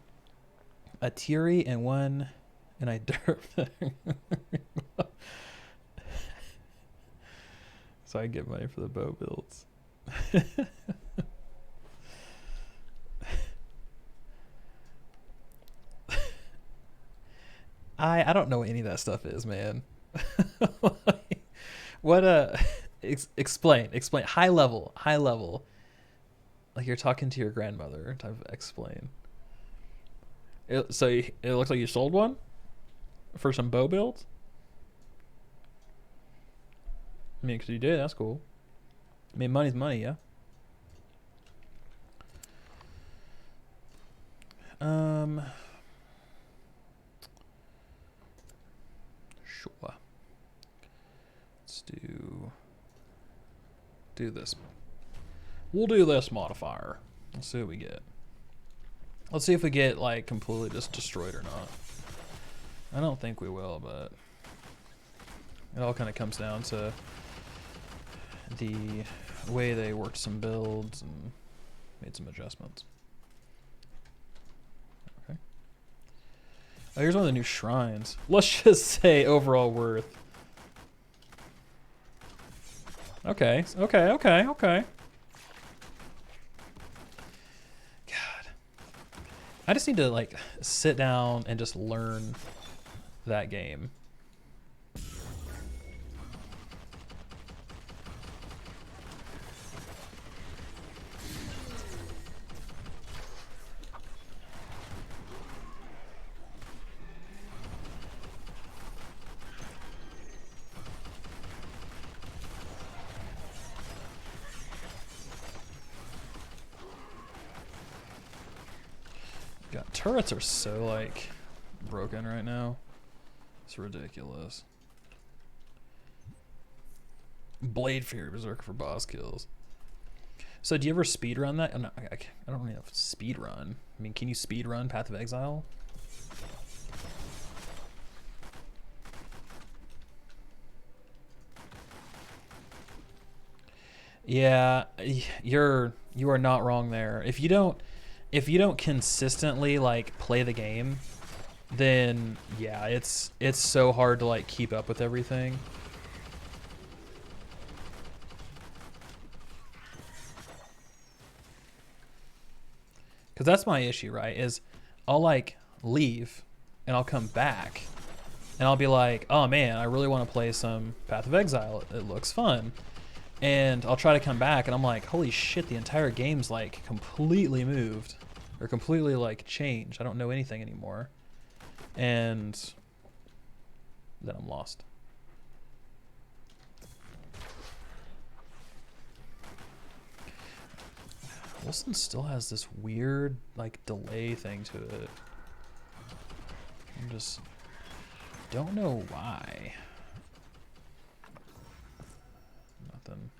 Atiri and 1 and I derp. So I get money for the bow builds. I don't know what any of that stuff is, man. What explain high level. Like you're talking to your grandmother type of explain. So it looks like you sold one for some bow builds? I mean, because you did, that's cool. I mean, money's money, yeah. Sure. Let's do this. We'll do this modifier. Let's see what we get. Let's see if we get like completely just destroyed or not. I don't think we will, but it all kind of comes down to the way they worked some builds and made some adjustments. Okay. Oh, here's one of the new shrines. Let's just say overall worth. Okay, okay. God. I just need to like sit down and just learn that game. God, turrets are so like broken right now. It's ridiculous. Blade Fury Berserker for boss kills. So do you ever speed run that? I don't really know if speed run. I mean, can you speed run Path of Exile? Yeah, you are not wrong there. If you don't consistently like play the game, then yeah, it's so hard to like keep up with everything. Because that's my issue, right? Is I'll like leave and I'll come back and I'll be like, oh man, I really want to play some Path of Exile. It looks fun. And I'll try to come back and I'm like, holy shit, the entire game's like completely moved or completely like changed. I don't know anything anymore. And then I'm lost. Wilson still has this weird like delay thing to it. I just don't know why. Nothing.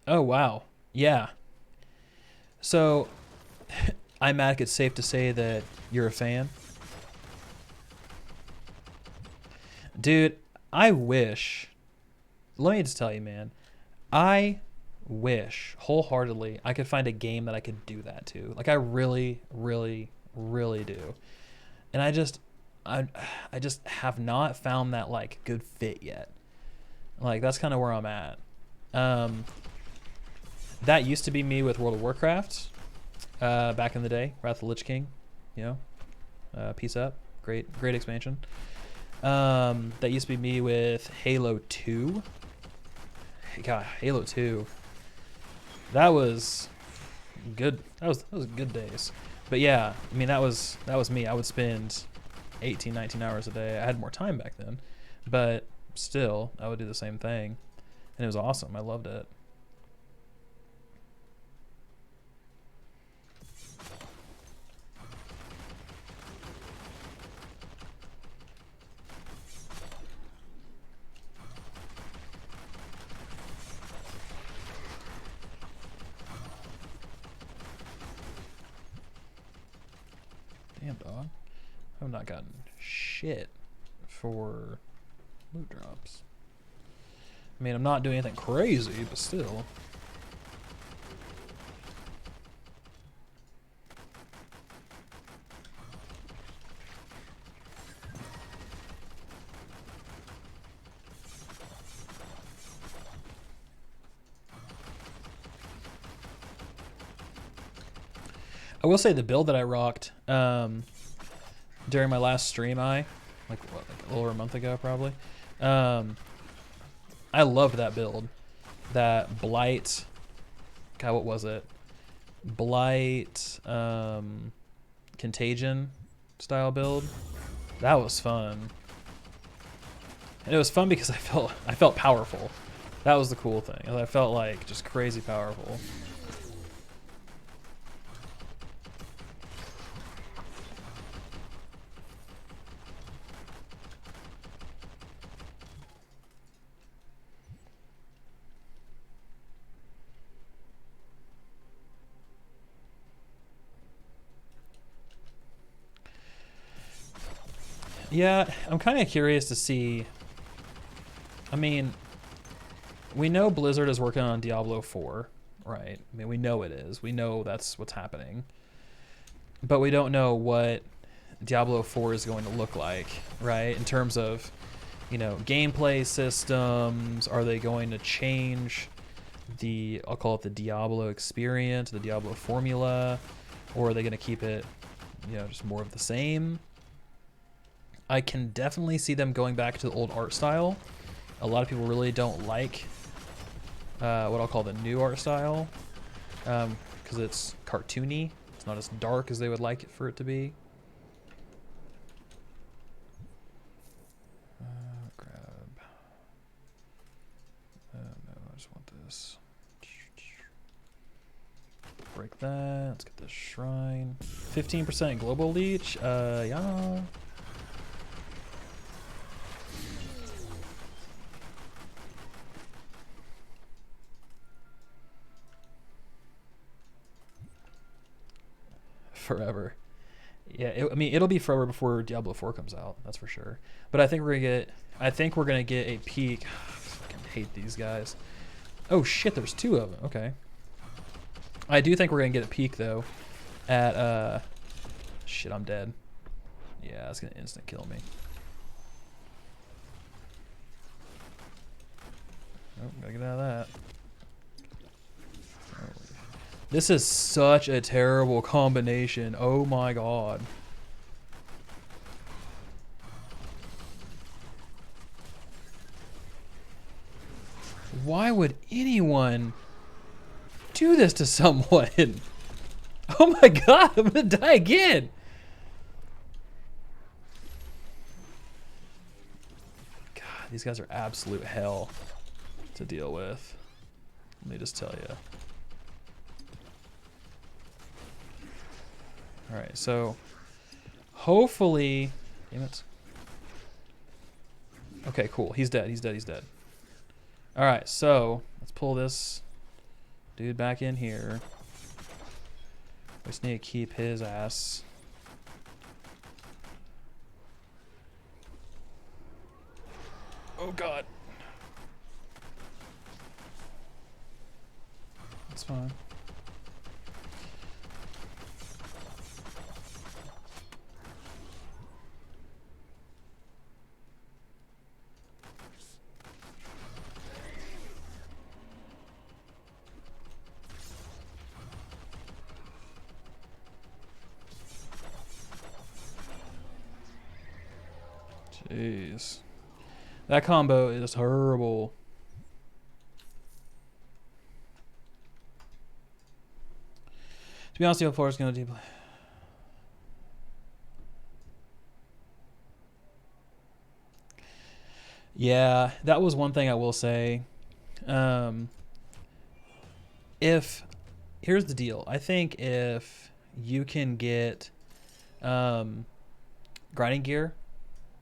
Oh, wow. Yeah. So, iMac, it's safe to say that you're a fan? Dude, I wish... Let me just tell you, man. I wish, wholeheartedly, I could find a game that I could do that to. Like, I really, really, really do. And I just have not found that, like, good fit yet. Like, that's kind of where I'm at. That used to be me with World of Warcraft back in the day. Wrath of the Lich King, you know, peace up, great expansion. That used to be me with Halo 2. God, Halo 2. That was good. That was good days. But yeah, I mean that was me. I would spend 18, 19 hours a day. I had more time back then, but still, I would do the same thing, and it was awesome. I loved it. Damn, dog. I have not gotten shit for loot drops. I mean, I'm not doing anything crazy, but still. I will say the build that I rocked during my last stream, like a little over a month ago probably. I loved that build. That Blight, God, what was it? Blight, Contagion style build. That was fun. And it was fun because I felt powerful. That was the cool thing. I felt like just crazy powerful. Yeah, I'm kind of curious to see. I mean, we know Blizzard is working on Diablo 4, right? I mean, we know it is. We know that's what's happening. But we don't know what Diablo 4 is going to look like, right? In terms of, you know, gameplay systems. Are they going to change the, I'll call it the Diablo experience, the Diablo formula? Or are they going to keep it, you know, just more of the same? I can definitely see them going back to the old art style. A lot of people really don't like what I'll call the new art style because it's cartoony. It's not as dark as they would like it for it to be. Grab. No, I just want this. Break that. Let's get this shrine. 15% global leech. Yeah. Forever. Yeah, I mean, it'll be forever before Diablo 4 comes out. That's for sure. But I think we're gonna get a peak. I fucking hate these guys. Oh shit, there's two of them. Okay. I do think we're gonna get a peak though. At shit, I'm dead. Yeah, that's gonna instant kill me. Oh, gotta get out of that. Oh. This is such a terrible combination. Oh my god. Why would anyone do this to someone? Oh my god, I'm gonna die again. God, these guys are absolute hell to deal with. Let me just tell you. Alright, so hopefully, damn it. Okay, cool. He's dead. He's dead. He's dead. Alright, so let's pull this dude back in here. We just need to keep his ass. Oh god. That's fine. Jeez. That combo is horrible. To be honest, the 4 is going to deeply. Yeah, that was one thing I will say. Here's the deal. I think if you can get grinding gear,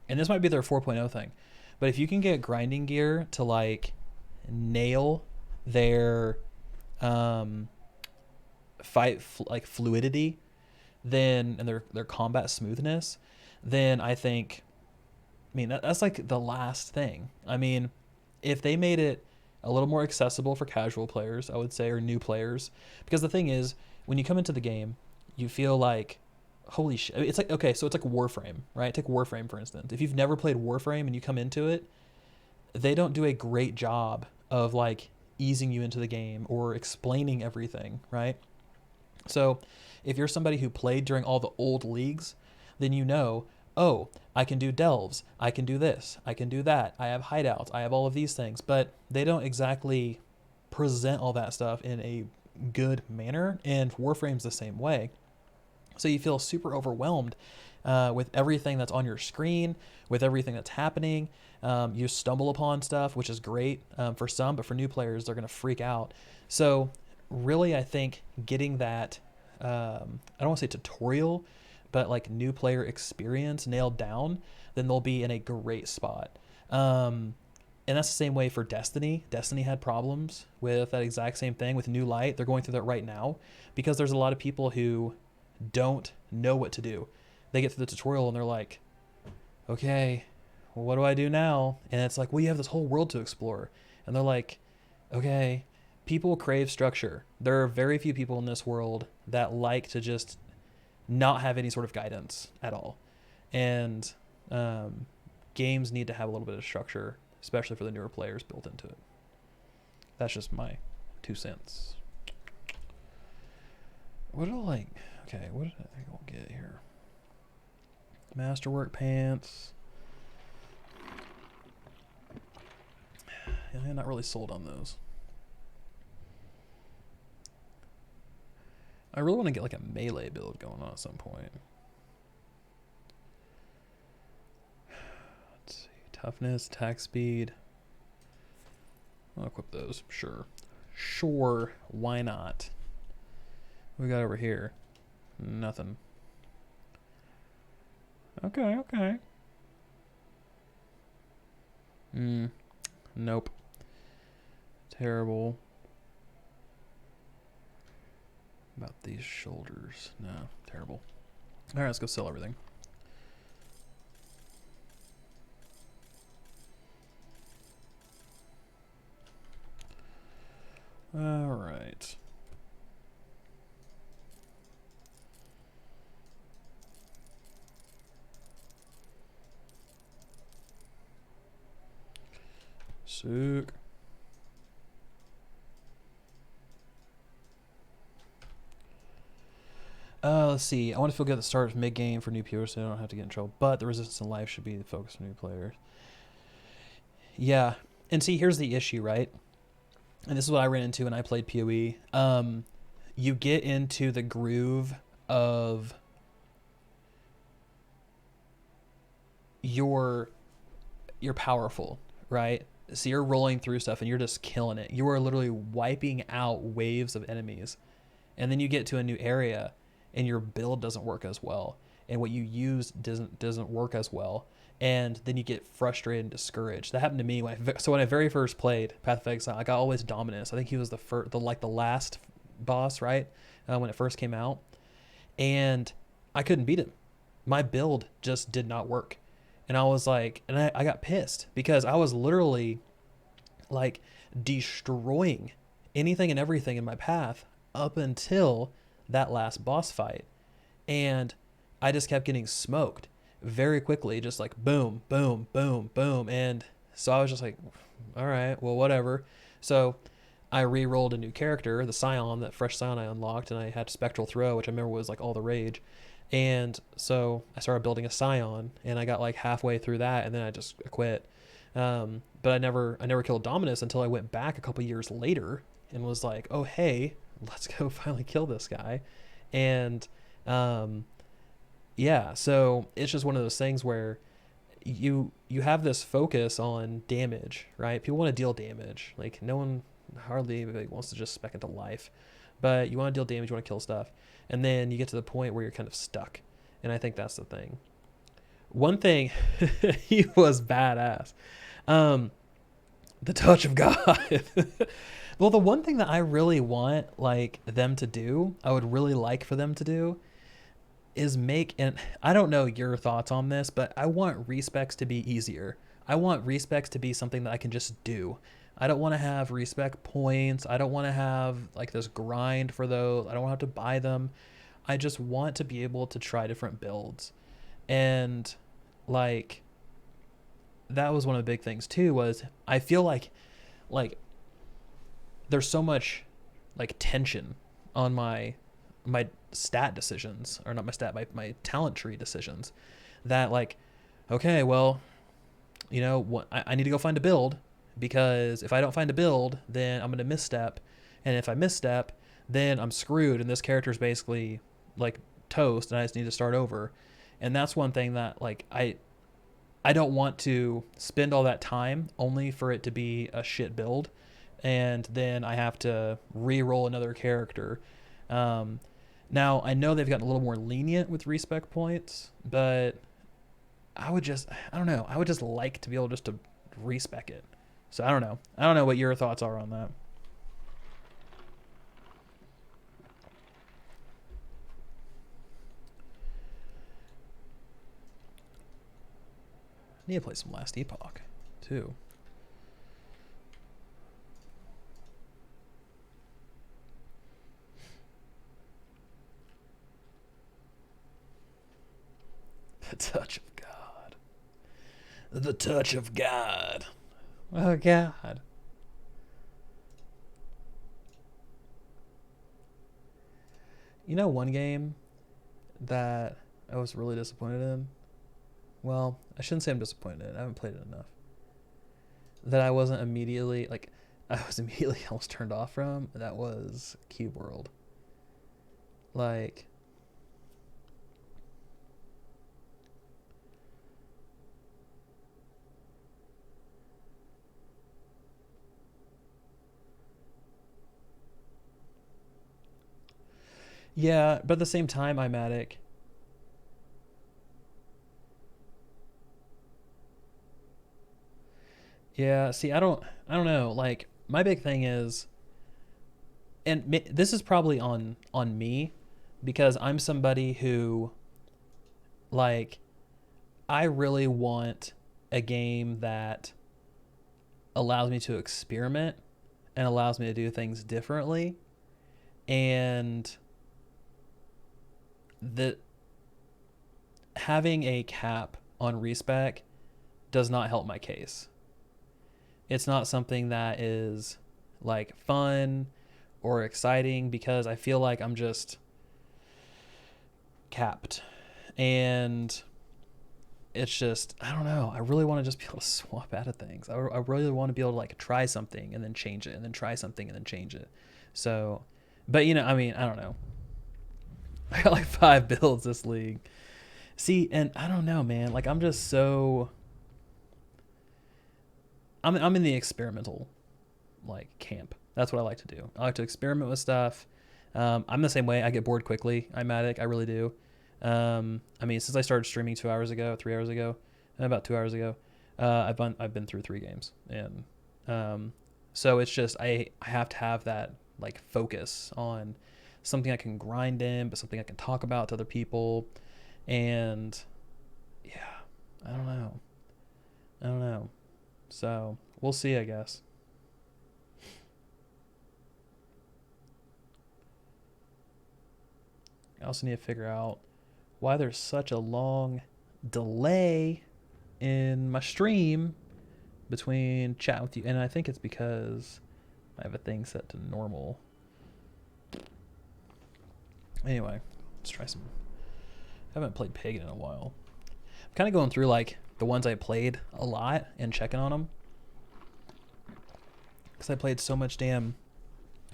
and this might be their 4.0 thing, but if you can get grinding gear to like nail their like fluidity, then and their combat smoothness, then I think, I mean that's like the last thing. I mean, if they made it a little more accessible for casual players, I would say, or new players, because the thing is, when you come into the game, you feel like, holy shit. It's like, okay, so it's like Warframe, right? Take Warframe, for instance. If you've never played Warframe and you come into it, they don't do a great job of like easing you into the game or explaining everything, right? So if you're somebody who played during all the old leagues, then you know oh, I can do delves, I can do this, I can do that, I have hideouts, I have all of these things, but they don't exactly present all that stuff in a good manner, and Warframe's the same way. So you feel super overwhelmed with everything that's on your screen, with everything that's happening. You stumble upon stuff, which is great for some, but for new players, they're going to freak out. So really, I think getting that, I don't want to say tutorial, but like new player experience nailed down, then they'll be in a great spot. And that's the same way for Destiny. Destiny had problems with that exact same thing with New Light. They're going through that right now because there's a lot of people who don't know what to do. They get through the tutorial and they're like, okay, well, what do I do now? And it's like, well, you have this whole world to explore. And they're like, okay, people crave structure. There are very few people in this world that like to just not have any sort of guidance at all. And games need to have a little bit of structure, especially for the newer players built into it. That's just my 2 cents. What do I like? Okay, what did I go get here? Masterwork pants. Yeah, I'm not really sold on those. I really want to get like a melee build going on at some point. Let's see. Toughness, attack speed. I'll equip those. Sure. Sure. Why not? What we got over here? Nothing. Okay, okay. Nope. Terrible. About these shoulders. No, terrible. All right, let's go sell everything. All right. Sick. Let's see. I want to feel good at the start of mid-game for new viewers so I don't have to get in trouble. But the resistance in life should be the focus for new players. Yeah. And see, here's the issue, right? And this is what I ran into when I played PoE. You get into the groove of you're powerful, right? So you're rolling through stuff and you're just killing it. You are literally wiping out waves of enemies. And then you get to a new area and your build doesn't work as well. And what you use doesn't work as well. And then you get frustrated and discouraged. That happened to me when I very first played Path of Exile. I got always Dominus. I think he was the last boss, right? When it first came out. And I couldn't beat him. My build just did not work. And I was like, and I got pissed because I was literally like destroying anything and everything in my path up until that last boss fight. And I just kept getting smoked very quickly, just like boom, boom, boom, boom. And so I was just like, all right, well, whatever. So I re-rolled a new character, the Scion, that fresh Scion I unlocked, and I had Spectral Throw, which I remember was like all the rage. And so I started building a Scion, and I got like halfway through that, and then I just quit. But I never killed Dominus until I went back a couple years later and was like, oh, hey, let's go finally kill this guy. And yeah, so it's just one of those things where you have this focus on damage, right? People want to deal damage. Like no one hardly wants to just spec into life, but you want to deal damage, you want to kill stuff. And then you get to the point where you're kind of stuck. And I think that's the thing. One thing, he was badass. The touch of God. Well, the one thing that I really want like them to do, I would really like for them to do, is make, and I don't know your thoughts on this, but I want respecs to be easier. I want respecs to be something that I can just do. I don't want to have respec points. I don't want to have like this grind for those. I don't have to buy them. I just want to be able to try different builds. And like that was one of the big things too, was I feel like there's so much like tension on my stat decisions, or not my stat, my talent tree decisions. that like, okay, well, you know what, I need to go find a build, because if I don't find a build, then I'm going to misstep, and if I misstep, then I'm screwed, and this character is basically like toast, and I just need to start over. And that's one thing that like I don't want to spend all that time only for it to be a shit build, and then I have to re-roll another character. Now I know they've gotten a little more lenient with respec points, but I don't know. I would just like to be able just to respec it. So I don't know. I don't know what your thoughts are on that. I need to play some Last Epoch too. The touch of God. The touch of God. Oh, God. You know one game that I was really disappointed in? Well, I shouldn't say I'm disappointed in it. I haven't played it enough. That I wasn't immediately, like, I was immediately almost turned off from. That was Cube World. Like... Yeah, but at the same time, Imatic. Yeah, see, I don't know. Like, my big thing is, and this is probably on me, because I'm somebody who, like, I really want a game that allows me to experiment and allows me to do things differently, and the having a cap on respec does not help my case. It's not something that is like fun or exciting, because I feel like I'm just capped, and it's just, I don't know, I really want to just be able to swap out of things. I really want to be able to like try something and then change it, and then try something and then change it. So, but you know, I mean, I don't know. I got like 5 builds this league. See, and I don't know, man. Like, I'm just so... I'm in the experimental, like, camp. That's what I like to do. I like to experiment with stuff. I'm the same way. I get bored quickly. I'm addict. I really do. I mean, since I started streaming 2 hours ago, 3 hours ago, about 2 hours ago, I've been through 3 games, and so it's just I have to have that like focus on something I can grind in, but something I can talk about to other people. And yeah, I don't know. So we'll see, I guess. I also need to figure out why there's such a long delay in my stream between chatting with you. And I think it's because I have a thing set to normal. Anyway, let's try some. I haven't played Pagan in a while. I'm kind of going through like the ones I played a lot and checking on them, because I played so much damn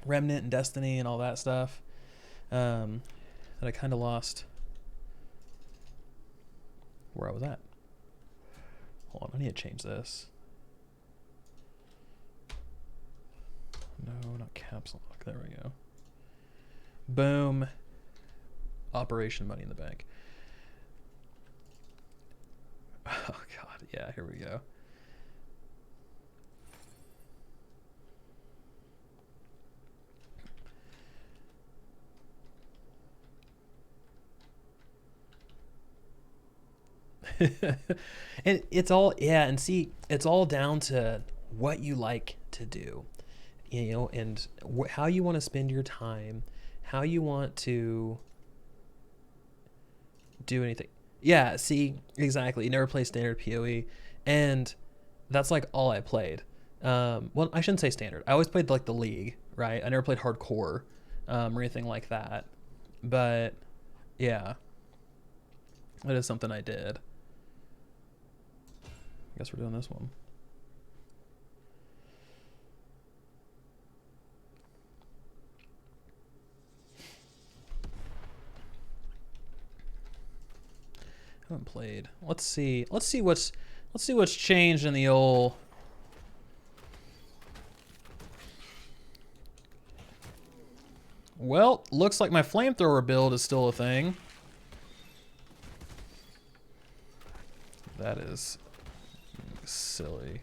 Remnant and Destiny and all that stuff, that I kind of lost where I was at. Hold on, I need to change this. No, not caps lock. There we go. Boom. Operation Money in the Bank. Oh God, yeah, here we go. And it's all, yeah, and see, it's all down to what you like to do, you know, and how you want to spend your time, how you want to do anything. Yeah, see, exactly. You never play standard PoE, and that's like all I played. Well, I shouldn't say standard. I always played like the League, right? I never played hardcore or anything like that. But yeah, that is something I did. Guess we're doing this one. I haven't played. Let's see what's changed in the old. Well, looks like my flamethrower build is still a thing. That is silly.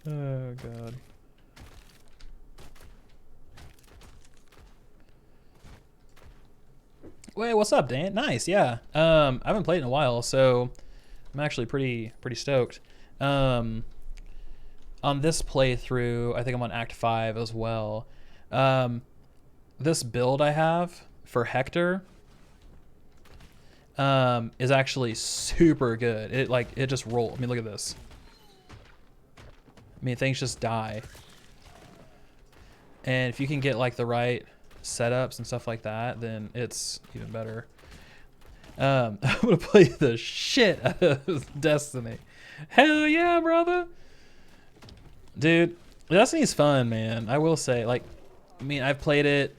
Oh god. Wait, what's up, Dan? Nice, yeah. I haven't played in a while, so I'm actually pretty stoked. On this playthrough, I think I'm on Act 5 as well. This build I have for Hector is actually super good. It just rolls. I mean, look at this. I mean, things just die. And if you can get like the right setups and stuff like that, then it's even better. I'm gonna play the shit out of Destiny. Hell yeah, brother. Dude, Destiny's fun, man. I will say, like, I mean, I've played it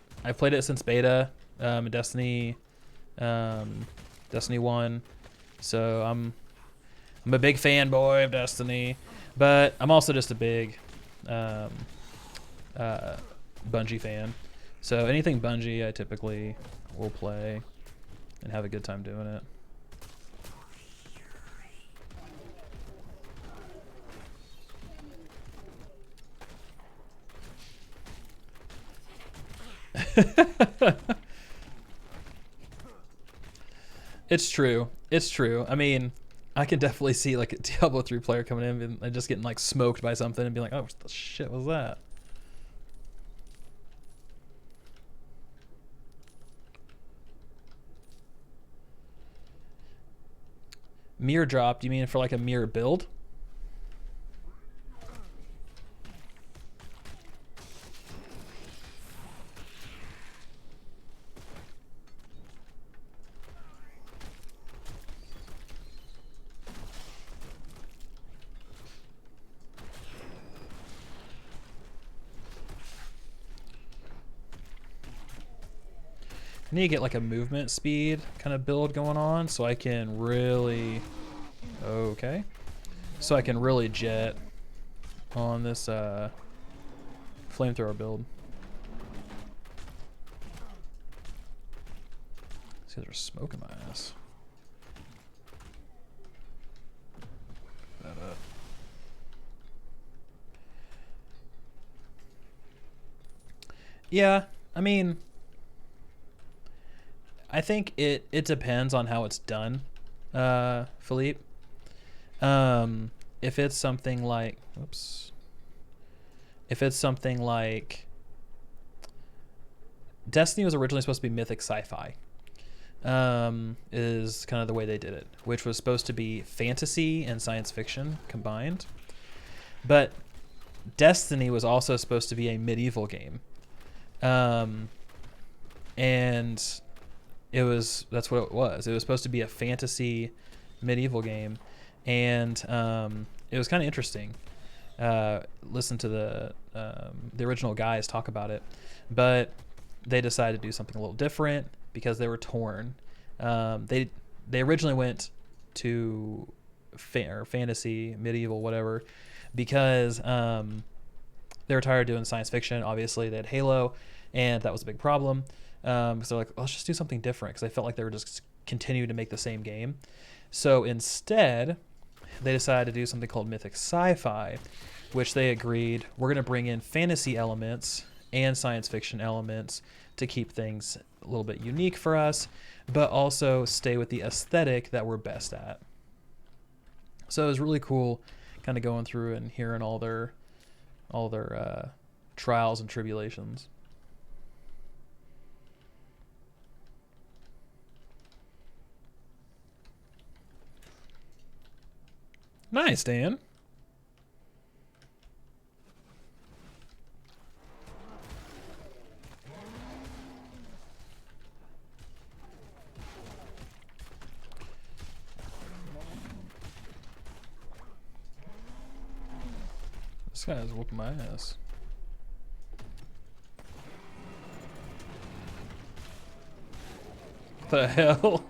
since beta, Destiny 1. So I'm a big fanboy of Destiny, but I'm also just a big Bungie fan. So anything Bungie, I typically will play and have a good time doing it. It's true. It's true. I mean, I can definitely see like a Diablo 3 player coming in and just getting like smoked by something and being like, oh, what the shit was that? Mirror drop, do you mean for like a mirror build? I need to get like a movement speed kind of build going on so I can really, okay, so I can really jet on this flamethrower build. These guys are smoking my ass. That up. Yeah, I mean, I think it depends on how it's done, Philippe. If it's something like, whoops. If it's something like, Destiny was originally supposed to be mythic sci-fi, is kind of the way they did it, which was supposed to be fantasy and science fiction combined. But Destiny was also supposed to be a medieval game. And that's what it was. It was supposed to be a fantasy medieval game, and it was kind of interesting. Listen to the original guys talk about it, but they decided to do something a little different because they were torn. They originally went to fantasy, medieval, whatever, because they were tired of doing science fiction. Obviously, they had Halo, and that was a big problem. So they're like, let's just do something different, because they felt like they were just continuing to make the same game. So instead, they decided to do something called mythic sci-fi, which they agreed we're going to bring in fantasy elements and science fiction elements to keep things a little bit unique for us, but also stay with the aesthetic that we're best at. So it was really cool kind of going through and hearing all their trials and tribulations. Nice, Dan. This guy's whooping my ass. What the hell?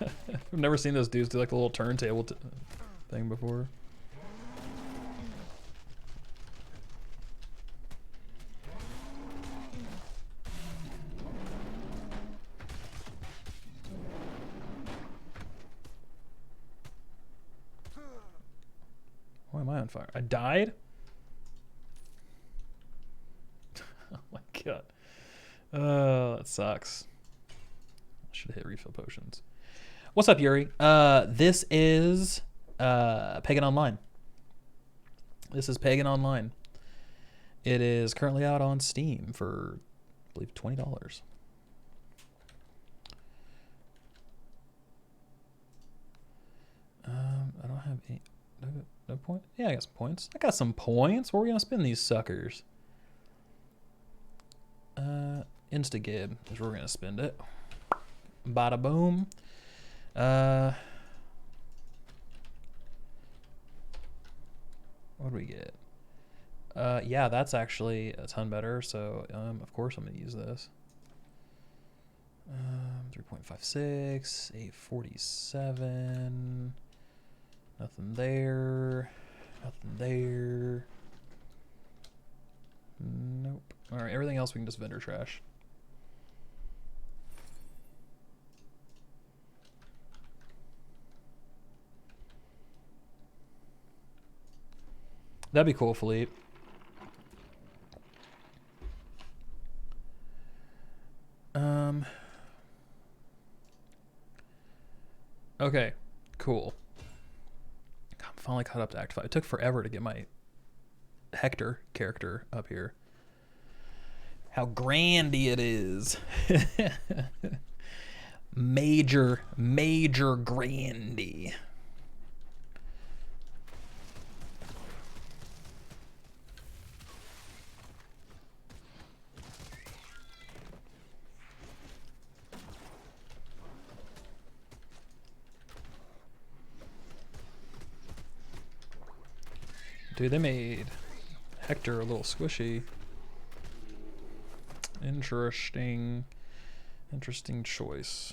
I've never seen those dudes do like a little turntable thing before. Why am I on fire? I died? Oh my god. Oh, that sucks. I should hit refill potions. What's up, Yuri? This is Pagan Online. This is Pagan Online. It is currently out on Steam for, I believe, $20. I don't have any. No point? Yeah, I got some points. I got some points. Where are we gonna spend these suckers? Instagib is where we're gonna spend it. Bada boom. What do we get? Yeah, that's actually a ton better. So, of course I'm gonna use this. 3.56, 847. Nothing there. Nothing there. Nope. All right, everything else we can just vendor trash. That'd be cool, Philippe. Okay, cool. I'm finally caught up to Act 5. It took forever to get my Hector character up here. How grandy it is. Major grandy. Dude, they made Hector a little squishy. Interesting choice.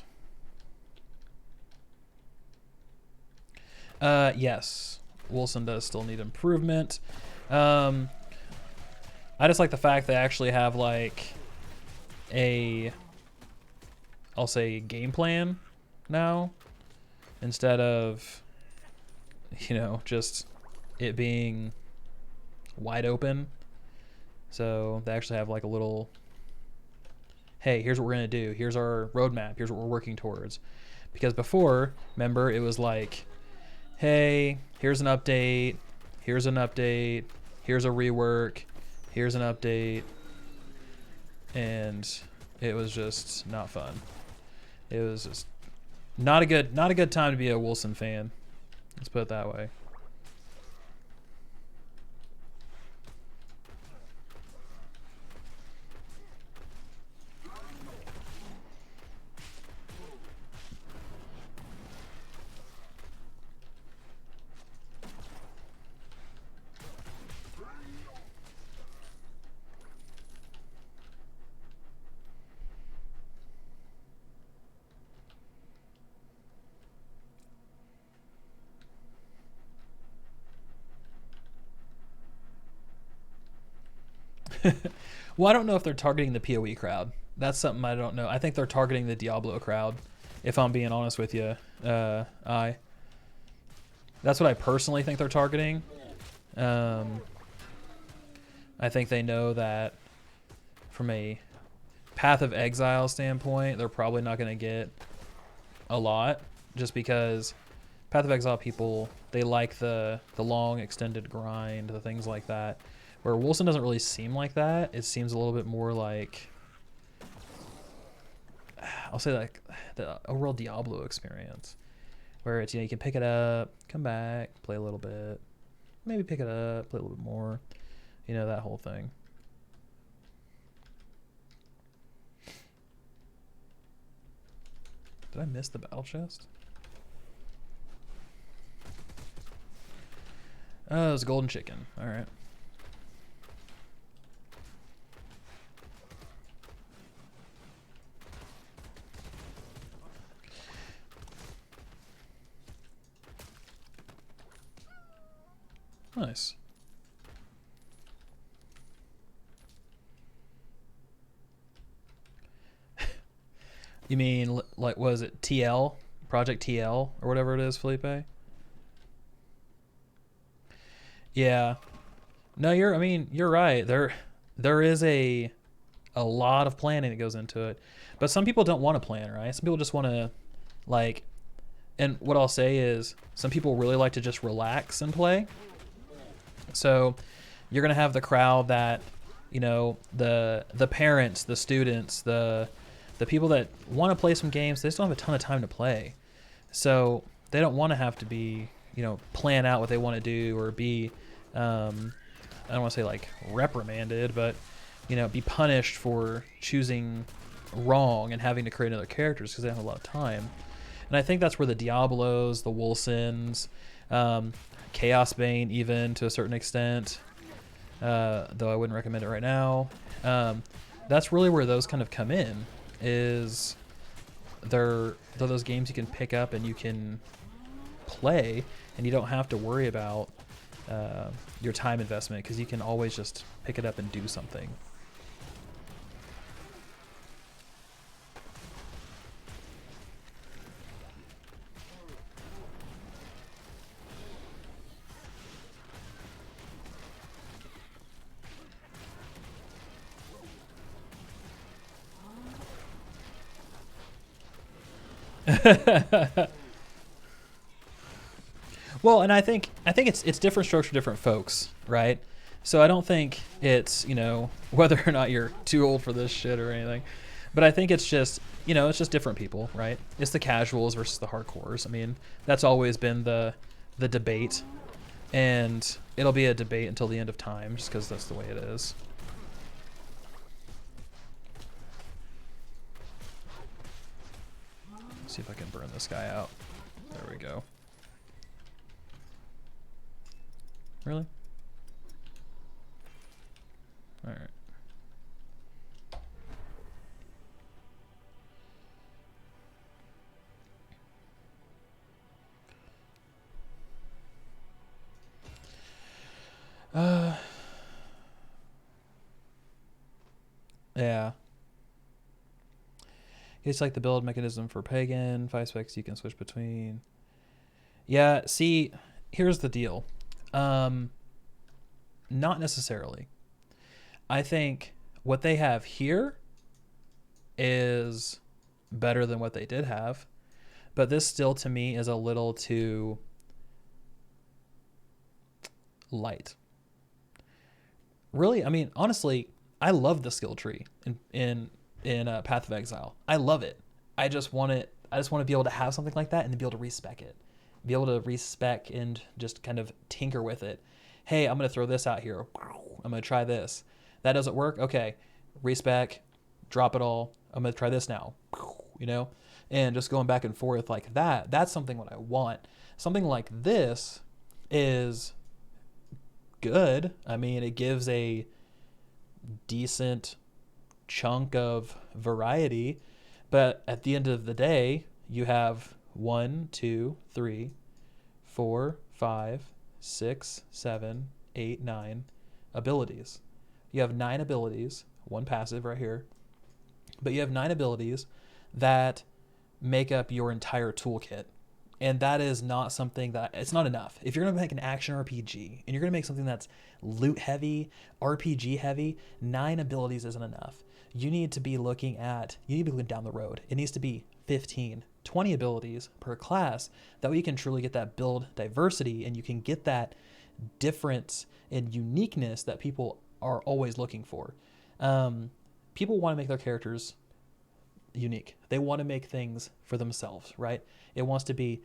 Yes, Wilson does still need improvement. I just like the fact they actually have like I'll say game plan now, instead of, you know, just it being wide open. So they actually have like a little, hey, here's what we're gonna do. Here's our roadmap. Here's what we're working towards. Because before, remember, it was like, hey, here's an update. Here's an update. Here's a rework. Here's an update. And it was just not fun. It was just not a good time to be a Wilson fan. Let's put it that way. Well, I don't know if they're targeting the PoE crowd. That's something I don't know. I think they're targeting the Diablo crowd, if I'm being honest with you. That's what I personally think they're targeting. I think they know that from a Path of Exile standpoint, they're probably not going to get a lot, just because Path of Exile people, they like the long extended grind, the things like that. Where Wilson doesn't really seem like that. It seems a little bit more like, I'll say like the overall Diablo experience, where it's, you can pick it up, come back, play a little bit, maybe pick it up, play a little bit more, that whole thing. Did I miss the battle chest? Oh, it was a golden chicken. All right. Nice. You mean, like, was it TL? Project TL or whatever it is, Felipe? Yeah. No, you're right. There is a lot of planning that goes into it. But some people don't want to plan, right? Some people just want to, like, and what I'll say is some people really like to just relax and play. So you're going to have the crowd that, the parents, the students, the people that want to play some games, they just don't have a ton of time to play. So they don't want to have to be, plan out what they want to do or be, I don't want to say like reprimanded, but, be punished for choosing wrong and having to create other characters because they don't have a lot of time. And I think that's where the Diablos, the Wolsons, Chaos Bane even to a certain extent, though I wouldn't recommend it right now. That's really where those kind of come in, is they're those games you can pick up and you can play and you don't have to worry about your time investment because you can always just pick it up and do something. Well, and I think it's different strokes for different folks, right? So I don't think it's, whether or not you're too old for this shit or anything, but I think it's just, it's just different people, right? It's the casuals versus the hardcores. I mean, that's always been the debate, and it'll be a debate until the end of time, just because that's the way it is. Let's see if I can burn this guy out. There we go. Really? All right. Yeah. It's like the build mechanism for Pagan. 5 specs you can switch between. Yeah, see, here's the deal. Not necessarily. I think what they have here is better than what they did have, but this still to me is a little too light. Really, I mean, honestly, I love the skill tree in Path of Exile. I love it. I just want to be able to have something like that and to be able to respec it. Be able to respec and just kind of tinker with it. Hey, I'm going to throw this out here. I'm going to try this. That doesn't work? Okay. Respec, drop it all. I'm going to try this now. And just going back and forth like that. That's something what I want. Something like this is good. I mean, it gives a decent chunk of variety, but at the end of the day, you have 1, 2, 3, 4, 5, 6, 7, 8, 9 abilities. You have 9 abilities, 1 passive right here, but you have 9 abilities that make up your entire toolkit. And that is not something it's not enough. If you're going to make an action RPG and you're going to make something that's loot heavy, RPG heavy, 9 abilities isn't enough. You need to be looking down the road. It needs to be 15, 20 abilities per class. That way you can truly get that build diversity and you can get that difference and uniqueness that people are always looking for. People want to make their characters unique. They want to make things for themselves, right? It wants to be,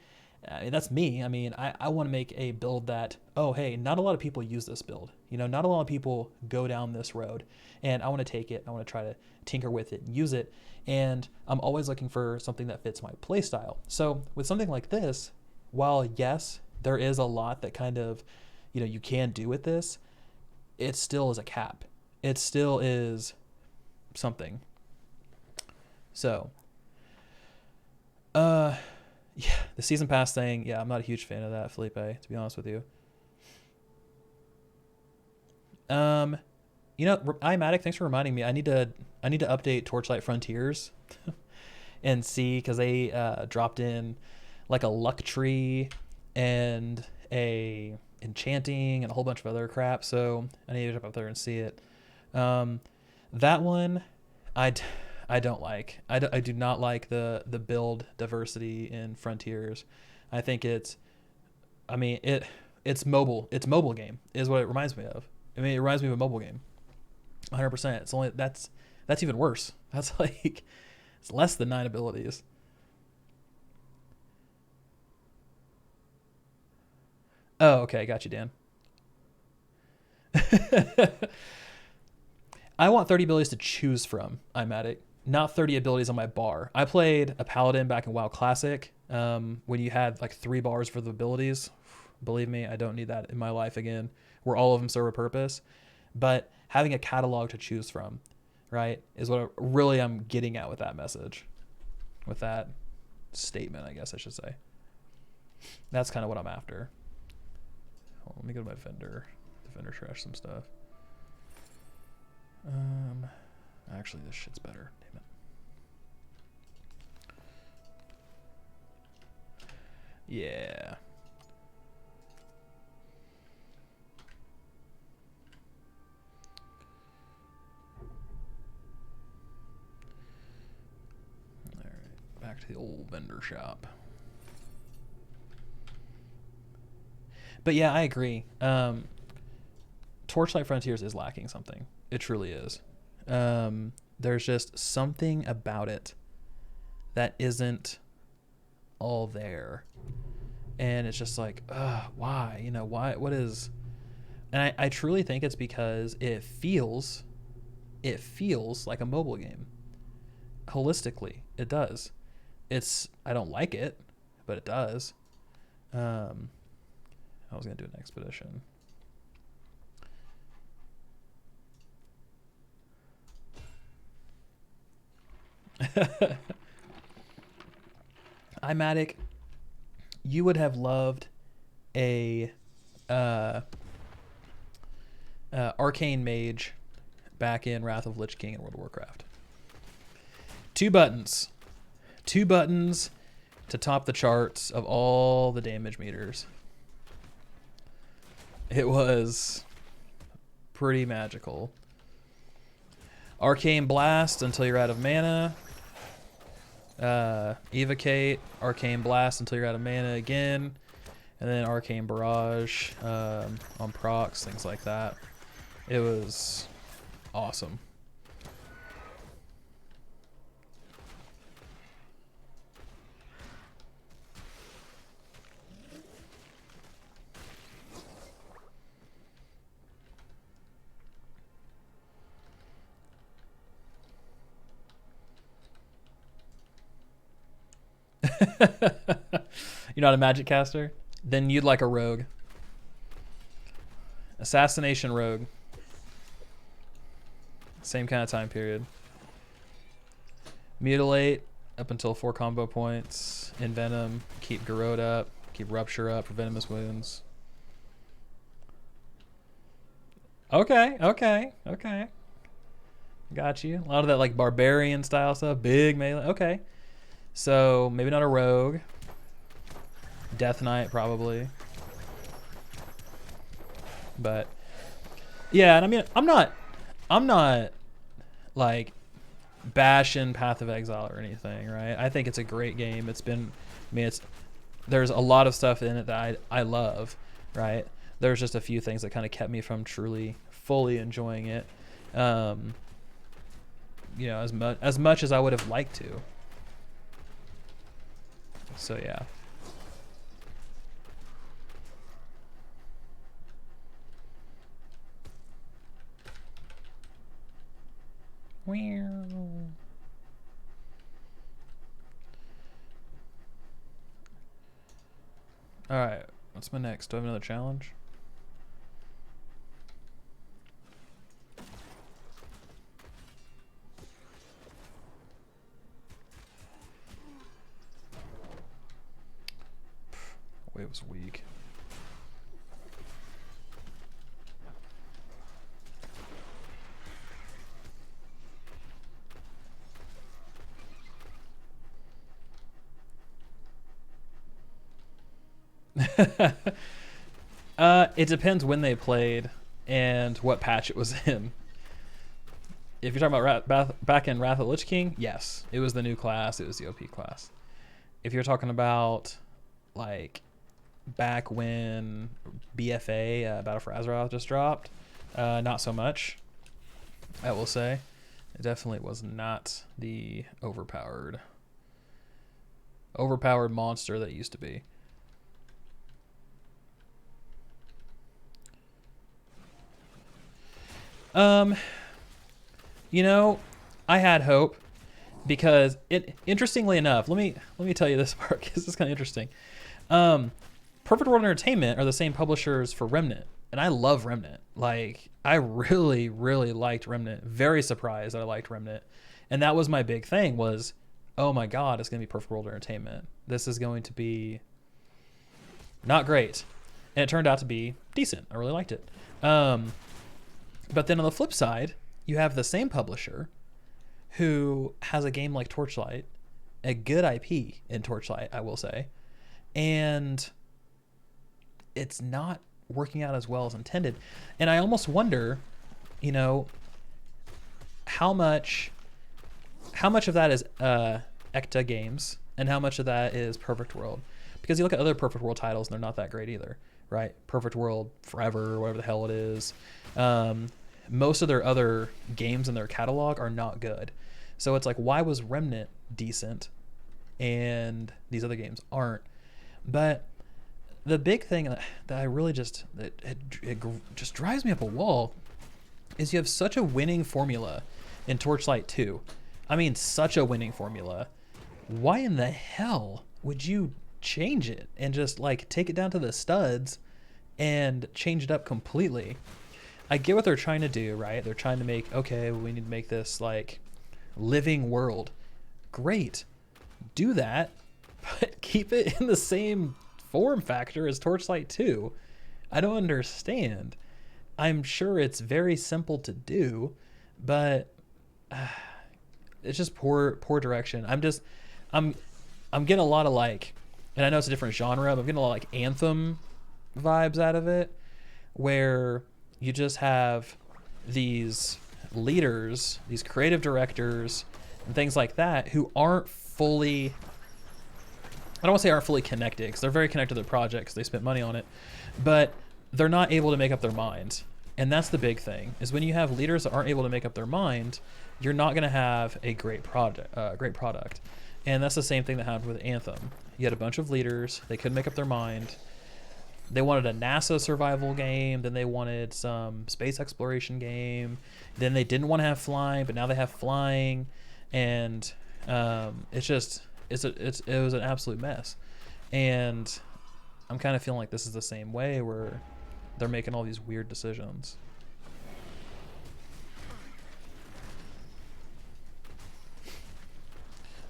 I mean, that's me. I mean, I want to make a build that, oh, hey, not a lot of people use this build. You know, not a lot of people go down this road. And I want to take it. I want to try to tinker with it and use it. And I'm always looking for something that fits my play style. So with something like this, while yes, there is a lot that kind of, you know, you can do with this, it still is a cap. It still is something. So, yeah, the season pass thing, yeah, I'm not a huge fan of that, Felipe, to be honest with you. You know, iMatic, thanks for reminding me. I need to update Torchlight Frontiers and see, because they dropped in like a luck tree and a enchanting and a whole bunch of other crap. So I need to jump up there and see it. That one, I don't like. I do not like the build diversity in Frontiers. I think it's mobile. It's mobile game is what it reminds me of. I mean, it reminds me of a mobile game. 100%. It's only that's even worse. That's like it's less than 9 abilities. Oh, okay, got you, Dan. I want 30 abilities to choose from, iMatic, not 30 abilities on my bar. I played a Paladin back in WoW Classic when you had like 3 bars for the abilities. Believe me, I don't need that in my life again, where all of them serve a purpose. But having a catalog to choose from, right, is what I'm getting at with that message, with that statement, I guess I should say. That's kind of what I'm after. Hold on, let me go to my vendor. The vendor trash some stuff. Actually, this shit's better. Damn it. Yeah. All right, back to the old vendor shop. But yeah, I agree. Torchlight Frontiers is lacking something. It truly is. There's just something about it that isn't all there. And it's just like, why? You know, why? What is... And I truly think it's because it feels like a mobile game. Holistically, it does. I don't like it, but it does. I was going to do an expedition. iMatic, you would have loved a arcane mage back in Wrath of Lich King in World of Warcraft. 2 buttons to top the charts of all the damage meters. It was pretty magical. Arcane Blast until you're out of mana. Evocate, Arcane Blast until you're out of mana again. And then Arcane Barrage on procs, things like that. It was awesome. You're not a magic caster? Then you'd like a rogue. Assassination rogue. Same kind of time period. Mutilate up until 4 combo points. Envenom. Keep Garrote up. Keep Rupture up for venomous wounds. Okay. Got you. A lot of that like barbarian style stuff. Big melee. Okay. So maybe not a rogue. Death Knight probably. But yeah, and I mean I'm not like bashing Path of Exile or anything, right? I think it's a great game. There's a lot of stuff in it that I love, right? There's just a few things that kind of kept me from truly fully enjoying it. You know, as much as I would have liked to. So yeah. All right, what's my next? Do I have another challenge? Wave was weak. It depends when they played and what patch it was in. If you're talking about back in Wrath of the Lich King, yes, it was the new class. It was the OP class. If you're talking about like back when BFA, Battle for Azeroth, just dropped, not so much, I will say. It definitely was not the overpowered monster that it used to be. You know, I had hope because interestingly enough, let me tell you this part because it's kind of interesting. Perfect World Entertainment are the same publishers for Remnant, and I love Remnant. Like, I really, really liked Remnant. Very surprised that I liked Remnant, and that was my big thing was, oh my God, it's gonna be Perfect World Entertainment. This is going to be not great, and it turned out to be decent. I really liked it. But then on the flip side, you have the same publisher who has a game like Torchlight, a good IP in Torchlight, I will say, and it's not working out as well as intended. And I almost wonder, you know, how much of that is Ecta Games and how much of that is Perfect World. Because you look at other Perfect World titles and they're not that great either, right? Perfect World Forever, or whatever the hell it is. Most of their other games in their catalog are not good. So it's like, why was Remnant decent and these other games aren't? But the big thing that I really just, it just drives me up a wall is you have such a winning formula in Torchlight 2. I mean, such a winning formula. Why in the hell would you change it and just like take it down to the studs and change it up completely? I get what they're trying to do, right? They're trying to make, okay, we need to make this like living world. Great. Do that, but keep it in the same form factor as Torchlight 2. I don't understand. I'm sure it's very simple to do, but it's just poor direction. I'm getting a lot of like, and I know it's a different genre, but I'm getting a lot of like Anthem vibes out of it, where you just have these leaders, these creative directors, and things like that who aren't fully, I don't want to say aren't fully connected, because they're very connected to their project because they spent money on it, but they're not able to make up their mind. And that's the big thing, is when you have leaders that aren't able to make up their mind, you're not going to have a great product. And that's the same thing that happened with Anthem. You had a bunch of leaders, they couldn't make up their mind. They wanted a NASA survival game, then they wanted some space exploration game, then they didn't want to have flying, but now they have flying, and it was an absolute mess. And I'm kind of feeling like this is the same way, where they're making all these weird decisions.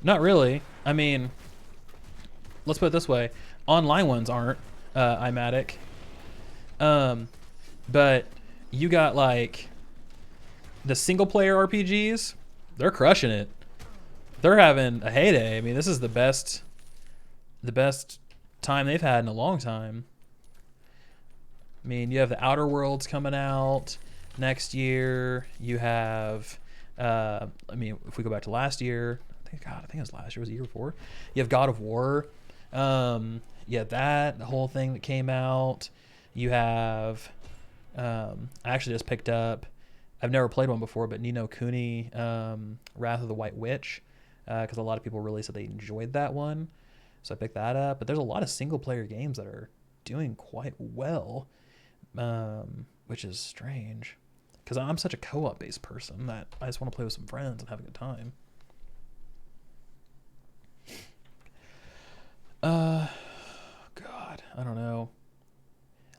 Not really. I mean, let's put it this way: online ones aren't. Imatic. But you got like the single player RPGs, they're crushing it. They're having a heyday. I mean, this is the best time they've had in a long time. I mean, you have the Outer Worlds coming out next year. You have, I mean, if we go back to last year, I think it was last year, was the year before. You have God of War. Yeah, the whole thing that came out. You have, I actually just picked up, I've never played one before, but Ni no Kuni, Wrath of the White Witch, because a lot of people really said they enjoyed that one. So I picked that up. But there's a lot of single player games that are doing quite well, which is strange. because I'm such a co-op based person that I just want to play with some friends and have a good time. God, I don't know.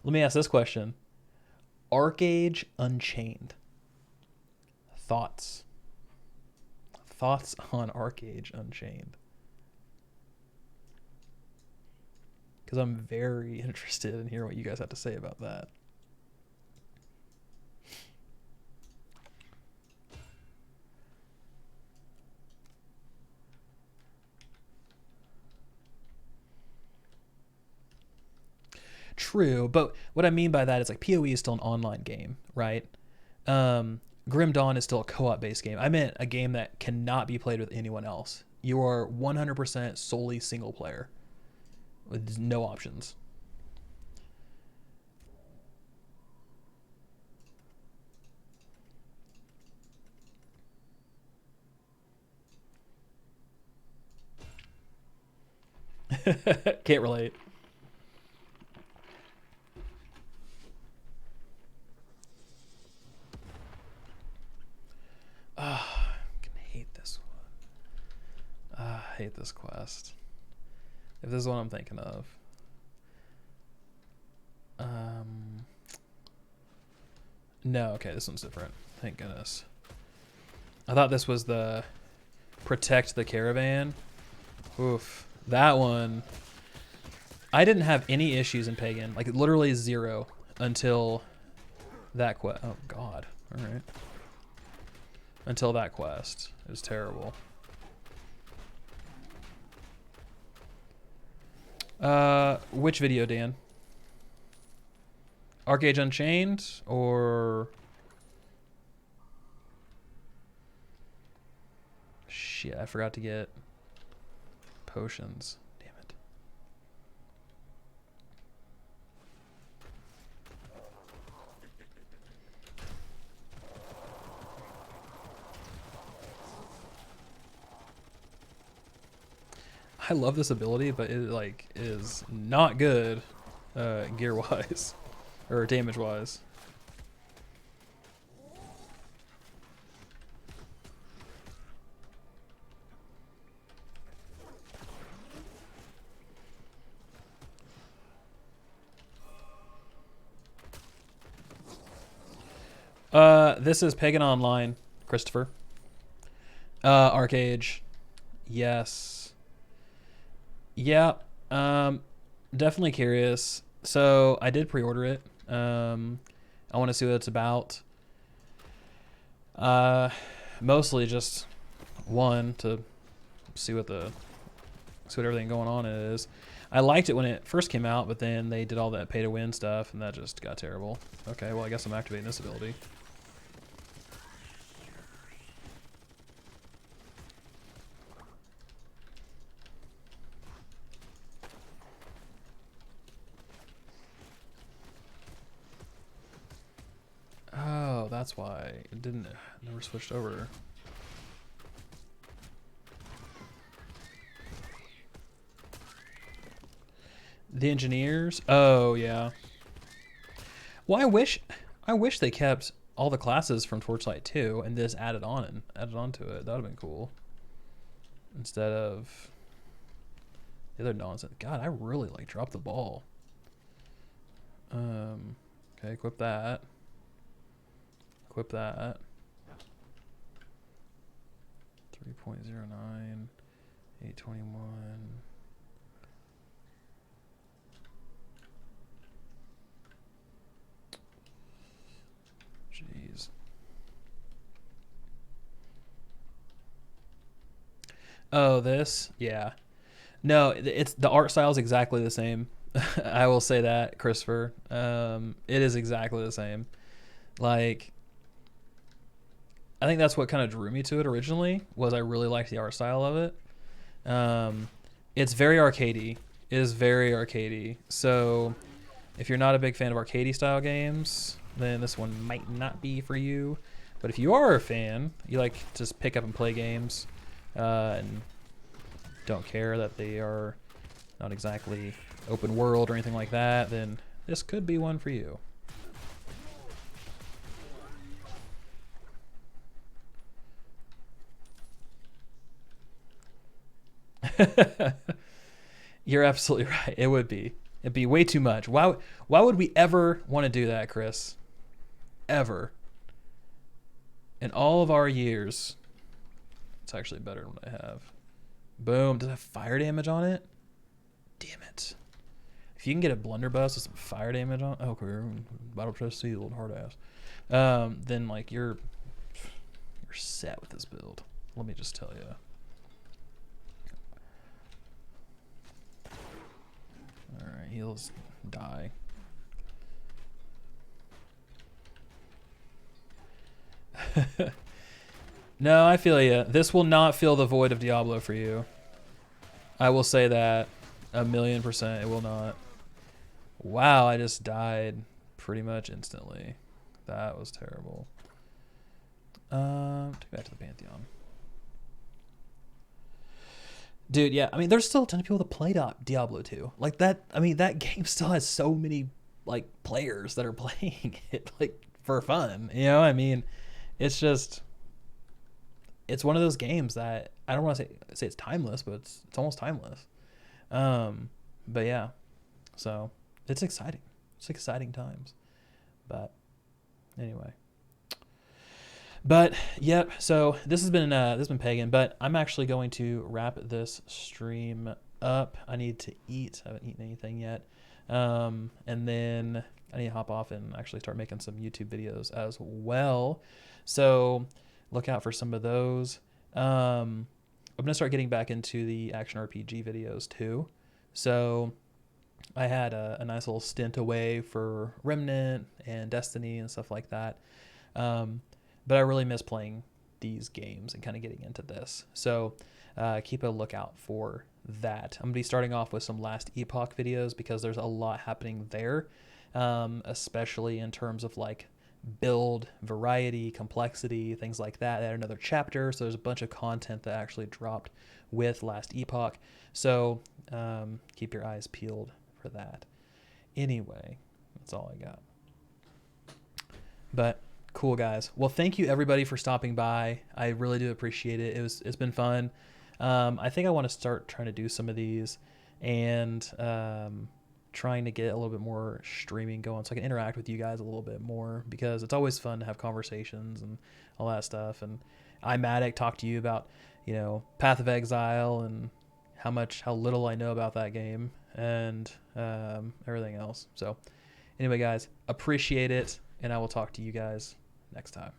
Let me ask this question. ARPG Unchained. Thoughts? Thoughts on ARPG Unchained? Because I'm very interested in hearing what you guys have to say about that. True, but what I mean by that is like PoE is still an online game, right? Grim Dawn is still a co-op based game. I meant a game that cannot be played with anyone else. You are 100% solely single player with no options. Can't relate. I hate this one. I hate this quest. If this is what I'm thinking of. No, okay, this one's different. Thank goodness. I thought this was the Protect the Caravan. Oof. That one. I didn't have any issues in Pagan. Like, literally 0 until that quest. Oh, God. All right. Until that quest. It was terrible. Which video, Dan? ARPG Unchained or... Shit, I forgot to get potions. Damn it. I love this ability, but it like is not good gear wise or damage wise. This is Pagan Online, Christopher. ARPG. Yes. Yeah. Definitely curious. So I did pre-order it. I want to see what it's about. Mostly just one to see what everything going on is. I liked it when it first came out, but then they did all that pay to win stuff, and that just got terrible. Okay, well I guess I'm activating this ability. Oh, that's why it never switched over. The engineers? Oh, yeah. Well, I wish they kept all the classes from Torchlight 2 and just added on to it. That would have been cool. Instead of the other nonsense. God, I really like dropped the ball. Okay, equip that. Equip that. 3.09, 821. Jeez. Oh, this? Yeah. No, it's the art style is exactly the same. I will say that, Christopher. It is exactly the same. Like, I think that's what kind of drew me to it originally, was I really liked the art style of it. It's very arcadey. It is very arcadey. So if you're not a big fan of arcadey style games, then this one might not be for you. But if you are a fan, you like to just pick up and play games, and don't care that they are not exactly open world or anything like that, then this could be one for you. You're absolutely right. It would be. It'd be way too much. Why would we ever want to do that, Chris? Ever. In all of our years. It's actually better than what I have. Boom. Does it have fire damage on it? Damn it. If you can get a blunderbuss with some fire damage on, oh, career battle chest sealed, hard ass. Then like you're set with this build. Let me just tell you. All right, heals die. No, I feel you. This will not fill the void of Diablo for you. I will say that 1,000,000%. It will not. Wow, I just died pretty much instantly. That was terrible. Take back to the Pantheon. Dude, yeah, I mean, there's still a ton of people that play Diablo 2. Like that, I mean, that game still has so many, like, players that are playing it, like, for fun. You know, I mean, it's just, it's one of those games that, I don't want to say it's timeless, but it's almost timeless. But yeah, so it's exciting. It's exciting times. But anyway. But yep, so this has been Pagan, but I'm actually going to wrap this stream up. I need to eat. I haven't eaten anything yet. And then I need to hop off and actually start making some YouTube videos as well. So look out for some of those. I'm going to start getting back into the action RPG videos too. So I had a nice little stint away for Remnant and Destiny and stuff like that. But I really miss playing these games and kind of getting into this. So keep a lookout for that. I'm going to be starting off with some Last Epoch videos because there's a lot happening there, especially in terms of like build, variety, complexity, things like that. I had another chapter, so there's a bunch of content that actually dropped with Last Epoch. So keep your eyes peeled for that. Anyway, that's all I got. But cool, guys. Well, thank you everybody for stopping by. I really do appreciate it. It's been fun. I think I want to start trying to do some of these and trying to get a little bit more streaming going so I can interact with you guys a little bit more, because it's always fun to have conversations and all that stuff. And iMatic talked to you about, you know, Path of Exile and how little I know about that game and everything else. So anyway, guys, appreciate it, and I will talk to you guys next time.